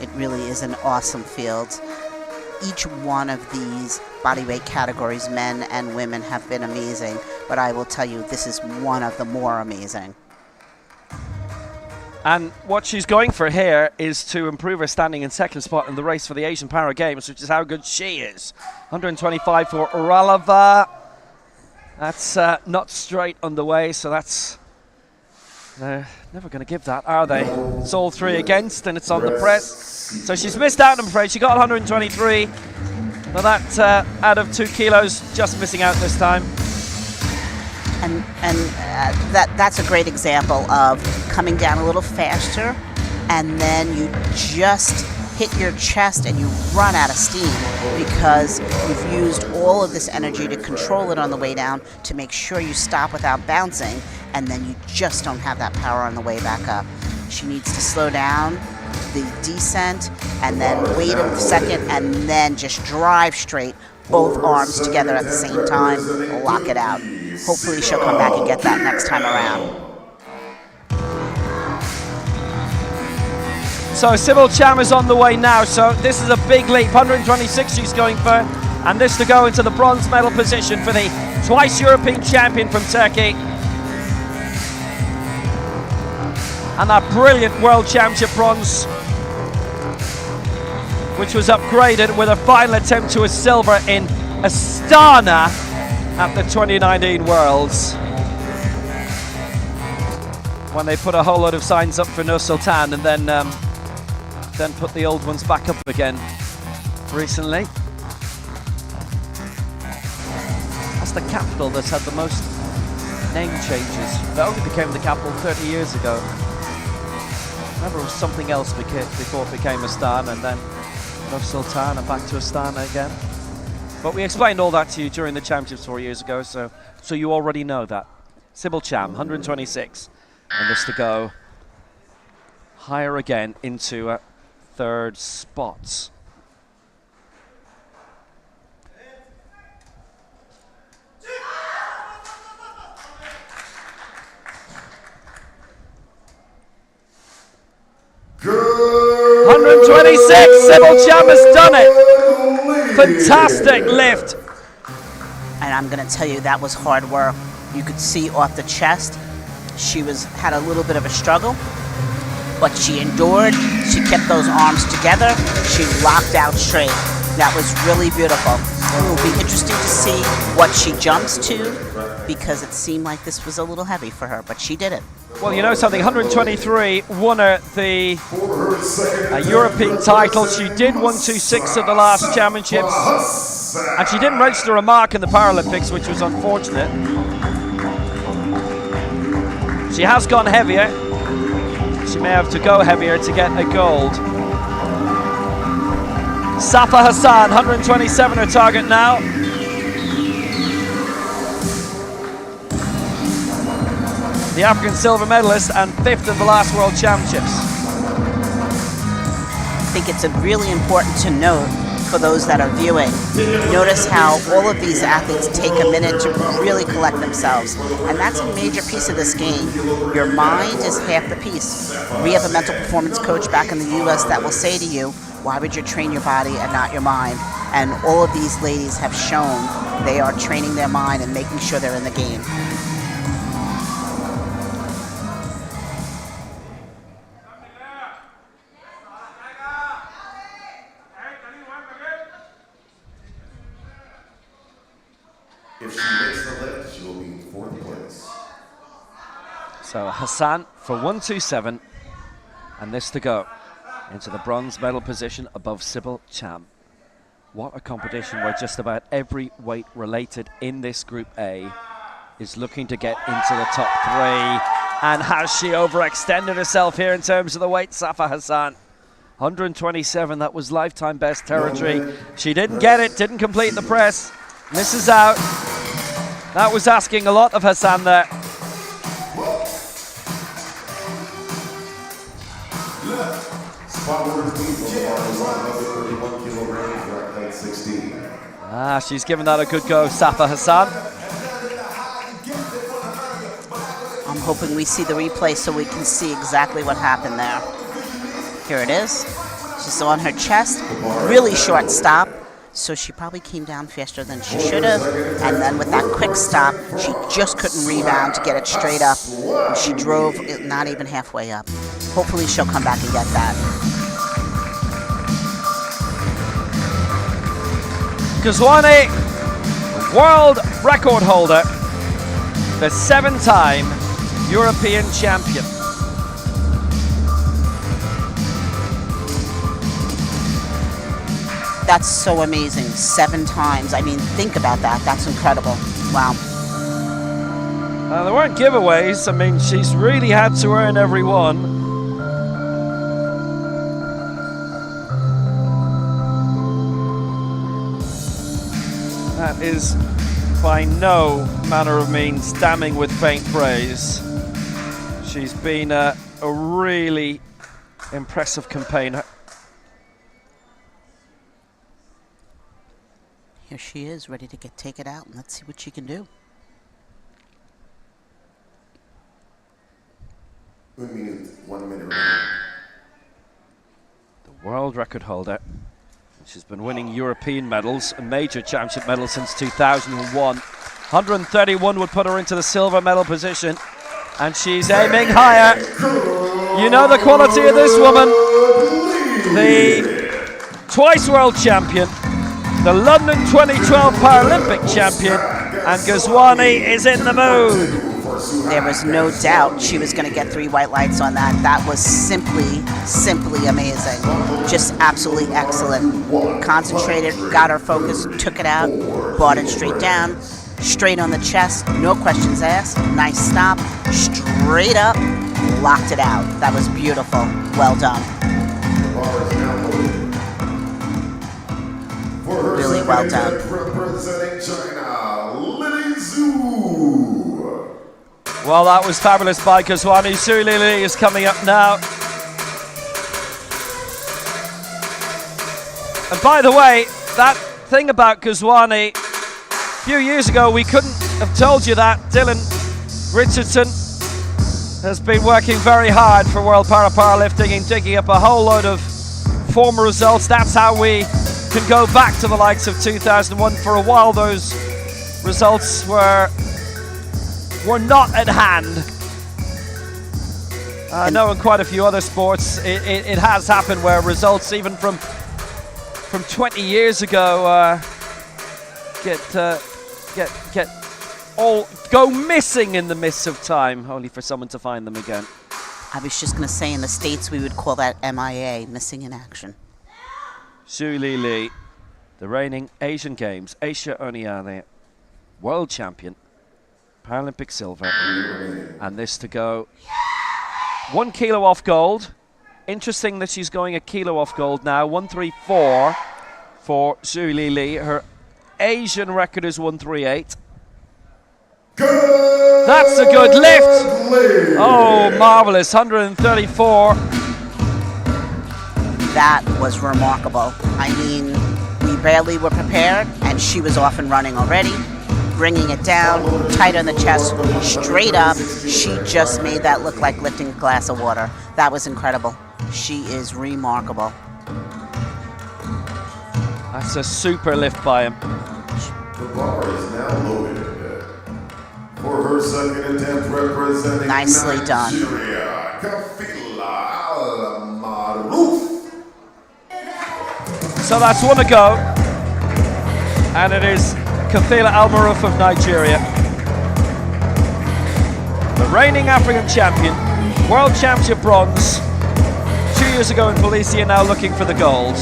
It really is an awesome field. Each one of these bodyweight categories, men and women, have been amazing, but I will tell you, this is one of the more amazing. And what she's going for here is to improve her standing in 2nd spot in the race for the Asian Para Games, which is how good she is. 125 for Oralova. That's not straight on the way, so that's... They're never going to give that, are they? It's all 3 against, and it's on the press. So she's missed out, I'm afraid. She got 123. Well, that out of 2 kilos, just missing out this time. And that's a great example of coming down a little faster, and then you just hit your chest and you run out of steam because you've used all of this energy to control it on the way down to make sure you stop without bouncing, and then you just don't have that power on the way back up. She needs to slow down the descent and then wait a second and then just drive straight, both arms together at the same time, lock it out. Hopefully she'll come back and get that next time around. So Sybil Cham is on the way now, so this is a big leap. 126 she's going for, and this to go into the bronze medal position for the twice European champion from Turkey. And that brilliant World Championship bronze, which was upgraded with a final attempt to a silver in Astana at the 2019 Worlds, when they put a whole load of signs up for Nur Sultan and then put the old ones back up again recently. That's the capital that's had the most name changes. It only became the capital 30 years ago. Remember, it was something else before it became Astana, and then Nur Sultan and back to Astana again. But we explained all that to you during the championships 4 years ago, so you already know that. Sybil Cham, 126, and this to go higher again into third spot. Good 126, Sybil Cham has done it. Fantastic lift. And I'm going to tell you, that was hard work. You could see off the chest, she had a little bit of a struggle, but she endured. She kept those arms together. She locked out straight. That was really beautiful. It will be interesting to see what she jumps to, because it seemed like this was a little heavy for her, but she did it. Well, you know something, 123 won her the European title. She did 126 at the last championships, and she didn't register a mark in the Paralympics, which was unfortunate. She has gone heavier. She may have to go heavier to get a gold. Safa Hassan, 127 her target now. The African silver medalist and 5th in the last World Championships. I think it's really important to note for those that are viewing. Notice how all of these athletes take a minute to really collect themselves. And that's a major piece of this game. Your mind is half the piece. We have a mental performance coach back in the US that will say to you, why would you train your body and not your mind? And all of these ladies have shown they are training their mind and making sure they're in the game. If she makes the lift, she will be in 4th place. So Hassan for 127, and this to go into the bronze medal position above Sybil Cham. What a competition where just about every weight related in this Group A is looking to get into the top 3. And has she overextended herself here in terms of the weight, Safa Hassan? 127, that was lifetime best territory. She didn't get it, didn't complete the press. Misses out. That was asking a lot of Hassan there. Spot number 131 kilograms, rack height 16. She's given that a good go, Safa Hassan. I'm hoping we see the replay so we can see exactly what happened there. Here it is. She's on her chest, really short stop. So she probably came down faster than she should have, and then with that quick stop, she just couldn't rebound to get it straight up. And she drove it not even halfway up. Hopefully she'll come back and get that. Ghazouani, world record holder, the 7-time European champion. That's so amazing. 7 times. I mean, think about that. That's incredible. Wow. There weren't giveaways. I mean, she's really had to earn every one. That is by no manner of means damning with faint praise. She's been a really impressive campaigner. Here she is, ready to take it out, and let's see what she can do. 1 minute, 1 minute. The world record holder. She's been winning European medals, a major championship medal since 2001. 131 would put her into the silver medal position, and she's aiming higher. You know the quality of this woman. The twice world champion, the London 2012 Paralympic champion, and Ghazouani is in the mood. There was no doubt she was going to get 3 white lights on that. That was simply amazing. Just absolutely excellent. Concentrated, got her focus, took it out, brought it straight down, straight on the chest, no questions asked. Nice stop, straight up, locked it out. That was beautiful. Well done. The bar is now loaded. For her Really second well done. attempt representing China, Lily Zhu. Well, that was fabulous by Gazwani. Zhu Lili is coming up now. And by the way, that thing about Gazwani, a few years ago we couldn't have told you that. Dylan Richardson has been working very hard for World Powerlifting and digging up a whole load of former results. That's how we can go back to the likes of 2001. For a while those results were not at hand. I know in quite a few other sports it has happened where results even from 20 years ago go missing in the mists of time, only for someone to find them again. I was just going to say in the States we would call that MIA, missing in action. Zhu Lili, the reigning Asian Games, Asia Oniane, world champion, Paralympic silver, and this to go 1 kilo off gold. Interesting that she's going a kilo off gold now, 134 for Zhu Lili. Her Asian record is 138. That's a good lift. Oh, marvelous, 134. That was remarkable. I mean, we barely were prepared, and she was off and running already. Bringing it down, tight on the chest, straight up. She just made that look like lifting a glass of water. That was incredible. She is remarkable. That's a super lift by him. The bar is now loaded. For her second attempt representing Nicely done. Nigeria, Kafila Al-Maruf. So that's one to go. And it is Kafila Al-Maruf of Nigeria, the reigning African champion, world championship bronze 2 years ago in Policia, now looking for the gold.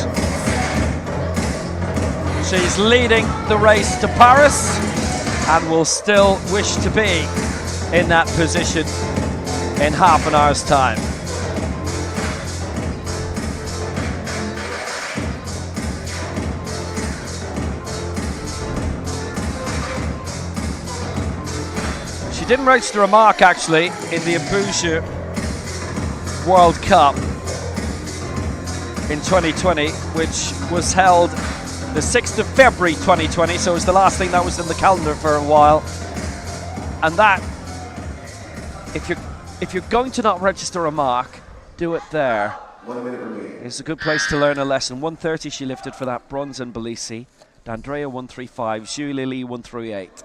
She's leading the race to Paris and will still wish to be in that position in half an hour's time. She didn't register a mark actually in the Abuja World Cup in 2020, which was held the 6th of February 2020, so it was the last thing that was in the calendar for a while. And that, if you're going to not register a mark, do it there. 1 minute remaining. It's a good place to learn a lesson. 130 she lifted for that bronze in Tbilisi. D'Andrea 135, Zhu Lili 138.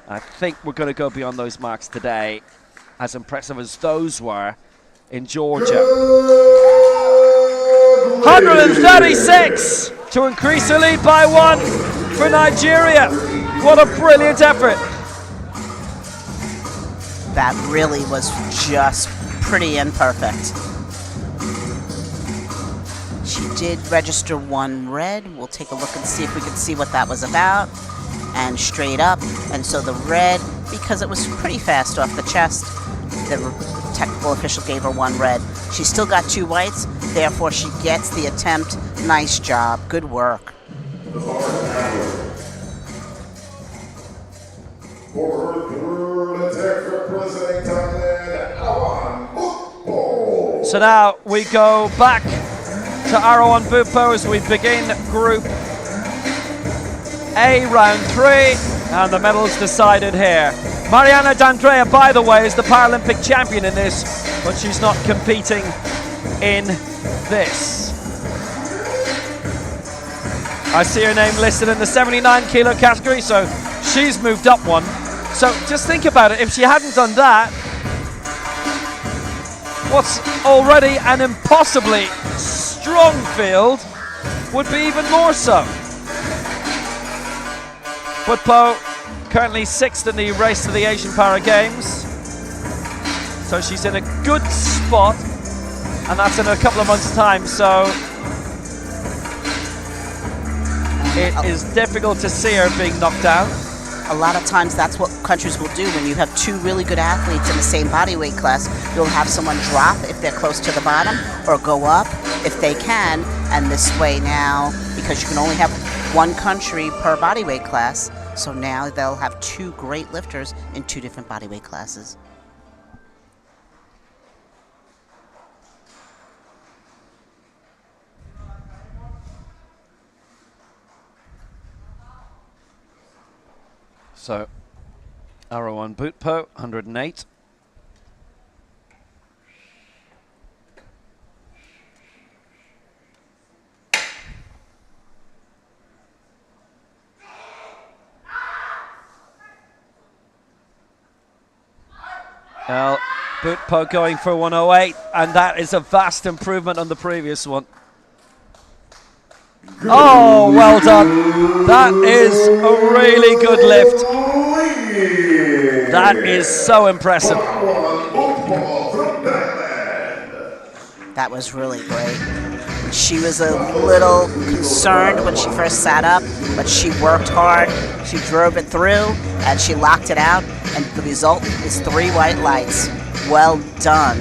I think we're going to go beyond those marks today, as impressive as those were in Georgia. 136 to increase the lead by 1 for Nigeria. What a brilliant effort. That really was just pretty imperfect. She did register 1 red. We'll take a look and see if we can see what that was about. And straight up, and so the red, because it was pretty fast off the chest, the technical official gave her 1 red. She still got 2 whites, therefore she gets the attempt. Nice job, good work. The bar is now loaded. For her third attempt representing Thailand, Awan Bukpo. So now we go back to Arawan Bupo as we begin Group A, round 3, and the medals decided here. Mariana D'Andrea, by the way, is the Paralympic champion in this, but she's not competing in this. I see her name listed in the 79 kilo category, so she's moved up 1. So just think about it, if she hadn't done that, what's already an impossibly strong field would be even more so. Butpo currently 6th in the race to the Asian Para Games. So she's in a good spot, and that's in a couple of months' time, so it is difficult to see her being knocked down. a lot of times that's what countries will do when you have two really good athletes in the same body weight class. You'll have someone drop if they're close to the bottom or go up if they can. And this way now, because you can only have one country per body weight class, so now they'll have two great lifters in two different body weight classes. So, Arawan Butpo, 108. Now, Butpo going for 108, and that is a vast improvement on the previous one. Oh, well done. That is a really good lift. That is so impressive. That was really great. She was a little concerned when she first sat up, but she worked hard. She drove it through, and she locked it out, and the result is 3 white lights. Well done.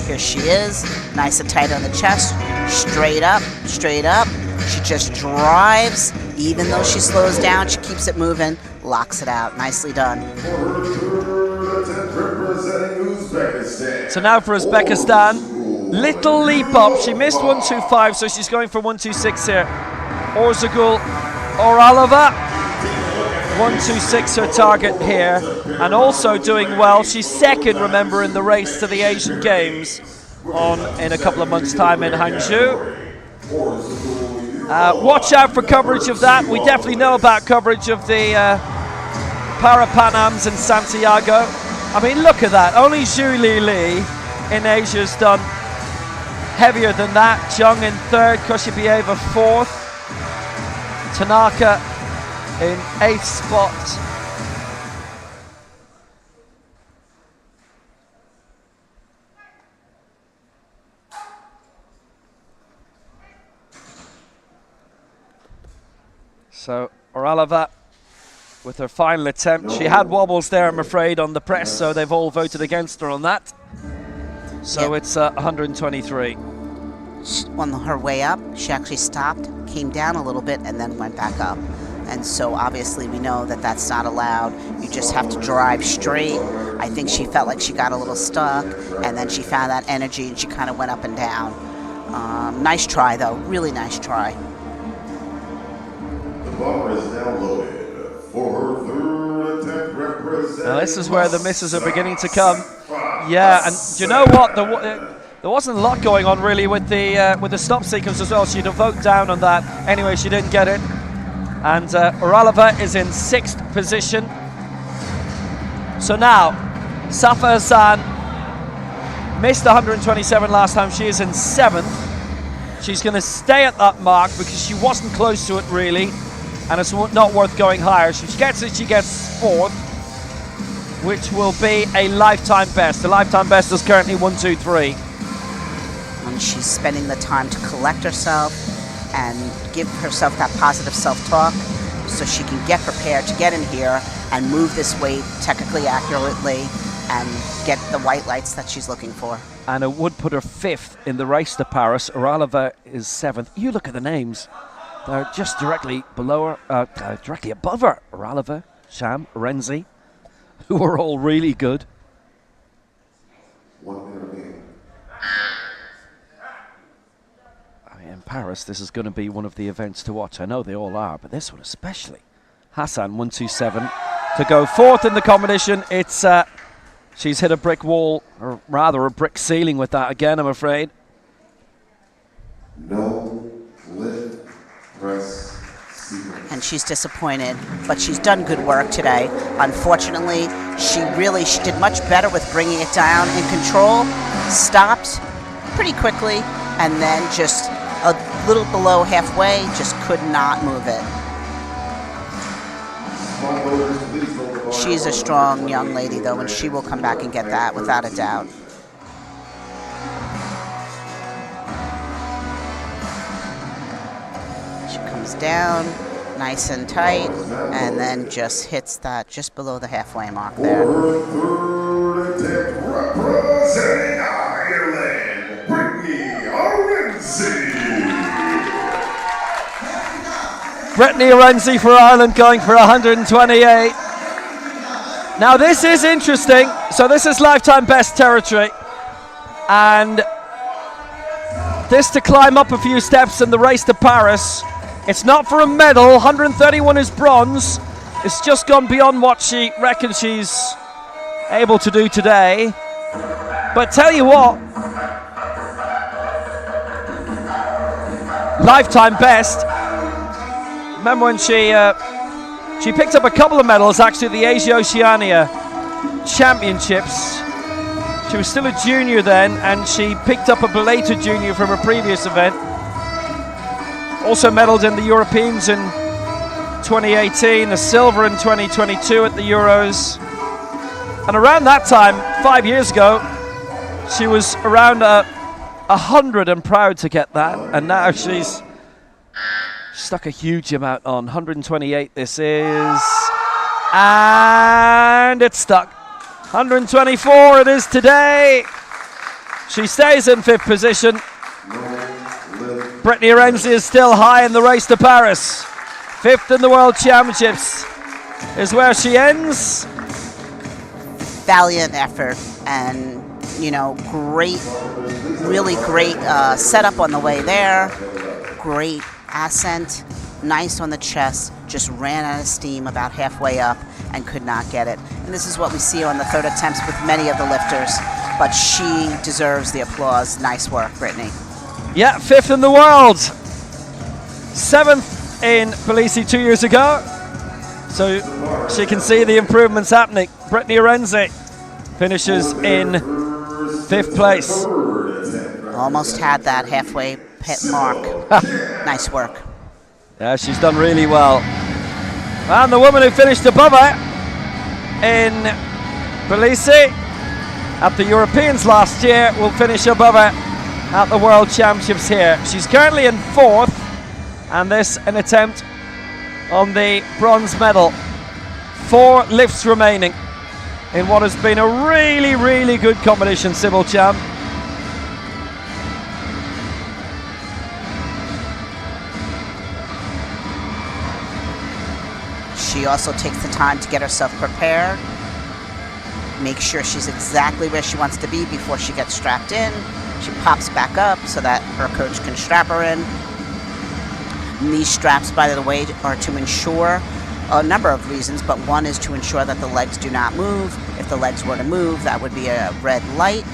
Here she is, nice and tight on the chest, straight up, straight up. She just drives, even though she slows down, she keeps it moving, locks it out. Nicely done. So now for Uzbekistan, little leap up. She missed 125, so she's going for 126 here. Orzagul Oralova, 126 her target here, and also doing well. She's second, remember, in the race to the Asian Games in a couple of months' time in Hangzhou. Watch out for coverage of that. We definitely know about coverage of the Para Pan Ams in Santiago. I mean, look at that. Only Zhu Li in Asia's done heavier than that. Zhang in third, Koshibieva fourth, Tanaka in 8th spot. So Oralova with her final attempt. She had wobbles there, I'm afraid, on the press, so they've all voted against her on that. So it's 123. On her way up, she actually stopped, came down a little bit, and then went back up. And so obviously we know that that's not allowed. You just have to drive straight. I think she felt like she got a little stuck, and then she found that energy and she kind of went up and down. Nice try, though. Really nice try. The bar is now loaded for her third attempt representing. Now this is where the misses are beginning to come. Yeah, and do you know what? There wasn't a lot going on really with the stop sequence as well. She'd have voted down on that. Anyway, she didn't get it. And Oralova is in 6th position. So now, Safa Hassan missed 127 last time. She is in 7th. She's going to stay at that mark because she wasn't close to it really, and it's not worth going higher. So she gets it, she gets 4th, which will be a lifetime best. The lifetime best is currently 123. And she's spending the time to collect herself and give herself that positive self-talk so she can get prepared to get in here and move this weight technically accurately and get the white lights that she's looking for. And it would put her 5th in the race to Paris. Oralova is 7th. You look at the names. They're just directly below her, directly above her. Oralova, Sham, Renzi, who are all really good. I mean, in Paris, this is going to be one of the events to watch. I know they all are, but this one especially. Hassan, 127. To go 4th in the competition, it's... she's hit a brick wall, or rather a brick ceiling with that again, I'm afraid. No lift press sequence. And she's disappointed, but she's done good work today. Unfortunately, she did much better with bringing it down in control, stopped pretty quickly, and then just a little below halfway, just could not move it. She's a strong young lady, though, and she will come back and get that without a doubt. She comes down, nice and tight, and then just hits that just below the halfway mark there. Third attempt, representing Ireland, Brittany Arenzi. Brittany Arenzi for Ireland going for 128. Now this is interesting. So this is lifetime best territory. And this to climb up a few steps in the race to Paris. It's not for a medal. 131 is bronze. It's just gone beyond what she reckons she's able to do today. But tell you what, lifetime best. Remember when she picked up a couple of medals actually at the Asia Oceania Championships. She was still a junior then, and she picked up a belated junior from a previous event. Also medaled in the Europeans in 2018, a silver in 2022 at the Euros. And around that time, 5 years ago, she was around 100 and proud to get that. And now she's stuck a huge amount on. 128 this is. And it's stuck. 124 it is today. She stays in 5th position. Brittany Arenzi is still high in the race to Paris. 5th in the World Championships is where she ends. Valiant effort, and great, really great setup on the way there. Great ascent, nice on the chest. Just ran out of steam about halfway up and could not get it. And this is what we see on the third attempts with many of the lifters, but she deserves the applause. Nice work, Brittany. Yeah, 5th in the world. 7th in Belize 2 years ago. So she can see the improvements happening. Brittany Arenzi finishes in 5th place. Almost had that halfway pit mark. Nice work. Yeah, she's done really well. And the woman who finished above her in Belize at the Europeans last year will finish above her at the World Championships here. She's currently in 4th, and this an attempt on the bronze medal. 4 lifts remaining in what has been a really, really good competition, Sybil Cham. She also takes the time to get herself prepared, make sure she's exactly where she wants to be before she gets strapped in. She pops back up so that her coach can strap her in. And these straps, by the way, are to ensure a number of reasons, but one is to ensure that the legs do not move. If the legs were to move, that would be a red light.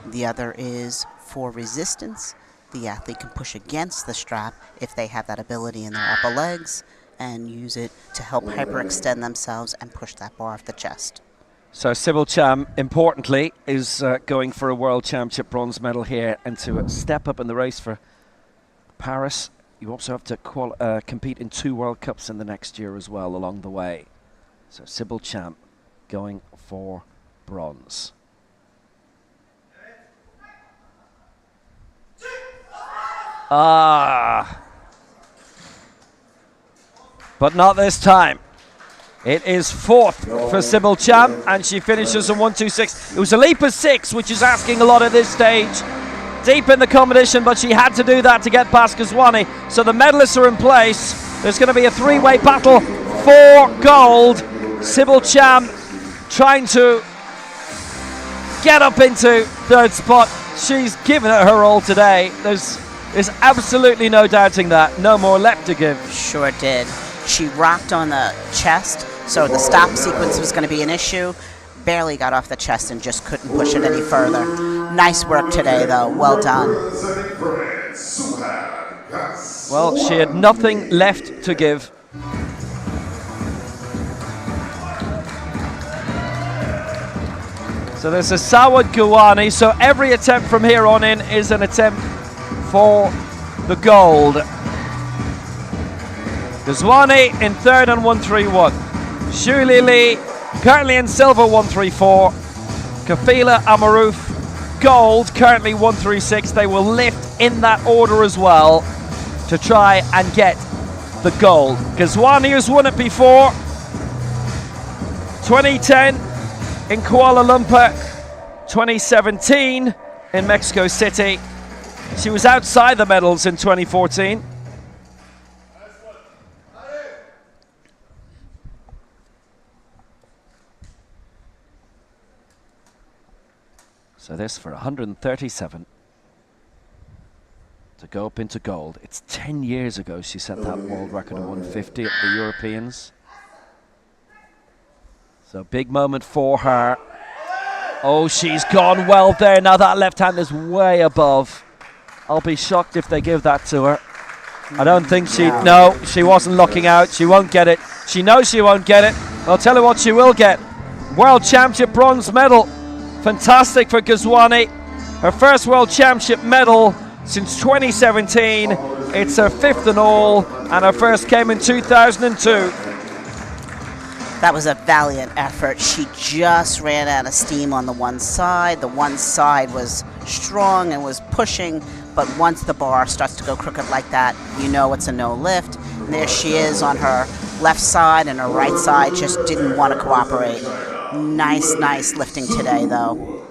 The other is for resistance. The athlete can push against the strap if they have that ability in their upper legs and use it to help hyperextend themselves and push that bar off the chest. So Sybil Cham, importantly, is going for a World Championship bronze medal here, and to step up in the race for Paris, you also have to compete in 2 World Cups in the next year as well along the way. So Sybil Cham going for bronze. But not this time. It is 4th for Sybil Cham, and she finishes on 126. It was a leap of 6, which is asking a lot at this stage. Deep in the competition, but she had to do that to get past Gazwani. So the medalists are in place. There's going to be a 3-way battle for gold. Sybil Cham trying to get up into 3rd spot. She's given it her all today. There's absolutely no doubting that. No more left to give. Sure did. She rocked on the chest, so the stop sequence was going to be an issue. Barely got off the chest and just couldn't push it any further. Nice work today, though. Well done. Well, she had nothing left to give. So there's a Sawad Gawani, so every attempt from here on in is an attempt for the gold. Gazwani in 3rd and 131. Shuli Lee currently in silver 134. Kafila Amarouf gold currently 136. They will lift in that order as well to try and get the gold. Ghazwani has won it before. 2010 in Kuala Lumpur, 2017 in Mexico City. She was outside the medals in 2014. So this for 137 to go up into gold. It's 10 years ago she set that world record of 150 at the Europeans. So big moment for her. Oh, she's gone well there. Now that left hand is way above. I'll be shocked if they give that to her. I don't think no, she wasn't looking out. She won't get it. She knows she won't get it. I'll tell you what she will get. World Championship bronze medal. Fantastic for Ghazwani. Her first World Championship medal since 2017. It's her fifth in all, and her first came in 2002. That was a valiant effort. She just ran out of steam on the one side. The one side was strong and was pushing, but once the bar starts to go crooked like that, you know it's a no lift. And there she is on her left side, and her right side just didn't want to cooperate. Nice lifting today, though.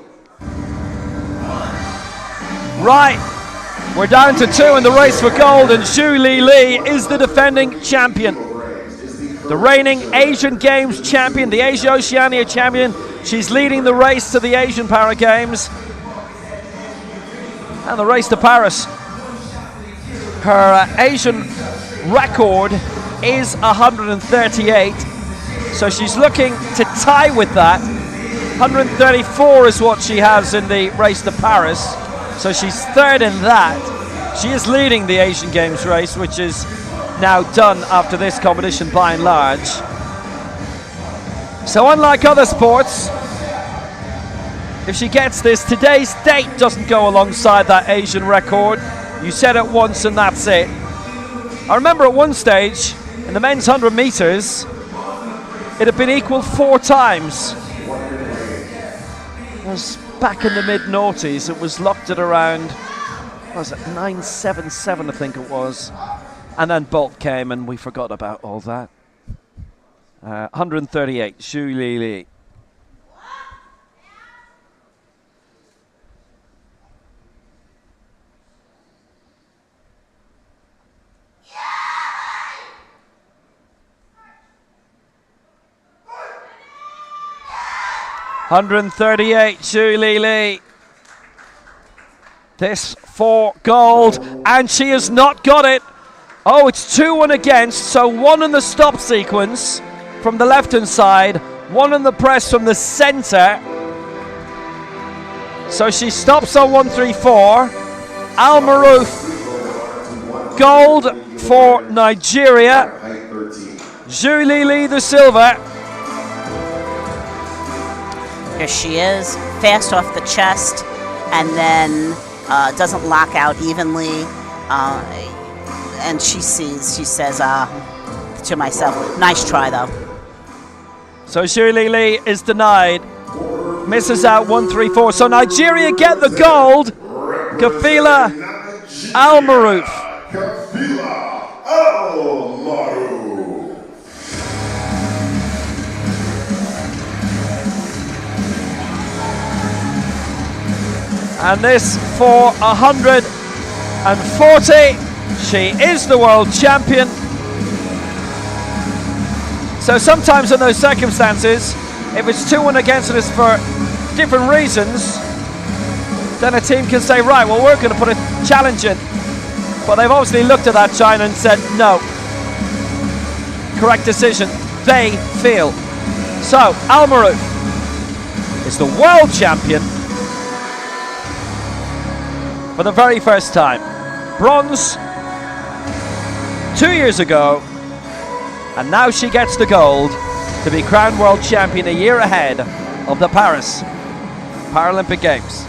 Right, we're down to 2 in the race for gold, and Zhu Li is the defending champion. The reigning Asian Games champion, the Asia Oceania champion. She's leading the race to the Asian Para Games and the race to Paris. Her Asian record is 138, so she's looking to tie with that. 134 is what she has in the race to Paris, so she's third in that. She is leading the Asian Games race, which is now done after this competition by and large. So unlike other sports, if she gets this, today's date doesn't go alongside that Asian record. You set it once and that's it. I remember at one stage in the men's 100 meters, it had been equal 4 times. It was back in the mid-noughties. It was locked at around, what was it, 977 I think it was. And then Bolt came and we forgot about all that. 138, Zhu Li. Zhu Li. This for gold, and she has not got it. Oh, it's 2-1 against, so 1 in the stop sequence from the left-hand side, 1 in the press from the center. So she stops on 134. Al Maroof, gold for Nigeria. Zhu Li the silver. Here she is, fast off the chest, and then doesn't lock out evenly. And she says to myself, nice try though. So Zhu Li is denied, misses out 134. So Nigeria get the gold. Kafila Al Maroof. Kafila Al Maroof. And this for 140. She is the world champion. So sometimes in those circumstances, if it's 2-1 against and it's for different reasons, then a team can say, right, well, we're going to put a challenge in. But they've obviously looked at that China and said, no. Correct decision. They feel. So, Al Maroof is the world champion for the very first time. Bronze 2 years ago, and now she gets the gold to be crowned world champion a year ahead of the Paris Paralympic Games.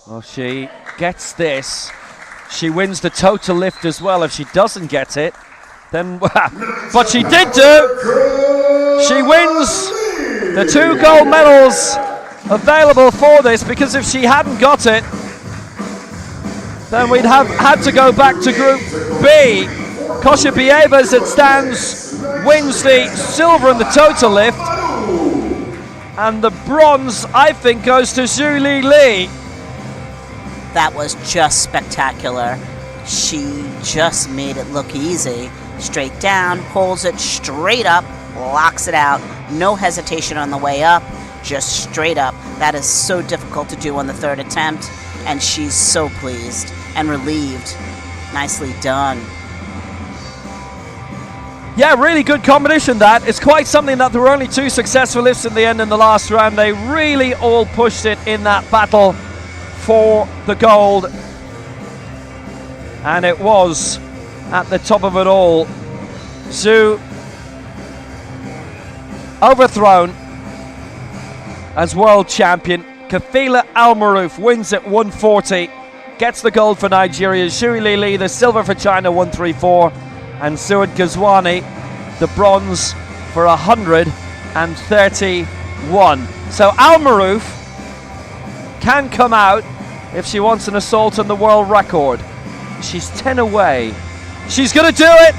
Well, she gets this. She wins the total lift as well. If she doesn't get it, then, but she did do. She wins the 2 gold medals available for this, because if she hadn't got it, then we'd have had to go back to Group B. Koshabieva, as it stands, wins the silver in the total lift. And the bronze, I think, goes to Zhu Li. That was just spectacular. She just made it look easy. Straight down, pulls it straight up, locks it out. No hesitation on the way up, just straight up. That is so difficult to do on the 3rd attempt, and she's so pleased and relieved. Nicely done. Yeah, really good combination that. It's quite something that there were only 2 successful lifts in the end in the last round. They really all pushed it in that battle for the gold. And it was at the top of it all. Zhu overthrown as world champion. Kafila Al-Maroof wins at 140. Gets the gold for Nigeria. Zhu Li, the silver for China, 134. And Suad Ghazwani, the bronze for 131. So Al-Maroof can come out if she wants an assault on the world record. She's 10 away. She's going to do it.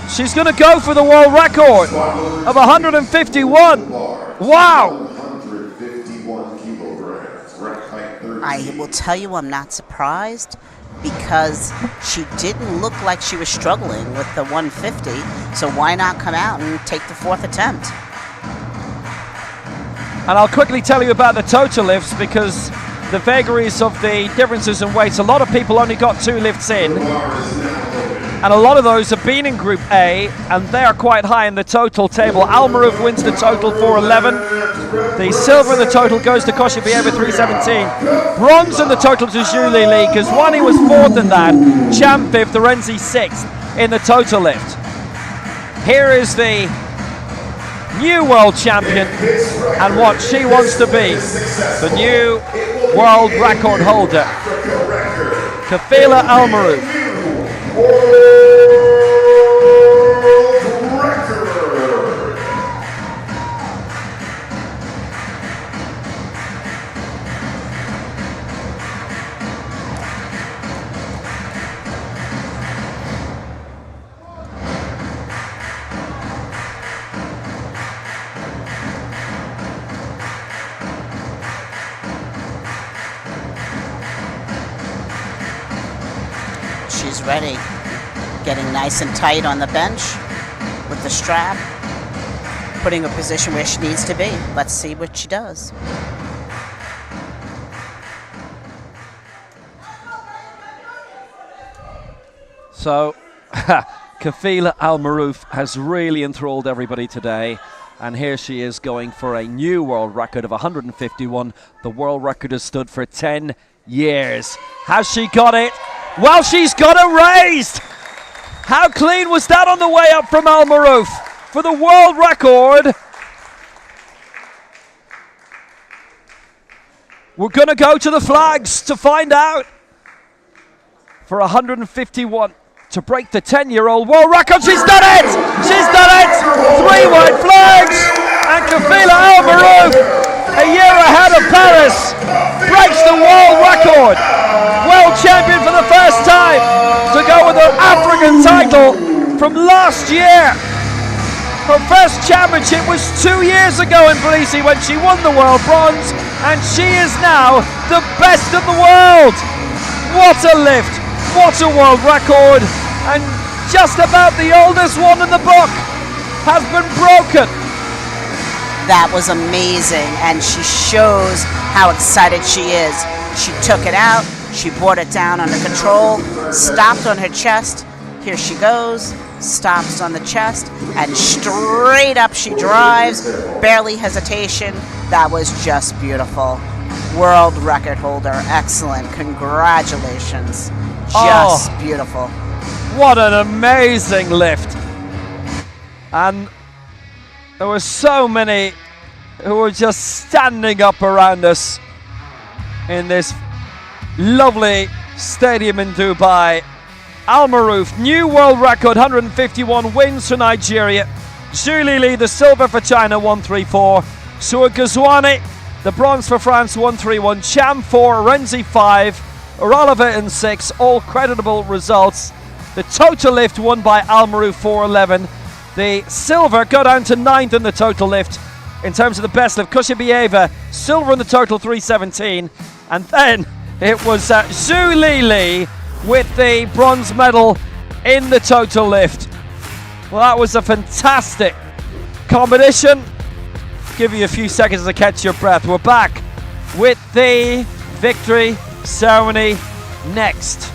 She's going to go for the world record of 151. Wow. 151 kilograms. Rack height 13. I will tell you, I'm not surprised, because she didn't look like she was struggling with the 150, so why not come out and take the 4th attempt? And I'll quickly tell you about the total lifts, because the vagaries of the differences in weights, a lot of people only got 2 lifts in, and a lot of those have been in Group A, and they are quite high in the total table. Al-Maroof wins the total 411. The silver in the total goes to Koshabieva, 317. Bronze in the total to Zhu Li. Ghazwani was 4th in that. Champ 5th, Lorenzi 6th in the total lift. Here is the new world champion and what she wants to be. The new world record holder, Kafila Al-Maroof. She's ready. Getting nice and tight on the bench with the strap. Putting her position where she needs to be. Let's see what she does. So, Kafila Al-Maroof has really enthralled everybody today. And here she is going for a new world record of 151. The world record has stood for 10 years. Has she got it? Well, she's got it raised. How clean was that on the way up from Al-Maroof for the world record? We're going to go to the flags to find out. For 151 to break the 10-year-old world record. She's done it! She's done it! 3 white flags, and Kafila Al-Maroof, a year ahead of Paris, breaks the world record. World champion for the first time to go with her African title from last year. Her first championship was 2 years ago in Tbilisi when she won the world bronze, and she is now the best of the world. What a lift, what a world record, and just about the oldest one in the book has been broken. That was amazing, and she shows how excited she is. She took it out, she brought it down under control, stopped on her chest. Here she goes, stops on the chest, and straight up she drives, barely hesitation. That was just beautiful. World record holder, excellent, congratulations. Just beautiful. What an amazing lift. And there were so many who were just standing up around us in this lovely Stadium in Dubai. Al Maroof, new world record, 151 wins for Nigeria. Zhu Lili, the silver for China, 134. Suad Ghazouani, the bronze for France, 131. Cham 4, Renzi 5, Uralova in 6, all creditable results. The total lift won by Al Maroof, 411. The silver go down to 9th in the total lift in terms of the best lift. Kushabieva, silver in the total, 317. And then it was Zhu Lili with the bronze medal in the total lift. Well, that was a fantastic competition. Give you a few seconds to catch your breath. We're back with the victory ceremony next.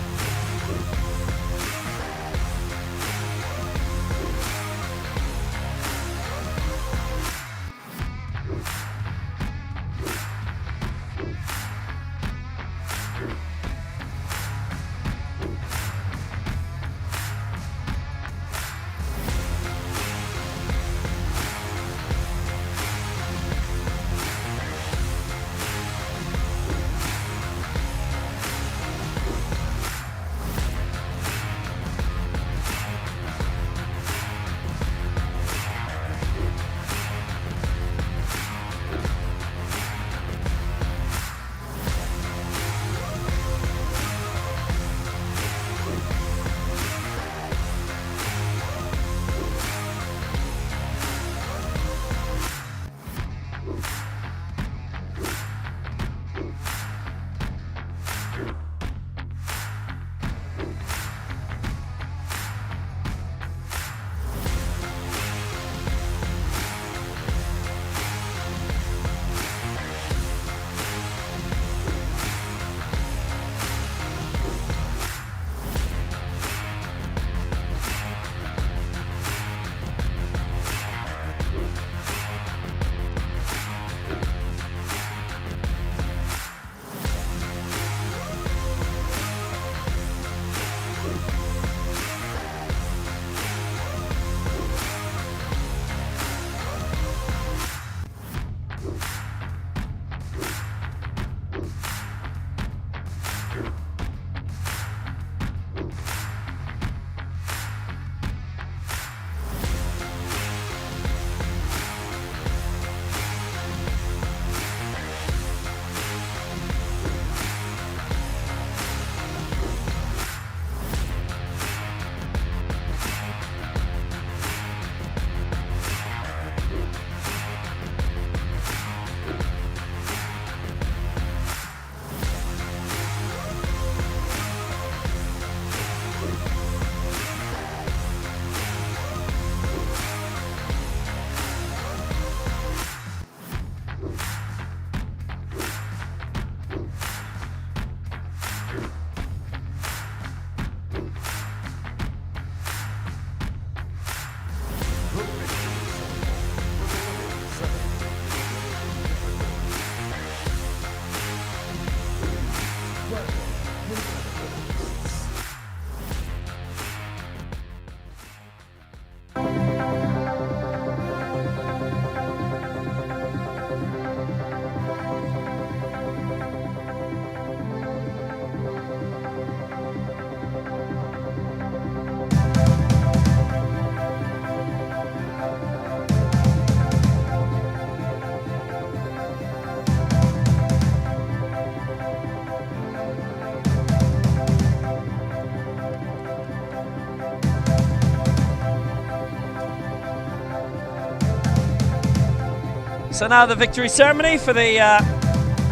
So now the victory ceremony for the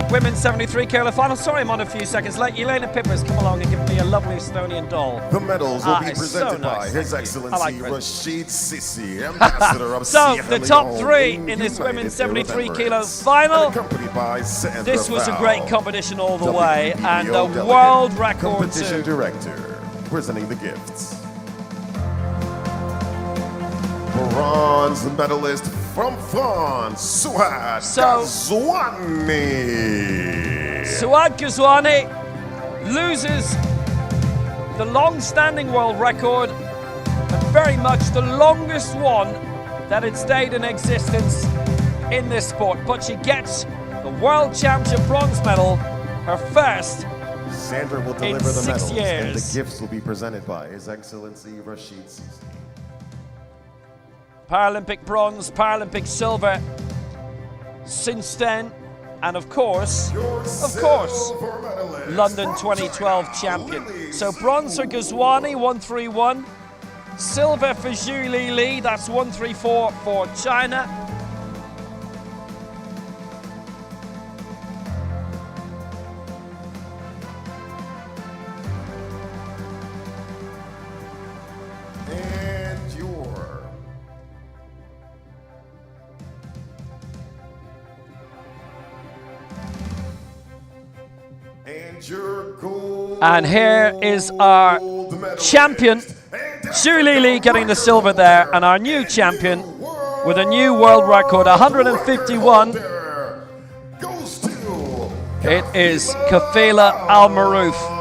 women's 73 kilo final. Sorry, I'm on a few seconds late. Elena Pippers come along and give me a lovely Estonian doll. The medals will be it's presented so nice. by His Excellency like it. Rashid Sisi, Ambassador of So Sierra the top Leone three in United this women's Arab 73 kilo Emirates, final. and accompanied by Sandra This was a Val, great competition all the way, and the WBO delegate, world record competition too. director, presenting the gifts. Bronze medalist from France, Suad Ghazouani. Suad Ghazouani loses the long-standing world record, and very much the longest one that had stayed in existence in this sport. But she gets the World Championship bronze medal, her first Sandra will in deliver the 6 medals, and years. the gifts will be presented by His Excellency Rashid Sisi. Paralympic bronze, Paralympic silver since then. And of course, London 2012 champion. So bronze for Ghazwani, 131. Silver for Zhu Li, that's 134 for China. And your gold And here is our champion, Zhu Li getting the silver there, and our new champion with a new world record, 151. It is Kafila Al-Maroof.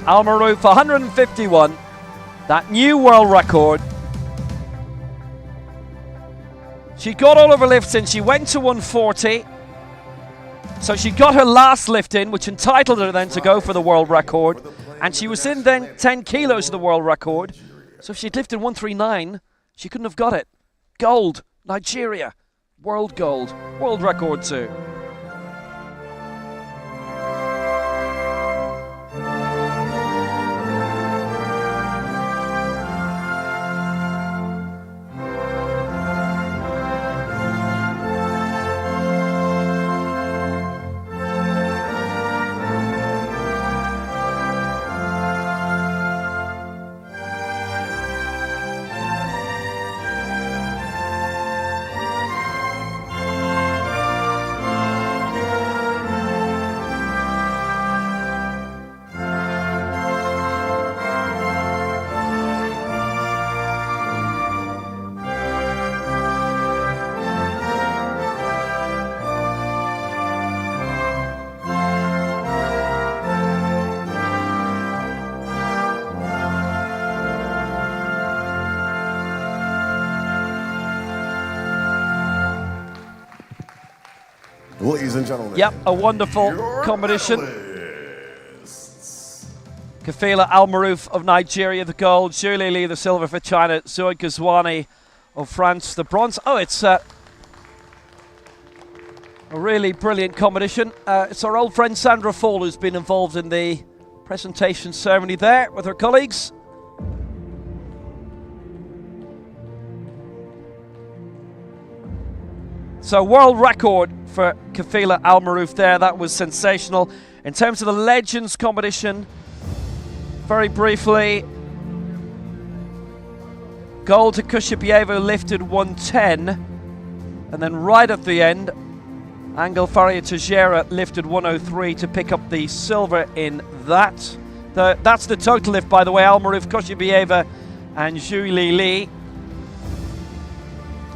Al-Maroof, 151, that new world record. She got all of her lifts in, she went to 140. So she got her last lift in, which entitled her then to go for the world record. And she was in then 10 kilos of the world record. So if she'd lifted 139, she couldn't have got it. Gold, Nigeria, world gold, world record too. Ladies and gentlemen. Yep, a wonderful competition. Kafila Al-Maroof of Nigeria, the gold. Zhu Li, the silver for China. Zoe Ghazwani of France, the bronze. Oh, it's a really brilliant competition. It's our old friend Sandra Fall who's been involved in the presentation ceremony there with her colleagues. So world record for Kafila Al-Maroof there. That was sensational. In terms of the Legends competition, very briefly, gold to Kushabieva, lifted 110. And then right at the end, Angel Faria Tejera lifted 103 to pick up the silver in that. That's the total lift, by the way. Al-Maroof, Kushabieva and Zhu Li.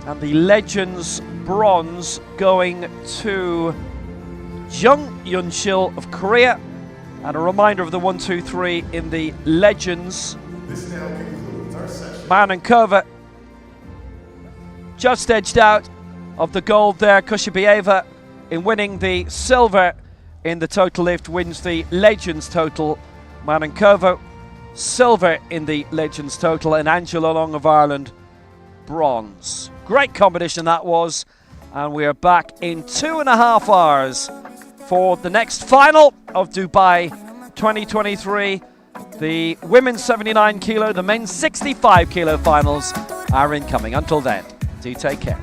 And the Legends bronze going to Jung Yunchil of Korea. And a reminder of the 1, 2, 3 in the Legends. This now concludes our session. Manankova just edged out of the gold there. Kushabieva, in winning the silver in the total lift, wins the Legends total. Manankova, silver in the Legends total. And Angela Long of Ireland, bronze. Great competition that was. And we are back in 2.5 hours for the next final of Dubai 2023. The women's 79 kilo, the men's 65 kilo finals are incoming. Until then, do take care.